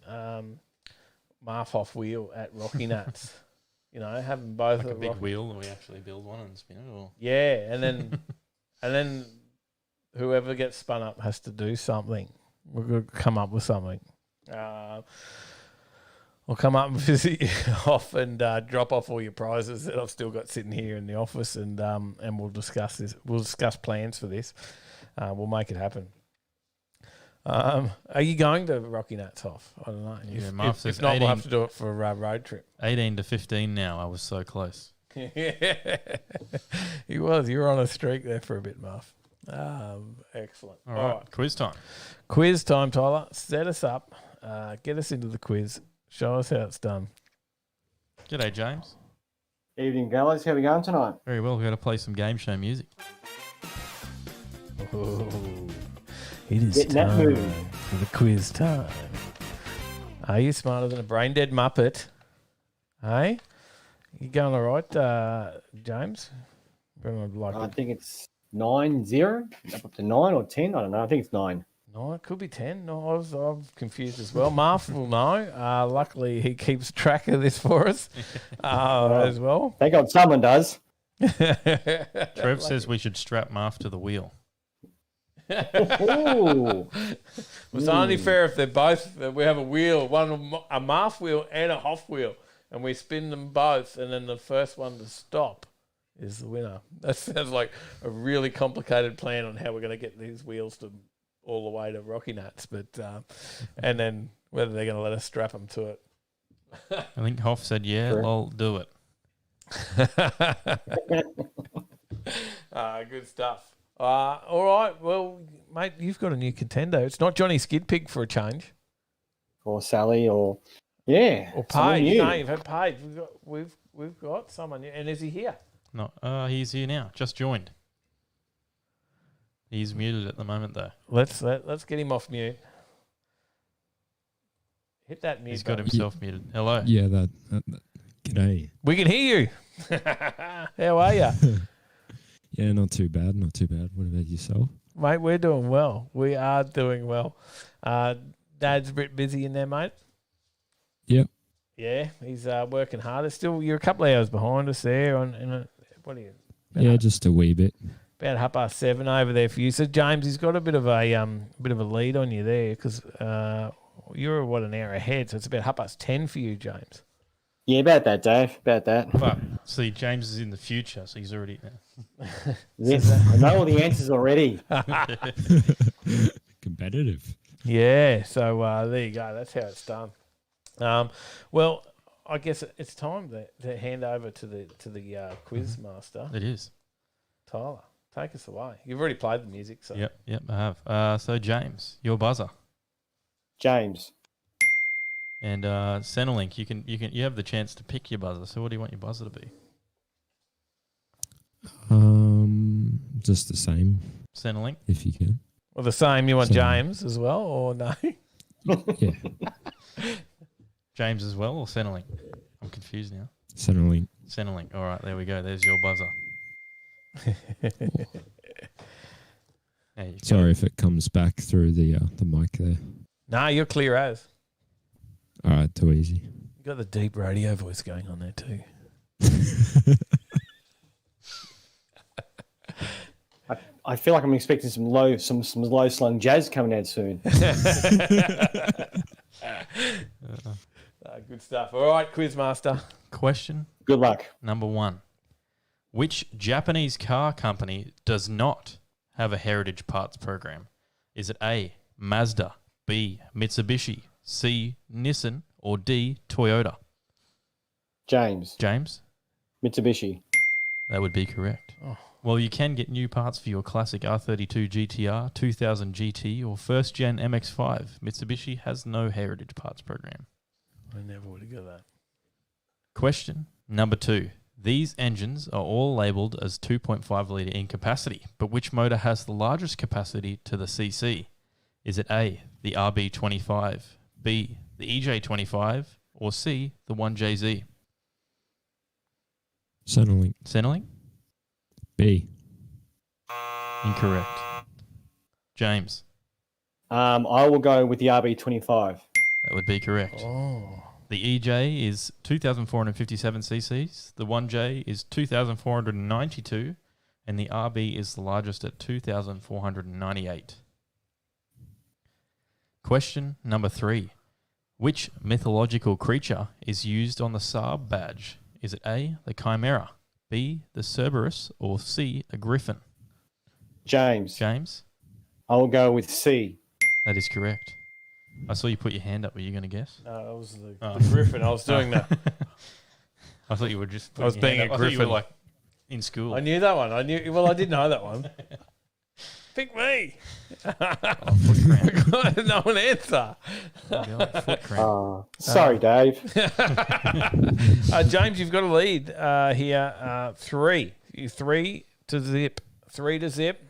Marf Hoff wheel at Rocky Nuts. You know, have them both Like a at big Rocky. wheel that we actually build one and spin it. Or Yeah, and then whoever gets spun up has to do something. We're gonna come up with something. I'll come up and visit you off and drop off all your prizes that I've still got sitting here in the office, and we'll discuss this. We'll discuss plans for this. We'll make it happen. Are you going to Rocky Nuts off? I don't know. Yeah, If, Marf if says not, we'll 18 have to do it for a road trip. 18 to 15 now. I was so close. Yeah, he was. You were on a streak there for a bit, Muff. Excellent. All right, quiz time. Quiz time, Tyler. Set us up. Get us into the quiz. Show us how it's done. G'day, James. Evening, fellas. How we going tonight? Very well. We're going to play some game show music. Oh, it is Getting that time moving. for the quiz time. Are you smarter than a brain dead muppet? Hey, you going all right, James? I think it's 9-0, up to 9 or 10. I don't know. I think it's 9. No, it could be 10. No, I'm confused as well. Marf will know. Luckily, he keeps track of this for us as well. Thank God someone does. Trev says we should strap Marf to the wheel. Ooh. It's only fair if they're both. We have a wheel, a Marf wheel and a Hoff wheel, and we spin them both, and then the first one to stop is the winner. That sounds like a really complicated plan on how we're going to get these wheels to all the way to Rocky Nuts, but and then whether they're going to let us strap them to it. I think Hoff said, yeah, Sure. lol, do it. Good stuff. All right, well, mate, you've got a new contender. It's not Johnny Skid Pig for a change, Or Sally, or yeah, or someone Paige. new. No, you've had Paige. We've got someone new, and is he here? No, he's here now. Just joined. He's muted at the moment, though. Let's get him off mute. Hit that mute. He's got button. himself muted. Hello. Yeah, that g'day. We can hear you. How are you, Yeah, not too bad, not too bad. What about yourself? mate? We're doing well. We are doing well. Dad's a bit busy in there, mate. Yep. Yeah, he's working hard. Still, you're a couple of hours behind us there. What are you? Yeah, just a wee bit. About 7:30 over there for you. So James, he's got a bit of a lead on you there because you're an hour ahead. So it's about 10:30 for you, James. Yeah, about that, Dave. About that. But see, James is in the future, so he's already. Yes, I know all the answers already. Competitive. Yeah. So there you go. That's how it's done. Well, I guess it's time to hand over to the quiz master, It is. Tyler. Take us away. You've already played the music, so Yep, I have. So James, your buzzer. James. And Centrelink, you have the chance to pick your buzzer. So what do you want your buzzer to be? Just the same, Centrelink. if you can. well, the same. You want Same. James as well, or no? Yeah, James as well, or Centrelink? I'm confused now. Centrelink. Centrelink. All right, there we go. There's your buzzer. There you go. Sorry if it comes back through the mic there. No, you're clear as. All right, too easy. You got the deep radio voice going on there too. I feel like I'm expecting some low slung jazz coming out soon. Good stuff. All right, quiz master. Question Good luck. number 1. Which Japanese car company does not have a heritage parts program? Is it A, Mazda, B, Mitsubishi, C, Nissan, or D, Toyota? James. James? Mitsubishi. That would be correct. Oh. Well, you can get new parts for your classic R32 GTR, 2000 GT, or first gen MX-5. Mitsubishi has no heritage parts program. I never would have got that. Question number 2. These engines are all labelled as 2.5 litre in capacity, but which motor has the largest capacity to the CC? Is it A, the RB25, B, the EJ25, or C, the 1JZ? Centrelink. Centrelink? B. Incorrect. James? I will go with the RB25. That would be correct. Oh. The EJ is 2,457 cc's, the 1J is 2,492, and the RB is the largest at 2,498. Question number 3. Which mythological creature is used on the Saab badge? Is it A, the Chimera, B, the Cerberus, or C, a Griffin? James. James? I will go with C. That is correct. I saw you put your hand up. Were you going to guess? No, that was the Griffin. I was doing that. I thought you were just. I was being a I thought you were Griffin. like in school. I knew that one. I knew. Well, I did know that one. Pick me. No one answer. Foot cramp. Sorry, Dave. James, you've got a lead here. 3. 3 to zip. 3 to zip.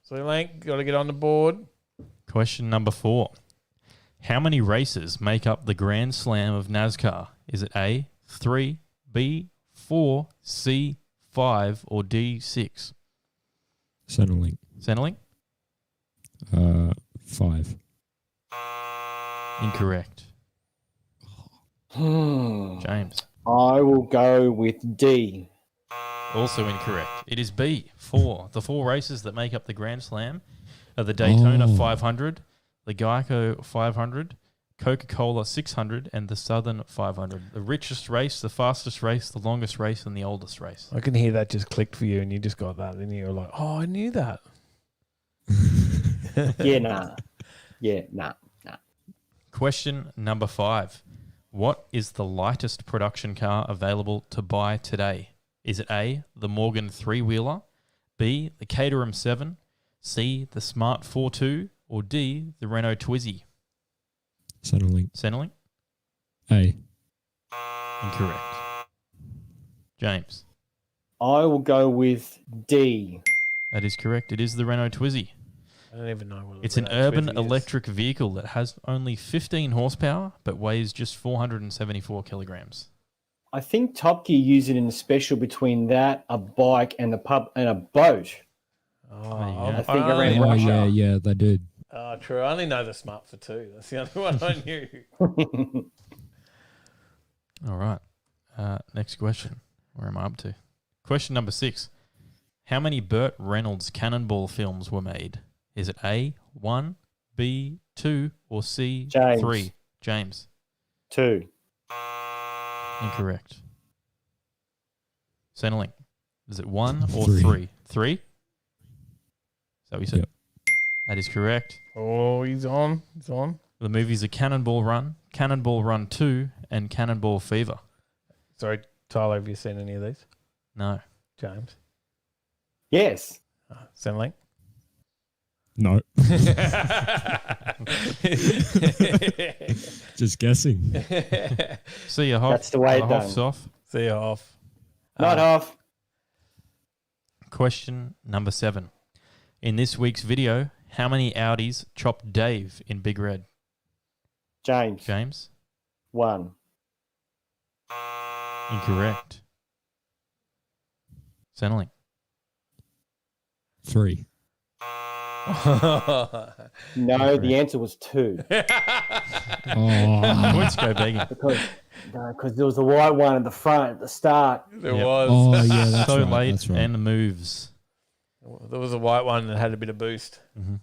So, Lank, got to get on the board. Question number 4. How many races make up the Grand Slam of NASCAR? Is it A, 3, B, 4, C, 5, or D, 6? Centrelink. Centrelink? 5. Incorrect. James? I will go with D. Also incorrect. It is B, 4. The 4 races that make up the Grand Slam are the Daytona 500, the Geico 500, Coca-Cola 600, and the Southern 500. The richest race, the fastest race, the longest race, and the oldest race. I can hear that just clicked for you, and you just got that. And you were like, oh, I knew that. Nah. Question number 5. What is the lightest production car available to buy today? Is it A, the Morgan 3-wheeler, B, the Caterham 7, C, the Smart 4.2, or D, the Renault Twizy? Centrelink. Centrelink? A. Incorrect. James? I will go with D. That is correct. It is the Renault Twizy. I don't even know what It's an urban electric vehicle that has only 15 horsepower but weighs just 474 kilograms. I think Top Gear used it in the special between that, a bike, and a boat. I think around Russia. Yeah, they did. Oh, true. I only know the Smart for 2. That's the only one I knew. All right. Next question. Where am I up to? Question number 6. How many Burt Reynolds Cannonball films were made? Is it A, 1, B, 2, or C, James. 3? James? 2. Incorrect. Centrelink. Is it 1 or 3? 3? 3? Is that what you said? Yep. That is correct. Oh, he's on. He's on. The movies are Cannonball Run, Cannonball Run 2, and Cannonball Fever. Sorry, Tyler, have you seen any of these? No. James? Yes. Centrelink? No. Just guessing. See you, Hoff. That's the way Hoff's done. off. See you off. Not off. Question number 7. In this week's video, how many Audis chopped Dave in Big Red? James. James? 1. Incorrect. Centrelink? 3. No, the answer was 2. Oh. Points go begging. Because there was a white one at the front at the start. There Yep. was. Oh, yeah, that's So right. late That's right. and moves. There was a white one that had a bit of boost. Mm-hmm.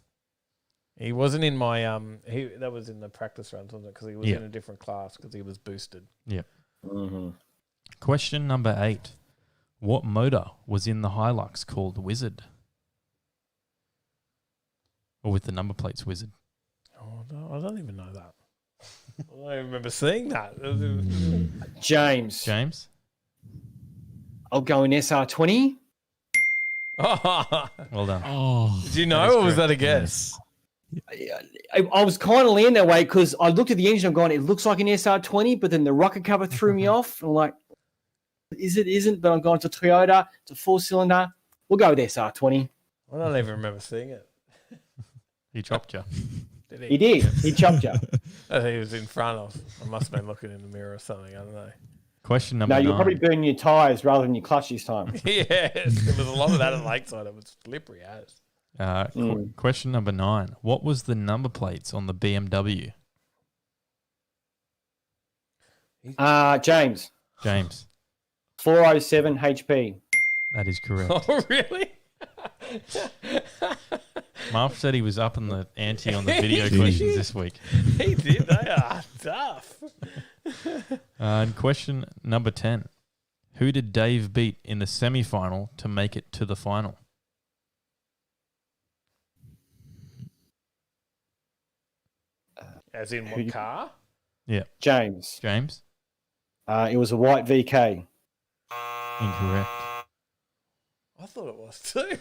He wasn't in my that was in the practice runs, wasn't it? Because he was Yeah. in a different class because he was boosted. Yep. Mm-hmm. Question number 8. What motor was in the Hilux called Wizard? Or with the number plates Wizard? Oh, no, I don't even know that. I don't even remember seeing that. James. James? I'll go in SR20. Well done. Oh, Did you know, or was that a guess? I was kind of leaning that way because I looked at the engine. I'm going, it looks like an SR20, but then the rocket cover threw me off. I'm like, is it? Isn't? But I'm going to Toyota. It's a 4-cylinder. We'll go with SR20. I don't even remember seeing it. He chopped you. Did He did. He chopped you. I think he was in front of. I must have been looking in the mirror or something. I don't know. Question number No, 9. you'll probably burn your tyres rather than your clutch this time. Yes, there was a lot of that at Lakeside. It was slippery as. Question number 9. What was the number plates on the BMW? James. James. 407 HP. That is correct. Oh, really? Marv said he was up in the ante on the video questions this week. He did. They are tough. And question number 10. Who did Dave beat in the semi-final to make it to the final? As in what car? Yeah. James. James? It was a white VK. Incorrect. I thought it was too.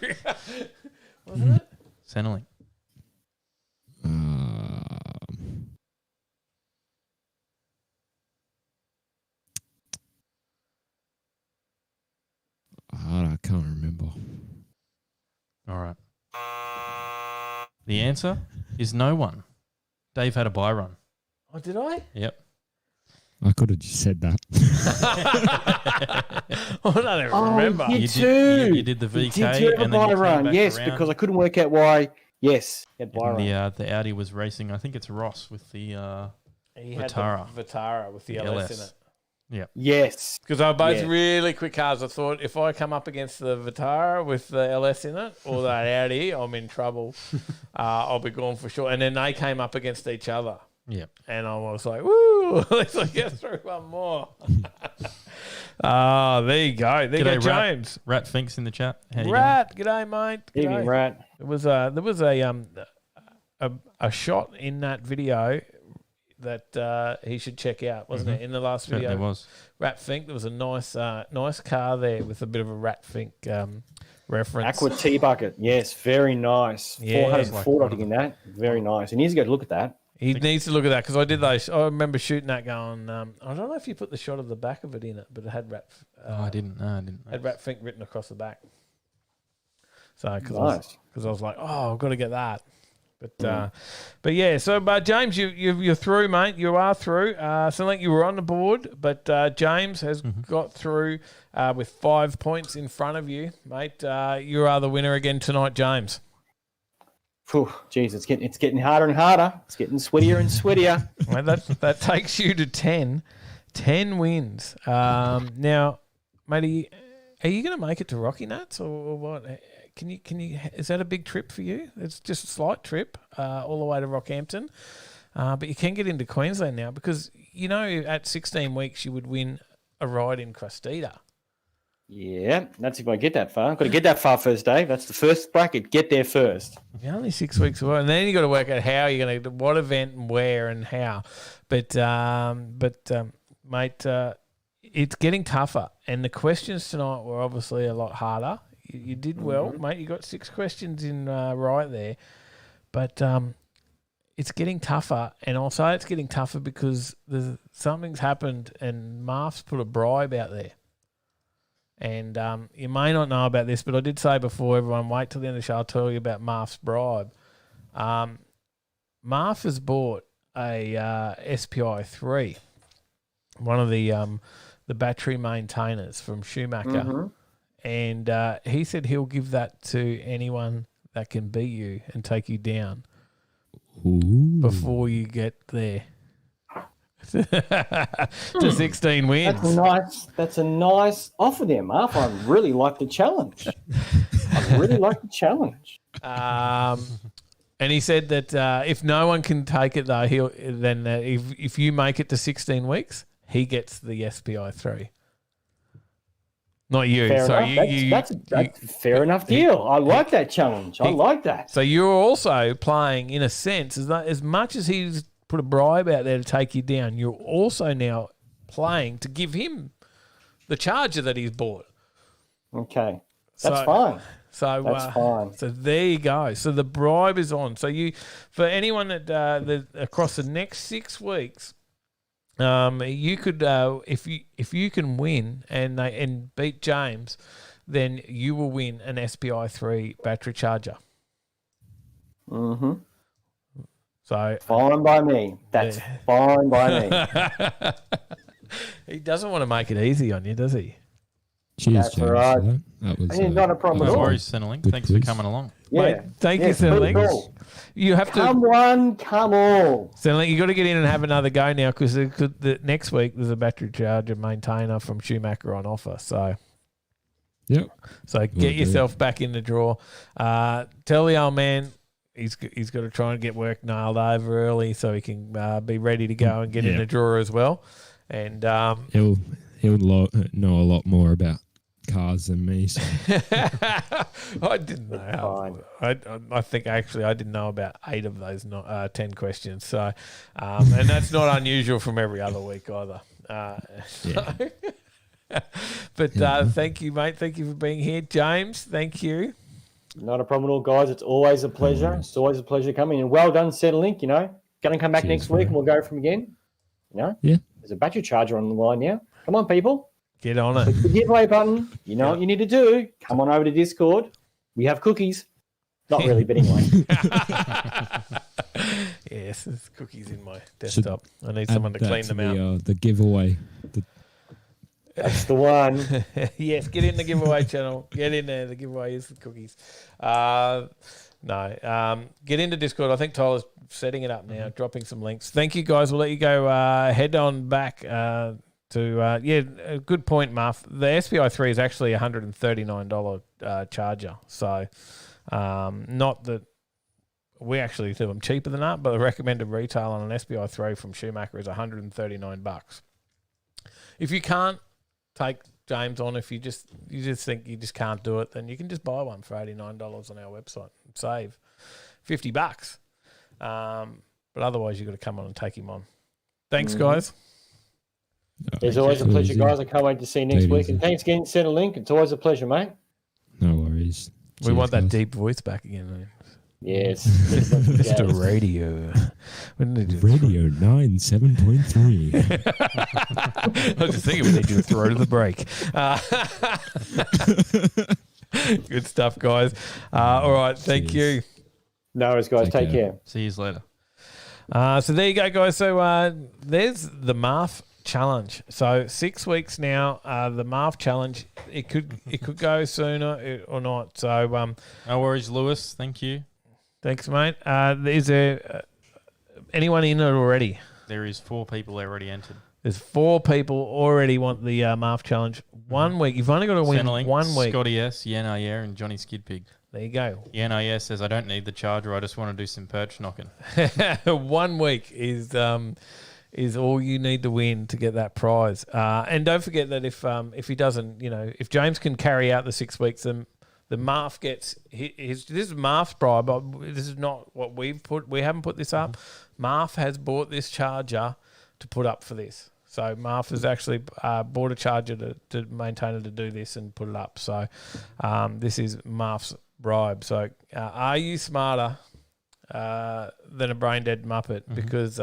Wasn't it? Centrelink. I can't remember. All right. The answer is no one. Dave had a buy run. Oh, did I? Yep. I could have just said that. I don't even remember. He You did did- too. you did the He VK did do have a and then you buy came run. back Yes, around. because I couldn't work out why. Yes, he had buy And run. the Audi was racing. I think it's Ross with the He had Vitara. the Vitara with the LS in it. Yeah. Yes. Because they're both Yeah. really quick cars. I thought if I come up against the Vitara with the LS in it or that Audi, I'm in trouble. I'll be gone for sure. And then they came up against each other. Yeah. And I was like, woo, let's get through one more. There you go. There you go, G'day, Rat. James. Rat Finks in the chat. How you Rat, g'day, mate. Evening, G'day. Rat. There was a shot in that video that he should check out, wasn't it? In the last Certainly video, was. Rat Fink. There was a nice car there with a bit of a Rat Fink reference. Aqua Tea Bucket. Yes, very nice. Yeah. 404, I think, in that. Very nice. He needs to go to look at that. He needs to look at that because I did those. I remember shooting that going. I don't know if you put the shot of the back of it in it, but it had Rat. I didn't. No, I didn't. Had Rat Fink written across the back. So because Nice. I was like, oh, I've got to get that. But yeah. So, James, you're through, mate. You are through. Sounded like you were on the board, but James has got through with 5 points in front of you, mate. You are the winner again tonight, James. Whew, geez, it's getting harder and harder. It's getting sweatier and sweatier. Mate, that takes you to 10 wins. Now, mate, are you going to make it to Rocky Nuts or what? Can you? Is that a big trip for you? It's just a slight trip all the way to Rockhampton, but you can get into Queensland now because at 16 weeks you would win a ride in Crustita. Yeah, that's if I get that far. I've got to get that far first, Dave. That's the first bracket. Get there first. You're only 6 weeks away, and then you got to work out how you're going to, what event and where and how. But mate, it's getting tougher, and the questions tonight were obviously a lot harder. You did well, mate. You got 6 questions in right there, but it's getting tougher, and I'll say it's getting tougher because something's happened, and Marf's put a bribe out there. And you may not know about this, but I did say before, everyone, wait till the end of the show, I'll tell you about Marf's bribe. Marf has bought a SPI 3, one of the battery maintainers from Schumacher. And he said he'll give that to anyone that can beat you and take you down before you get there. To 16 wins. That's a nice offer there, Mark. I really like the challenge. And he said that if no one can take it though, if you make it to 16 weeks, he gets the SPI 3. Not you. Fair So enough. That's a fair enough deal. I like that challenge. I like that. So you're also playing, in a sense, as much as he's put a bribe out there to take you down, you're also now playing to give him the charger that he's bought. Okay. That's fine. So that's fine. So there you go. So the bribe is on. So for anyone that across the next 6 weeks, you could if you can win and beat James, then you will win an SPI 3 battery charger. Mm-hmm. So fine by me. That's fine by me. He doesn't want to make it easy on you, does he? Cheers, That's James. right. That was not a problem at No all. worries, Centrelink. Good Thanks quiz. for coming along. Yeah. Mate, thank you, please Centrelink. do. You have to. Come on, come on. Centrelink, you got to get in and have another go now because the next week there's a battery charger maintainer from Schumacher on offer. So. Yep. So get yourself back in the draw. Tell the old man he's got to try and get work nailed over early so he can be ready to go and get in the draw as well. And he'll know a lot more about cars than me. So. I didn't know. I think actually I didn't know about 8 of those 10 questions. So and that's not unusual from every other week either. But thank you, mate. Thank you for being here, James. Thank you. Not a problem at all, guys. It's always a pleasure. It's always a pleasure coming. And well done, Centrelink. Going to come back next week and we'll go from again. Yeah. There's a battery charger on the line now. Come on, people. Get on it. Click the giveaway button. You know what you need to do. Come on over to Discord. We have cookies. Not really, but anyway. Yes, there's cookies in my desktop. I need someone to clean them out. The giveaway. That's the one. Yes, get in the giveaway channel. Get in there. The giveaway is the cookies. Get into Discord. I think Tyler's setting it up now, dropping some links. Thank you, guys. We'll let you go. Head on back a good point, Muff. The SPI 3 is actually a $139 charger. So not that we actually do them cheaper than that, but the recommended retail on an SPI 3 from Schumacher is $139. If you can't take James on, if you just think you just can't do it, then you can just buy one for $89 on our website and save $50. But otherwise, you've got to come on and take him on. Thanks, guys. It's always a pleasure, guys. I can't wait to see you next week. And thanks again, Centrelink. It's always a pleasure, mate. No worries. We want that deep voice back again, man. Yes. Mr. Radio. Radio 97.3. I was just thinking we need to throw to the break. Good stuff, guys. All right. Thank you. No worries, guys. Take care. See you later. So there you go, guys. So there's the Marf Challenge. So 6 weeks now. The Marf Challenge. It could go sooner or not. So no worries, Lewis. Thank you. Thanks, mate. Is there anyone in it already? There is 4 people already entered. There's 4 people already want the Marf Challenge. 1 week. You've only got to win Centrelink, 1 week. Scotty S, Yen Ayer, and Johnny Skidpig. There you go. Yen Ayer says, I don't need the charger. I just want to do some perch knocking. 1 week is all you need to win to get that prize. And don't forget that if he doesn't, if James can carry out the 6 weeks, then the Marf gets his. This is Marf's bribe. This is not what we've put. We haven't put this up. Marf has bought this charger to put up for this. So Marf has actually bought a charger to maintain it to do this and put it up. So this is Marf's bribe. So are you smarter than a brain dead Muppet? Because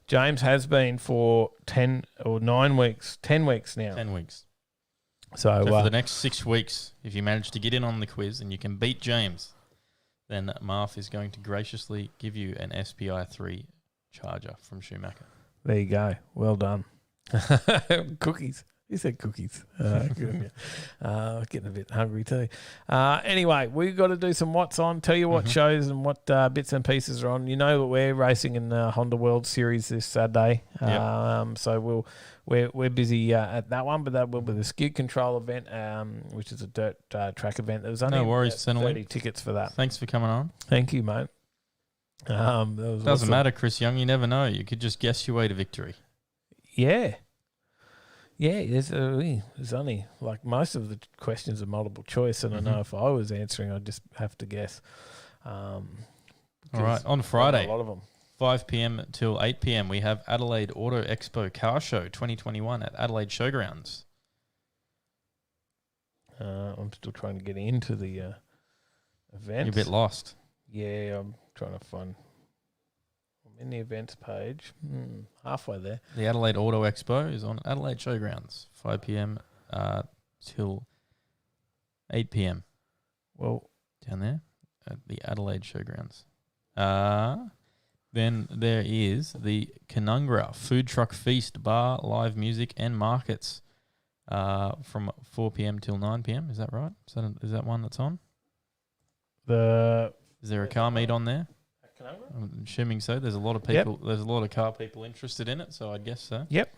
James has been for 10 or 9 weeks, 10 weeks now. 10 weeks. So for the next 6 weeks, if you manage to get in on the quiz and you can beat James, then Marf is going to graciously give you an SPI 3 charger from Schumacher. There you go. Well done. Cookies. You said cookies. Good on you. Getting a bit hungry too. Anyway, we've got to do some what's on. Tell you what shows and what bits and pieces are on. You know that we're racing in the Honda World Series this Saturday. So we're busy at that one, but that will be the skid control event, which is a dirt track event. There was only no worries, 30 tickets for that. Thanks for coming on. Thank you, mate. Doesn't matter, Chris Young. You never know. You could just guess your way to victory. Yeah. Yeah, there's only like most of the questions are multiple choice, and I know if I was answering, I'd just have to guess. All right, on Friday, a lot of them. 5 p.m. till 8 p.m. we have Adelaide Auto Expo Car Show 2021 at Adelaide Showgrounds. I'm still trying to get into the event. You're a bit lost. Yeah, I'm trying to find. I'm in the events page. Halfway there. The Adelaide Auto Expo is on Adelaide Showgrounds, 5 p.m. Till 8 p.m. Well, down there at the Adelaide Showgrounds. Then there is the Canungra Food Truck Feast Bar, live music and markets from 4 p.m. till 9 p.m. Is that right? Is that one that's on? Is there a car meet on there? I'm assuming so. There's a lot of people. There's a lot of car people interested in it, so I guess so. Yep.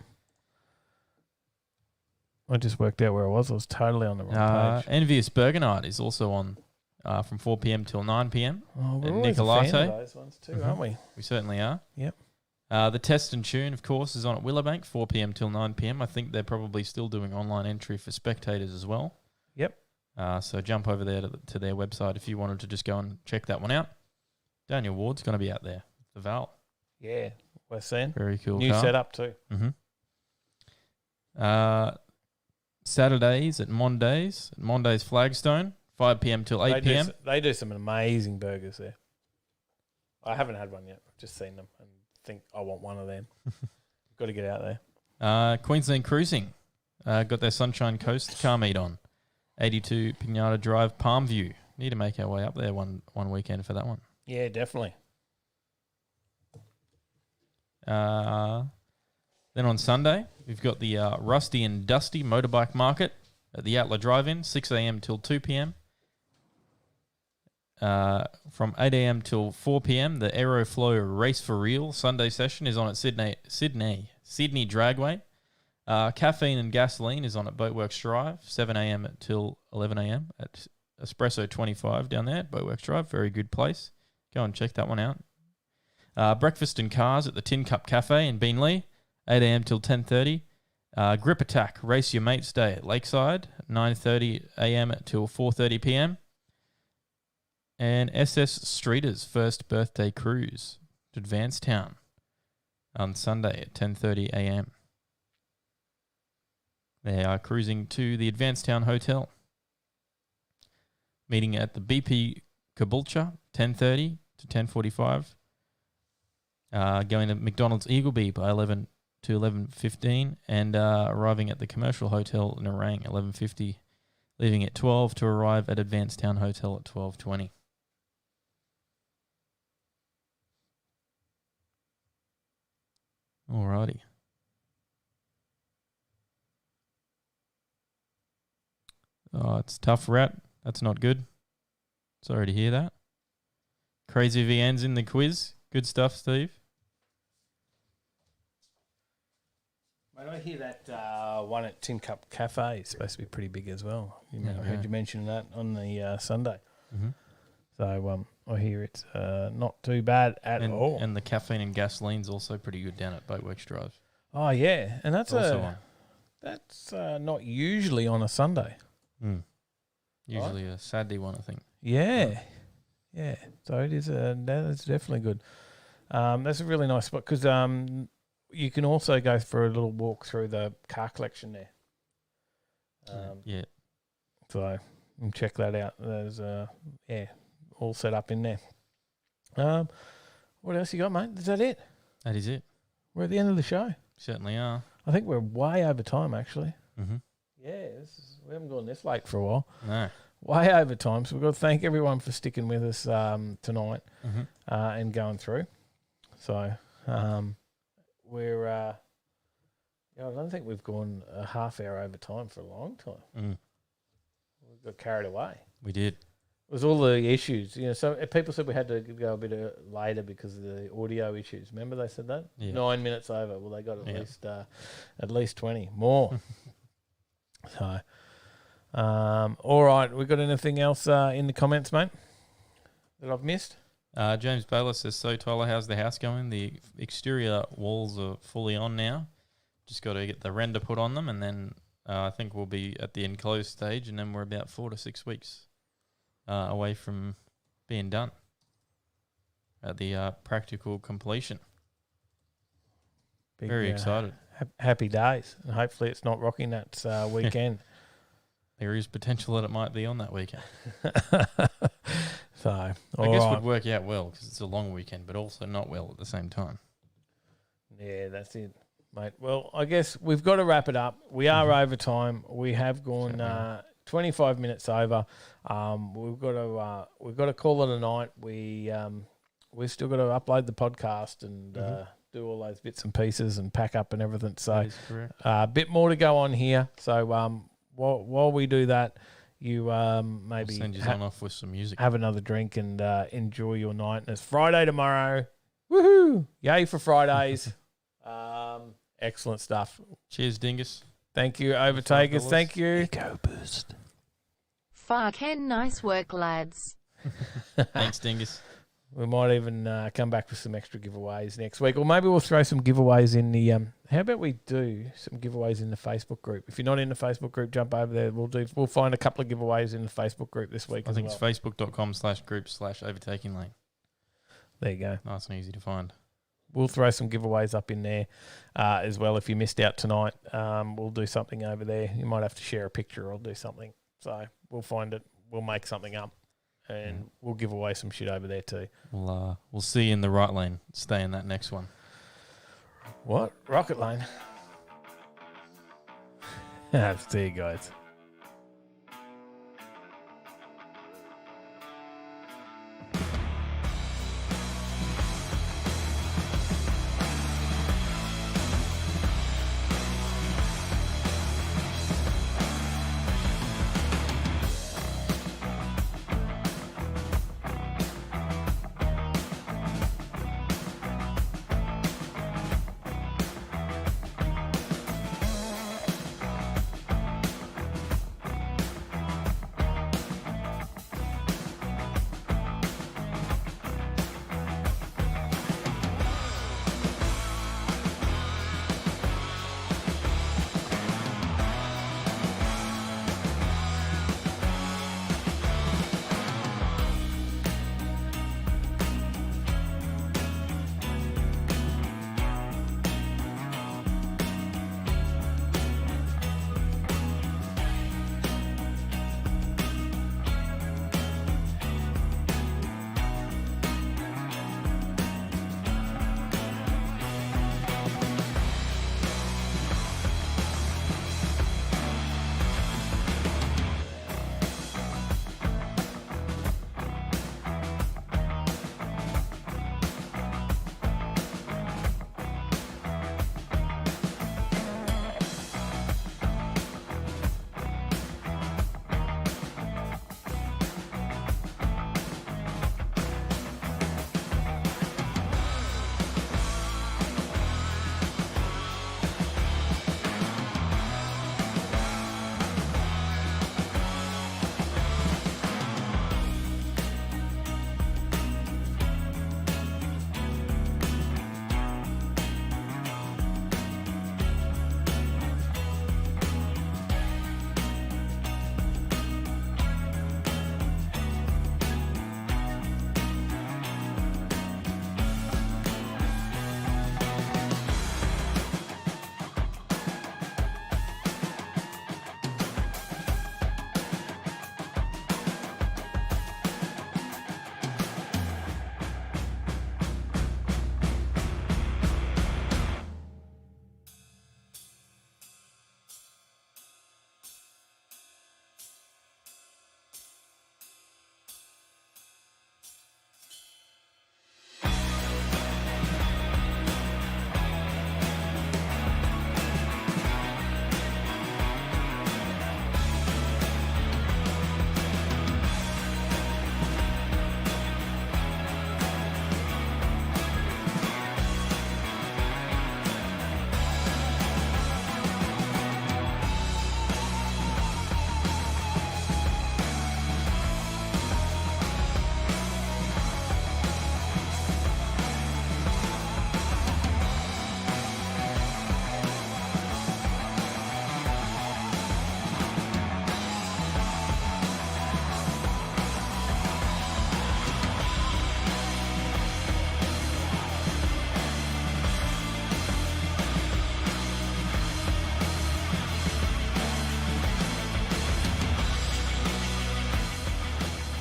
I just worked out where I was. I was totally on the wrong page. Envious Burger Night is also on from 4 p.m. till 9 p.m. Oh, we're at always a fan Nicolate. of those ones too, aren't we? We certainly are. Yep. The Test and Tune, of course, is on at Willowbank, 4 p.m. till 9 p.m. I think they're probably still doing online entry for spectators as well. Yep. So jump over there to their website if you wanted to just go and check that one out. Daniel Ward's going to be out there. The Val. Yeah, we're seeing. Very cool New car. setup too. Saturdays at Monday's Flagstone, 5 p.m. till 8 p.m. They do some amazing burgers there. I haven't had one yet. I've just seen them and think I want one of them. Got to get out there. Queensland Cruising got their Sunshine Coast car meet on. 82 Pinata Drive, Palmview. Need to make our way up there one weekend for that one. Yeah, definitely. Then on Sunday, we've got the Rusty and Dusty Motorbike Market at the Outlet Drive-In, 6 a.m. till 2 p.m. From 8 a.m. till 4 p.m., the Aeroflow Race for Real Sunday session is on at Sydney Dragway. Caffeine and Gasoline is on at Boatworks Drive, 7 a.m. till 11 a.m. at Espresso 25 down there at Boatworks Drive. Very good place. Go and check that one out. Breakfast and Cars at the Tin Cup Cafe in Beenleigh, 8 a.m. till 10:30. Grip Attack Race Your Mates Day at Lakeside, 9:30 a.m. till 4:30 p.m. And SS Streeters First Birthday Cruise to Advancetown on Sunday at 10:30 a.m. They are cruising to the Advancetown Hotel. Meeting at the BP Caboolture, 10:30 to 10:45. Going to McDonald's Eagleby by 11 to 11:15, and arriving at the Commercial Hotel in Nerang, 11:50. Leaving at 12 to arrive at Advancetown Hotel at 12:20. Alrighty. Oh, it's a tough route. That's not good. Sorry to hear that. Crazy VN's in the quiz. Good stuff, Steve. Mate, I hear that one at Tin Cup Cafe is supposed to be pretty big as well. I heard you mention that on the Sunday. Mm-hmm. So I hear it's not too bad at all. And the Caffeine and Gasoline's also pretty good down at Boatworks Drive. Oh, yeah. And that's also on. That's not usually on a Sunday. Usually a Saturday one, I think. Yeah. Yeah. So it is that's definitely good. That's a really nice spot because you can also go for a little walk through the car collection there. Yeah. So check that out. There's all set up in there. What else you got, mate? Is that it? That is it. We're at the end of the show. Certainly are. I think we're way over time, actually. Mm-hmm. Yeah, we haven't gone this late for a while. No. Way over time. So we've got to thank everyone for sticking with us tonight and going through. So we're I don't think we've gone a half hour over time for a long time. We got carried away. We did. It was all the issues. So people said we had to go a bit later because of the audio issues. Remember they said that? Yeah. 9 minutes over. Well, they got at least 20 more. So, all right. We got anything else in the comments, mate, that I've missed? James Baylor says, so Tyler, how's the house going? The exterior walls are fully on now. Just got to get the render put on them, and then I think we'll be at the enclosed stage, and then we're about 4 to 6 weeks away from being done at the practical completion. Big, Very excited. Happy days. And hopefully it's not rocking that weekend. There is potential that it might be on that weekend. So, I guess would work out well because it's a long weekend, but also not well at the same time. Yeah, that's it, mate. Well, I guess we've got to wrap it up. We are over time. We have gone 25 minutes over. We've got to call it a night. We've still got to upload the podcast and do all those bits and pieces and pack up and everything. So a bit more to go on here. So while we do that, you maybe send you on off with some music. Have another drink and enjoy your night. And it's Friday tomorrow. Woohoo! Yay for Fridays. Excellent stuff. Cheers, Dingus. Thank you, Overtakers. Thank you. Eco Boost. Fucking nice work, lads. Thanks, Dingus. We might even come back with some extra giveaways next week, or maybe we'll throw some giveaways in the. How about we do some giveaways in the Facebook group? If you're not in the Facebook group, jump over there. We'll find a couple of giveaways in the Facebook group this week. I think it's facebook.com/group/Overtaking Lane. There you go. Nice and easy to find. We'll throw some giveaways up in there as well. If you missed out tonight, we'll do something over there. You might have to share a picture or do something. So we'll find it. We'll make something up. And we'll give away some shit over there too. We'll see you in the right lane. Stay in that next one. What? Rocket lane? See you guys.